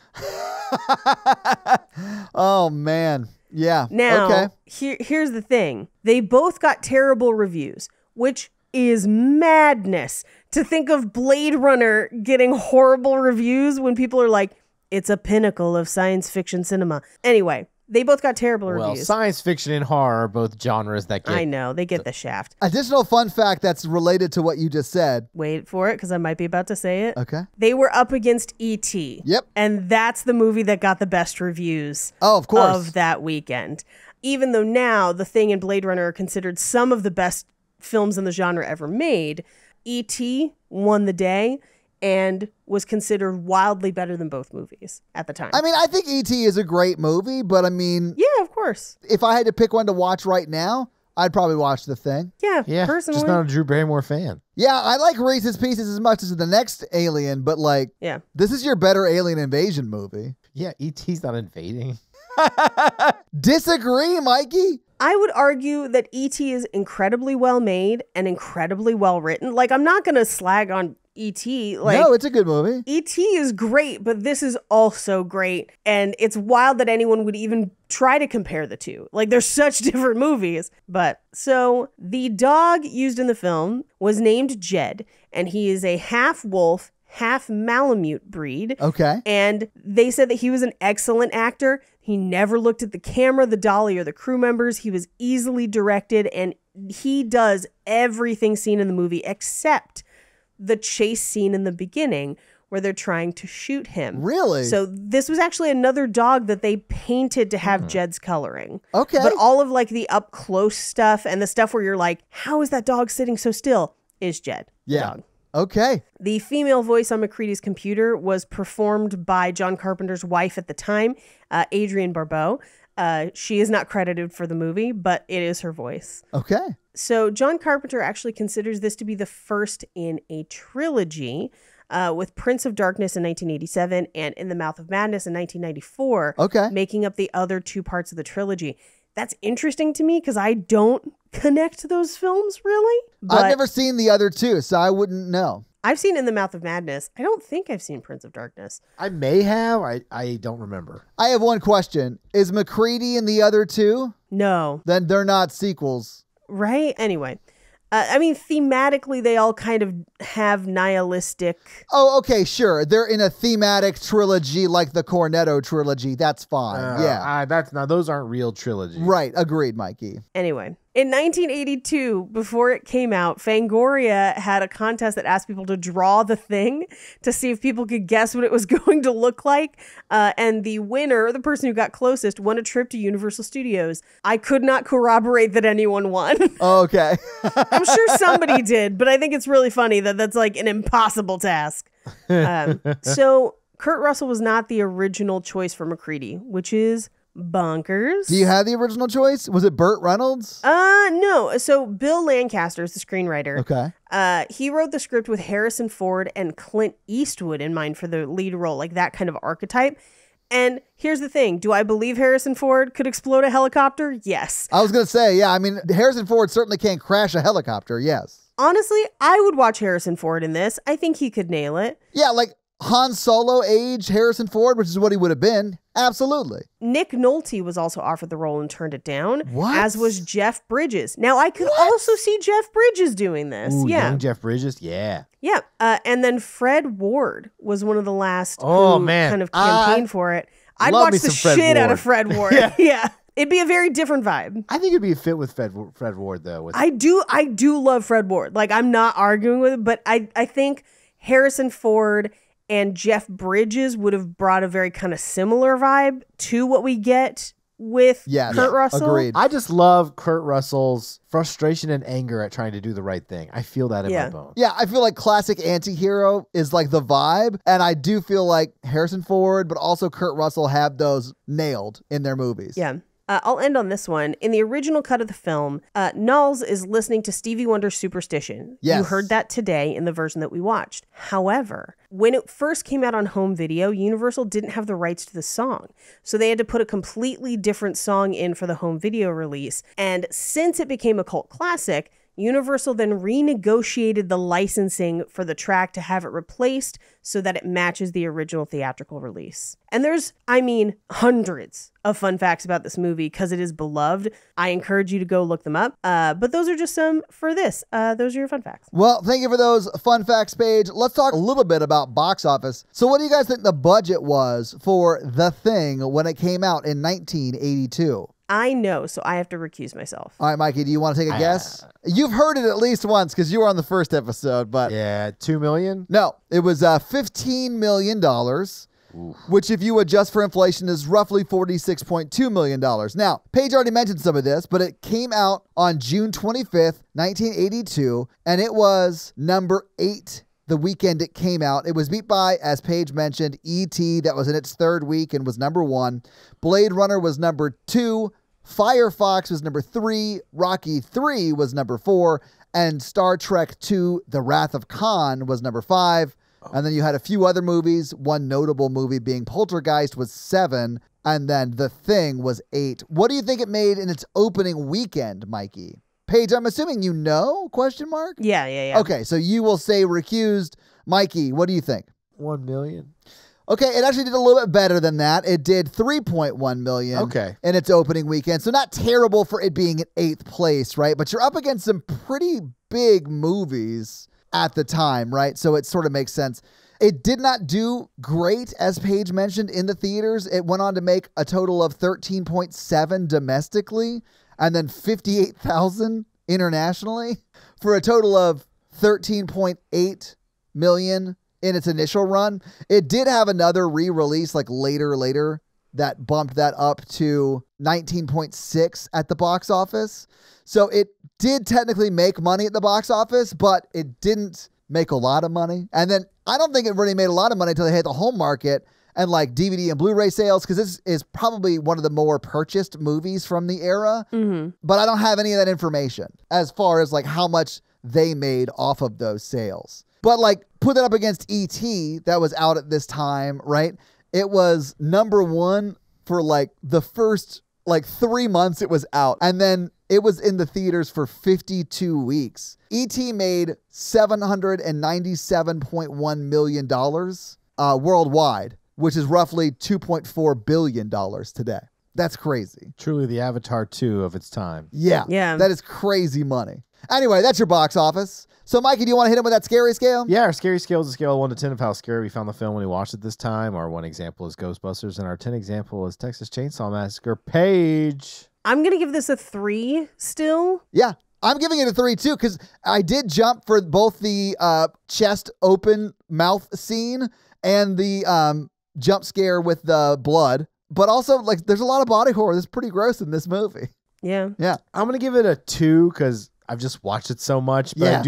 Oh, man. Yeah. Now, okay. Here's the thing. They both got terrible reviews, which is madness to think of Blade Runner getting horrible reviews when people are like, it's a pinnacle of science fiction cinema. Anyway, they both got terrible reviews. Well, science fiction and horror are both genres that get... I know, they get the shaft. Additional fun fact that's related to what you just said. Wait for it, because I might be about to say it. Okay. They were up against E.T. Yep. And that's the movie that got the best reviews of course of that weekend. Even though now The Thing and Blade Runner are considered some of the best films in the genre ever made, E.T. won the day and was considered wildly better than both movies at the time. I mean, I think E.T. is a great movie, but I mean... Yeah, of course. If I had to pick one to watch right now, I'd probably watch The Thing. Yeah, personally. Just not a Drew Barrymore fan. Yeah, I like Reese's Pieces as much as the next Alien, but like, this is your better alien invasion movie. Yeah, E.T.'s not invading. Disagree, Mikey? I would argue that E.T. is incredibly well made and incredibly well written. Like, I'm not going to slag on E.T. Like, no, it's a good movie. E.T. is great, but this is also great. And it's wild that anyone would even try to compare the two. Like, they're such different movies. But so the dog used in the film was named Jed, and he is a half wolf, half Malamute breed. Okay. And they said that he was an excellent actor. He never looked at the camera, the dolly, or the crew members. He was easily directed, and he does everything seen in the movie except the chase scene in the beginning where they're trying to shoot him. Really? So this was actually another dog that they painted to have Jed's coloring. Okay. But all of like the up close stuff and the stuff where you're like, how is that dog sitting so still, is Jed. The dog. Okay. The female voice on MacReady's computer was performed by John Carpenter's wife at the time, Adrienne Barbeau. She is not credited for the movie, but it is her voice. Okay. So John Carpenter actually considers this to be the first in a trilogy, with Prince of Darkness in 1987 and In the Mouth of Madness in 1994, making up the other two parts of the trilogy. That's interesting to me because I don't connect those films really. I've never seen the other two, so I wouldn't know. I've seen In the Mouth of Madness. I don't think I've seen Prince of Darkness. I may have. I don't remember. I have one question. Is MacReady in the other two? No. Then they're not sequels. Right? Anyway. I mean, thematically, they all kind of have nihilistic... Oh, okay, sure. They're in a thematic trilogy like the Cornetto trilogy. That's fine. Those aren't real trilogies. Right. Agreed, Mikey. Anyway, in 1982, before it came out, Fangoria had a contest that asked people to draw the thing to see if people could guess what it was going to look like. And the winner, the person who got closest, won a trip to Universal Studios. I could not corroborate that anyone won. Okay. I'm sure somebody did, but I think it's really funny that that's like an impossible task. So Kurt Russell was not the original choice for MacReady, which is bonkers. Do you have the original choice? Was it Burt Reynolds? No. So Bill Lancaster is the screenwriter. Okay. He wrote the script with Harrison Ford and Clint Eastwood in mind for the lead role, like that kind of archetype. And here's the thing. Do I believe Harrison Ford could explode a helicopter? Yes. I was going to say, yeah, I mean, Harrison Ford certainly can't crash a helicopter. Yes. Honestly, I would watch Harrison Ford in this. I think he could nail it. Yeah, like Han Solo age Harrison Ford, which is what he would have been. Absolutely. Nick Nolte was also offered the role and turned it down. What? As was Jeff Bridges. Now, I could also see Jeff Bridges doing this. Ooh, yeah. young Jeff Bridges? Yeah. Yeah. And then Fred Ward was one of the last kind of campaigned for it. I'd watch the shit out of Fred Ward. Yeah. It'd be a very different vibe. I think it'd be a fit with Fred Ward, though. I do love Fred Ward. Like, I'm not arguing with it, but I think Harrison Ford and Jeff Bridges would have brought a very kind of similar vibe to what we get with Kurt Russell. Agreed. I just love Kurt Russell's frustration and anger at trying to do the right thing. I feel that in my bones. Yeah, I feel like classic anti-hero is like the vibe. And I do feel like Harrison Ford, but also Kurt Russell have those nailed in their movies. Yeah. I'll end on this one. In the original cut of the film, Knowles is listening to Stevie Wonder's Superstition. Yes. You heard that today in the version that we watched. However, when it first came out on home video, Universal didn't have the rights to the song. So they had to put a completely different song in for the home video release. And since it became a cult classic, Universal then renegotiated the licensing for the track to have it replaced so that it matches the original theatrical release. And there's, hundreds of fun facts about this movie because it is beloved. I encourage you to go look them up. But those are just some for this. Those are your fun facts. Well, thank you for those fun facts, Paige. Let's talk a little bit about box office. So what do you guys think the budget was for The Thing when it came out in 1982? I know, so I have to recuse myself. All right, Mikey, do you want to take a guess? You've heard it at least once because you were on the first episode, but... Yeah, $2 million? No, it was $15 million, which if you adjust for inflation is roughly $46.2 million. Now, Paige already mentioned some of this, but it came out on June 25th, 1982, and it was number 8 the weekend it came out. It was beat by, as Paige mentioned, E.T. that was in its third week and was number 1. Blade Runner was number 2. Firefox was number 3, Rocky 3 was number 4, and Star Trek II, The Wrath of Khan was number 5. And then you had a few other movies, one notable movie being Poltergeist was 7, and then The Thing was 8. What do you think it made in its opening weekend, Mikey? Paige, I'm assuming you know? Question mark? Yeah. Okay, so you will say recused. Mikey, what do you think? 1 million. Okay, it actually did a little bit better than that. It did 3.1 million in its opening weekend. So not terrible for it being in 8th place, right? But you're up against some pretty big movies at the time, right? So it sort of makes sense. It did not do great, as Paige mentioned, in the theaters. It went on to make a total of 13.7 domestically and then 58,000 internationally for a total of 13.8 million in its initial run. It did have another re-release like later that bumped that up to 19.6 at the box office. So it did technically make money at the box office, but it didn't make a lot of money. And then I don't think it really made a lot of money until they hit the home market and like DVD and Blu-ray sales, because this is probably one of the more purchased movies from the era. But I don't have any of that information as far as like how much they made off of those sales. But like put that up against E.T. that was out at this time, right? It was number one for like the first like 3 months it was out. And then it was in the theaters for 52 weeks. E.T. made $797.1 million worldwide, which is roughly $2.4 billion today. That's crazy. Truly the Avatar 2 of its time. Yeah. That is crazy money. Anyway, that's your box office. So, Mikey, do you want to hit him with that scary scale? Yeah, our scary scale is a scale of 1 to 10 of how scary we found the film when we watched it this time. Our 1 example is Ghostbusters, and our 10 example is Texas Chainsaw Massacre. Paige. I'm going to give this a 3 still. Yeah, I'm giving it a 3 too, because I did jump for both the chest open mouth scene and the jump scare with the blood. But also, like, there's a lot of body horror that's pretty gross in this movie. Yeah. I'm going to give it a 2 because I've just watched it so much, but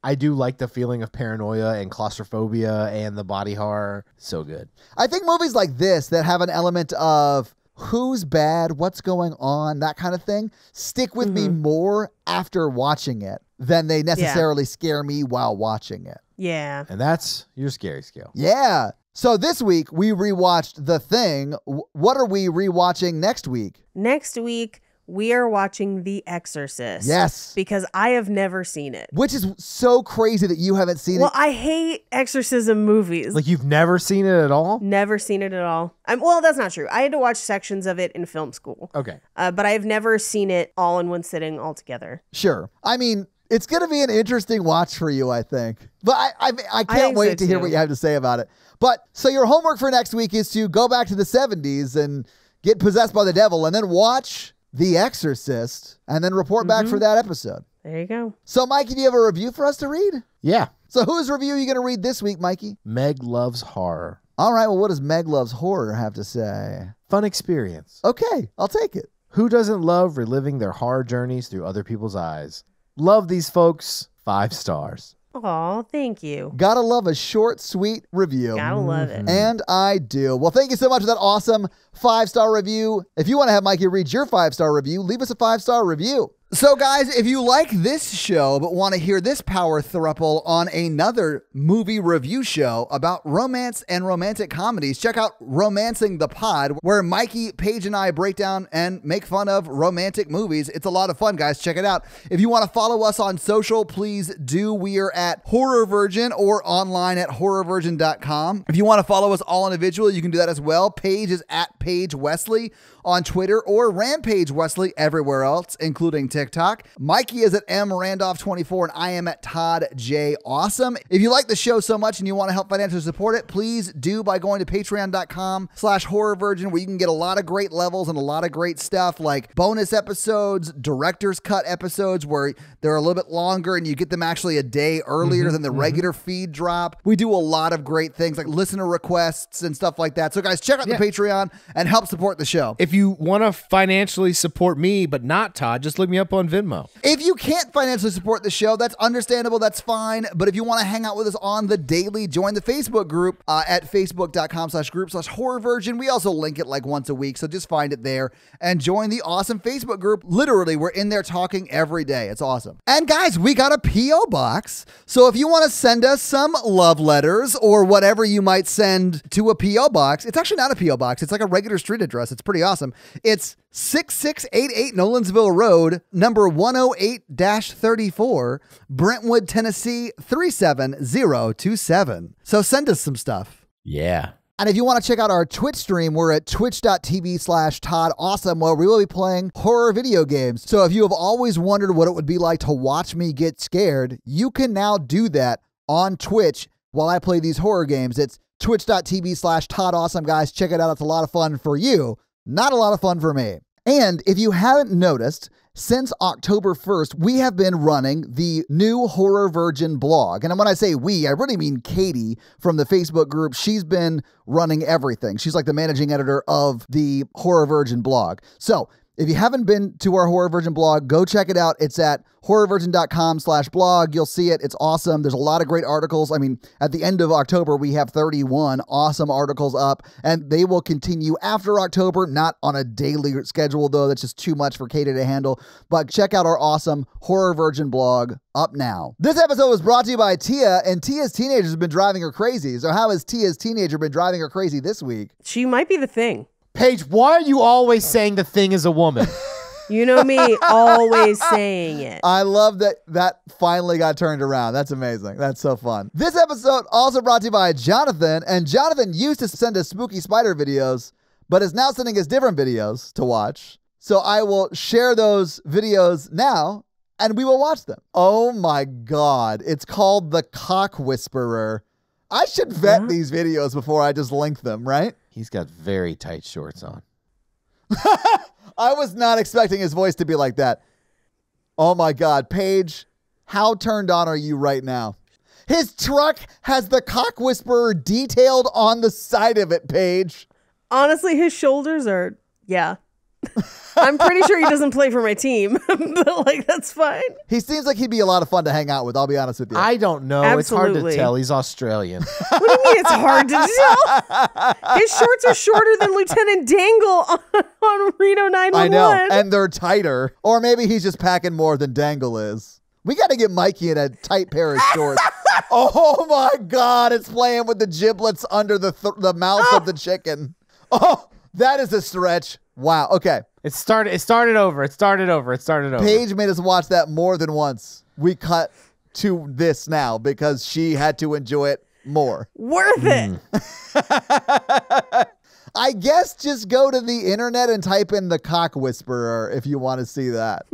I do like the feeling of paranoia and claustrophobia and the body horror. So good. I think movies like this that have an element of who's bad, what's going on, that kind of thing, stick with me more after watching it than they necessarily scare me while watching it. Yeah. And that's your scary scale. Yeah. So this week we rewatched The Thing. What are we rewatching next week? Next week, we are watching The Exorcist. Yes. Because I have never seen it. Which is so crazy that you haven't seen it. Well, I hate exorcism movies. Like, you've never seen it at all? Never seen it at all. Well, that's not true. I had to watch sections of it in film school. Okay. But I've never seen it all in one sitting all together. Sure. I mean, it's going to be an interesting watch for you, I think. But I can't wait to hear what you have to say about it. But so your homework for next week is to go back to the 70s and get possessed by the devil and then watch The Exorcist and then report back for that episode. There you go. So, Mikey, do you have a review for us to read? Yeah. So whose review are you going to read this week, Mikey? Meg Loves Horror. All right. Well, what does Meg Loves Horror have to say? Fun experience. Okay. I'll take it. Who doesn't love reliving their horror journeys through other people's eyes? Love these folks. 5 stars. Aw, thank you. Gotta love a short, sweet review. Gotta love it. And I do. Well, thank you so much for that awesome 5-star review. If you want to have Mikey read your 5-star review, leave us a 5-star review. So, guys, if you like this show but want to hear this power throuple on another movie review show about romance and romantic comedies, check out Romancing the Pod, where Mikey, Paige, and I break down and make fun of romantic movies. It's a lot of fun, guys. Check it out. If you want to follow us on social, please do. We are at Horror Virgin or online at horrorvirgin.com. If you want to follow us all individually, you can do that as well. Paige is at Paige Wesley on Twitter or Rampage Wesley everywhere else, including TikTok. Mikey is at mrandolph24 and I am at Todd J. Awesome. If you like the show so much and you want to help financially support it, please do by going to patreon.com/horrorvirgin, where you can get a lot of great levels and a lot of great stuff like bonus episodes, director's cut episodes where they're a little bit longer and you get them actually a day earlier than the regular feed drop. We do a lot of great things like listener requests and stuff like that. So guys, check out the Patreon and help support the show. If you want to financially support me, but not Todd, just look me up on Venmo. If you can't financially support the show, that's understandable. That's fine. But if you want to hang out with us on the daily, join the Facebook group at facebook.com/group/horrorvirgin. We also link it like once a week. So just find it there and join the awesome Facebook group. Literally, we're in there talking every day. It's awesome. And guys, we got a P.O. box. So if you want to send us some love letters or whatever you might send to a P.O. box, it's actually not a P.O. box. It's like a regular street address. It's pretty awesome. It's 6688 Nolensville Road, number 108-34, Brentwood, Tennessee 37027. So send us some stuff. Yeah. And if you want to check out our Twitch stream, we're at twitch.tv/Todd Awesome, where we will be playing horror video games. So if you have always wondered what it would be like to watch me get scared, you can now do that on Twitch while I play these horror games. It's twitch.tv/Todd Awesome, guys. Check it out. It's a lot of fun for you. Not a lot of fun for me. And if you haven't noticed, since October 1st, we have been running the new Horror Virgin blog. And when I say we, I really mean Katie from the Facebook group. She's been running everything. She's like the managing editor of the Horror Virgin blog. So if you haven't been to our Horror Virgin blog, go check it out. It's at horrorvirgin.com/blog. You'll see it. It's awesome. There's a lot of great articles. I mean, at the end of October, we have 31 awesome articles up, and they will continue after October, not on a daily schedule, though. That's just too much for Katie to handle. But check out our awesome Horror Virgin blog up now. This episode was brought to you by Tia, and Tia's teenagers have been driving her crazy. So how has Tia's teenager been driving her crazy this week? She might be the thing. Paige, why are you always saying the thing is a woman? You know me, always saying it. I love that finally got turned around. That's amazing. That's so fun. This episode also brought to you by Jonathan, and Jonathan used to send us spooky spider videos, but is now sending us different videos to watch. So I will share those videos now, and we will watch them. Oh my God. It's called The Cock Whisperer. I should vet these videos before I just link them, right? He's got very tight shorts on. I was not expecting his voice to be like that. Oh my God, Paige, how turned on are you right now? His truck has the Cock Whisperer detailed on the side of it, Paige. Honestly, his shoulders are, yeah. I'm pretty sure he doesn't play for my team, but like, that's fine. He seems like he'd be a lot of fun to hang out with, I'll be honest with you. I don't know. Absolutely. It's hard to tell. He's Australian. What do you mean it's hard to tell? His shorts are shorter than Lieutenant Dangle on Reno 911. I know, and they're tighter. Or maybe he's just packing more than Dangle is. We got to get Mikey in a tight pair of shorts. Oh my God, it's playing with the giblets under the mouth of the chicken. Oh, that is a stretch. Wow, okay. It started over. Paige made us watch that more than once. We cut to this now because she had to enjoy it more. Worth it. I guess just go to the internet and type in The Cock Whisperer if you want to see that.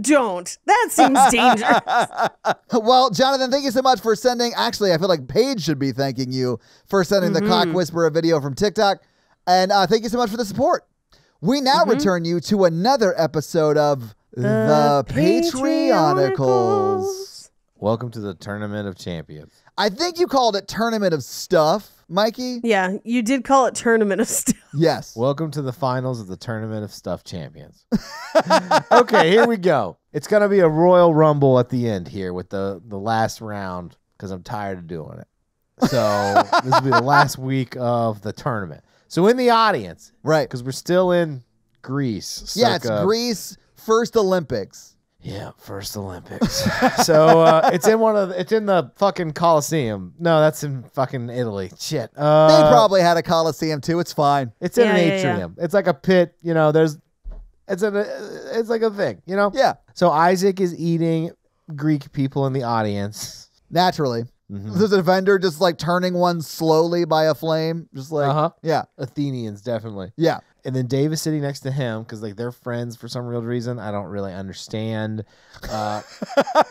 Don't. That seems dangerous. Well, Jonathan, thank you so much for sending. Actually, I feel like Paige should be thanking you for sending the Cock Whisperer video from TikTok. And thank you so much for the support. We now return you to another episode of The Patreonicals. Welcome to the Tournament of Champions. I think you called it Tournament of Stuff, Mikey. Yeah, you did call it Tournament of Stuff. Yes. Welcome to the finals of the Tournament of Stuff Champions. Okay, here we go. It's going to be a Royal Rumble at the end here with the last round because I'm tired of doing it. So this will be the last week of the tournament. So in the audience, right? Because we're still in Greece. Yeah, it's Greece, first Olympics. Yeah, first Olympics. So it's in the fucking Coliseum. No, that's in fucking Italy. Shit. They probably had a Coliseum too. It's fine. It's in an atrium. Yeah. It's like a pit. You know, it's like a thing. You know. Yeah. So Isaac is eating Greek people in the audience. Naturally. There's a vendor just like turning one slowly by a flame. Just like, yeah. Athenians, definitely. Yeah. And then Dave is sitting next to him because like they're friends for some real reason. I don't really understand.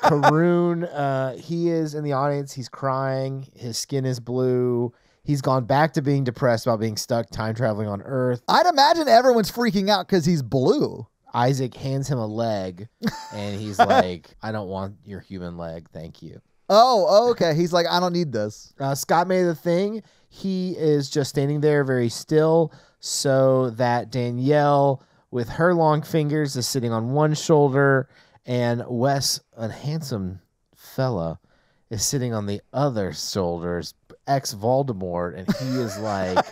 Karoon, he is in the audience. He's crying. His skin is blue. He's gone back to being depressed about being stuck time traveling on Earth. I'd imagine everyone's freaking out because he's blue. Isaac hands him a leg and he's like, I don't want your human leg. Thank you. Oh, okay. He's like, I don't need this. Scott made the thing. He is just standing there very still so that Danielle, with her long fingers, is sitting on one shoulder, and Wes, a handsome fella, is sitting on the other shoulders, ex-Voldemort, and he is like,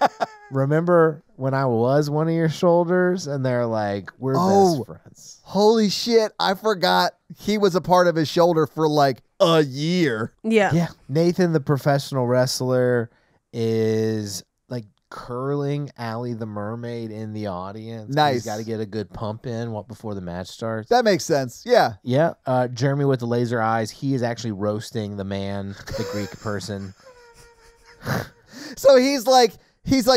remember when I was one of your shoulders? And they're like, we're best friends. Holy shit. I forgot he was a part of his shoulder for like a year. Yeah. Yeah. Nathan, the professional wrestler, is like curling Allie the mermaid in the audience. Nice. He's got to get a good pump in before the match starts. That makes sense. Yeah. Yeah. Jeremy with the laser eyes, he is actually roasting the man, the Greek person. So he's like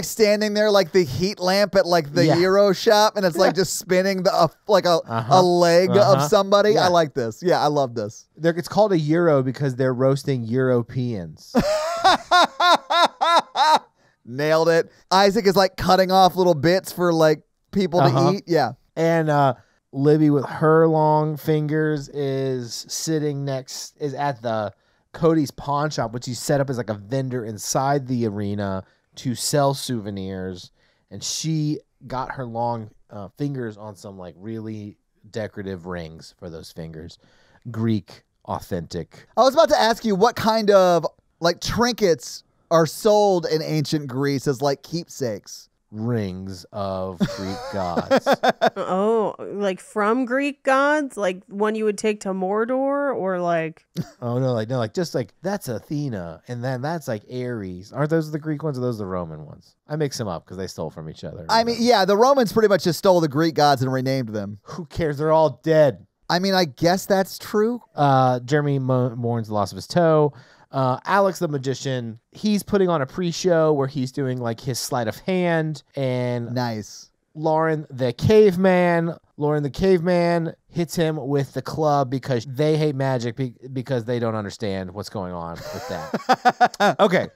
standing there like the heat lamp at like the Euro shop, and it's like just spinning a leg of somebody. Yeah. I like this. Yeah, I love this. It's called a Euro because they're roasting Europeans. Nailed it. Isaac is like cutting off little bits for like people to eat. Yeah. And Libby with her long fingers is at the Cody's pawn shop, which he set up as like a vendor inside the arena to sell souvenirs. And she got her long fingers on some like really decorative rings for those fingers. Greek, authentic. I was about to ask you what kind of like trinkets are sold in ancient Greece as like keepsakes. Rings of Greek gods. Oh, like from Greek gods? Like one you would take to Mordor, or like? Oh no, just like that's Athena, and then that's like Ares. Aren't those the Greek ones, or those the Roman ones? I mix them up because they stole from each other. I mean, yeah, the Romans pretty much just stole the Greek gods and renamed them. Who cares? They're all dead. I mean, I guess that's true. Jeremy mourns the loss of his toe. Alex the magician, he's putting on a pre-show where he's doing like his sleight of hand, and Nice. Lauren the caveman hits him with the club because they hate magic because they don't understand what's going on with that. Okay.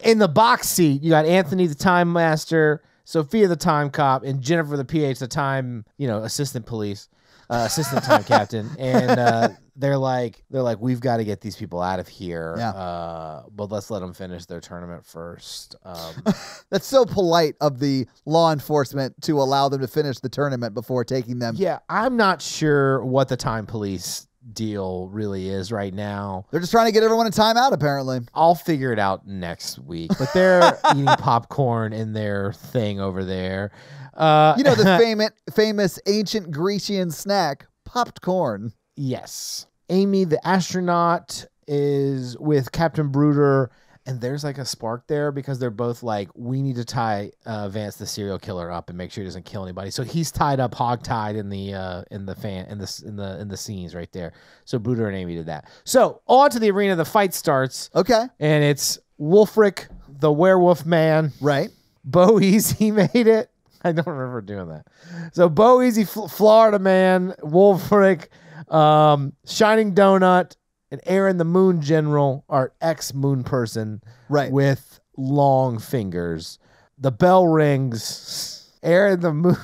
In the box seat, you got Anthony the time master, Sophia the time cop, and Jennifer the PH the time, assistant time captain, and they're like, we've got to get these people out of here. Yeah. But let's let them finish their tournament first. That's so polite of the law enforcement to allow them to finish the tournament before taking them. Yeah, I'm not sure what the time police deal really is right now. They're just trying to get everyone in timeout, apparently. I'll figure it out next week. But they're eating popcorn in their thing over there. The famous ancient Grecian snack, popped corn. Yes. Amy, the astronaut, is with Captain Bruder, and there's like a spark there because they're both like, we need to tie Vance the serial killer up and make sure he doesn't kill anybody. So he's tied up, hog-tied in the scenes right there. So Bruder and Amy did that. So on to the arena, the fight starts. Okay. And it's Wolfric, the werewolf man. Right. Bo Easy made it. I don't remember doing that. So Bo Easy, Florida man, Wolfric, Shining Donut, and Aaron the Moon General, are ex-moon person, right, with long fingers. The bell rings. Aaron the Moon,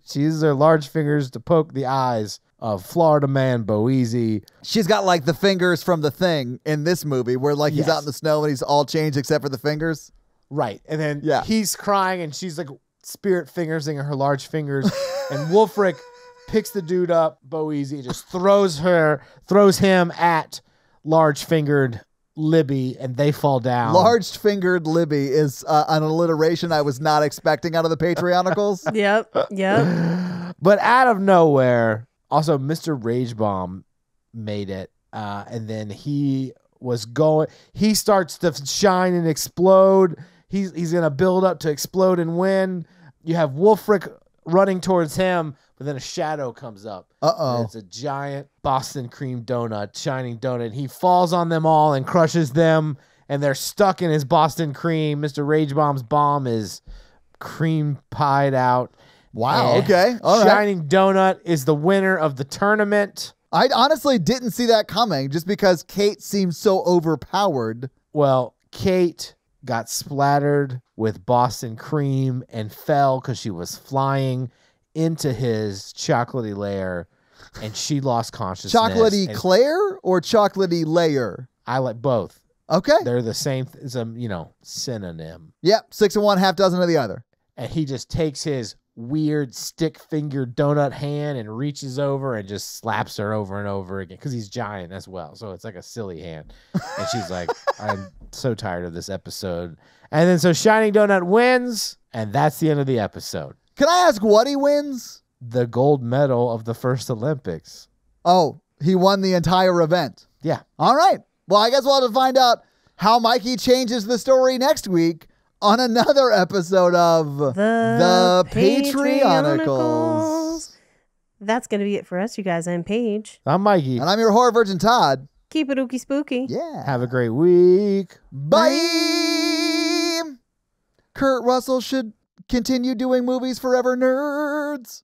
she uses her large fingers to poke the eyes of Florida man Bo Easy. She's got like the fingers from The Thing in this movie where like he's out in the snow and he's all changed except for the fingers. Right. And then he's crying and she's like spirit fingersing her large fingers. And Wolfric picks the dude up, Bo Easy, just throws him at large-fingered Libby, and they fall down. Large-fingered Libby is an alliteration I was not expecting out of the Patreonicals. Yep. But out of nowhere, also Mr. Ragebomb made it, and then he starts to shine and explode. He's going to build up to explode and win. You have Wolfric running towards him, but then a shadow comes up. Uh-oh. It's a giant Boston cream donut, shining donut. He falls on them all and crushes them, and they're stuck in his Boston cream. Mr. Ragebomb's bomb is cream pied out. Wow, okay. All right. Shining Donut is the winner of the tournament. I honestly didn't see that coming just because Kate seems so overpowered. Well, Kate got splattered with Boston cream and fell because she was flying into his chocolatey lair, and she lost consciousness. Chocolatey Claire or chocolatey layer? I like both. Okay. They're the same, synonym. Yep, 6 of one, half dozen of the other. And he just takes his weird stick-fingered donut hand and reaches over and just slaps her over and over again because he's giant as well. So it's like a silly hand. And she's like, I'm so tired of this episode. And then so Shining Donut wins, and that's the end of the episode. Can I ask what he wins? The gold medal of the first Olympics. Oh, he won the entire event. Yeah. All right. Well, I guess we'll have to find out how Mikey changes the story next week on another episode of The Patreonicals. That's going to be it for us, you guys. I'm Paige. I'm Mikey. And I'm your horror virgin, Todd. Keep it ooky spooky. Yeah. Have a great week. Bye. Kurt Russell should continue doing movies forever, nerds.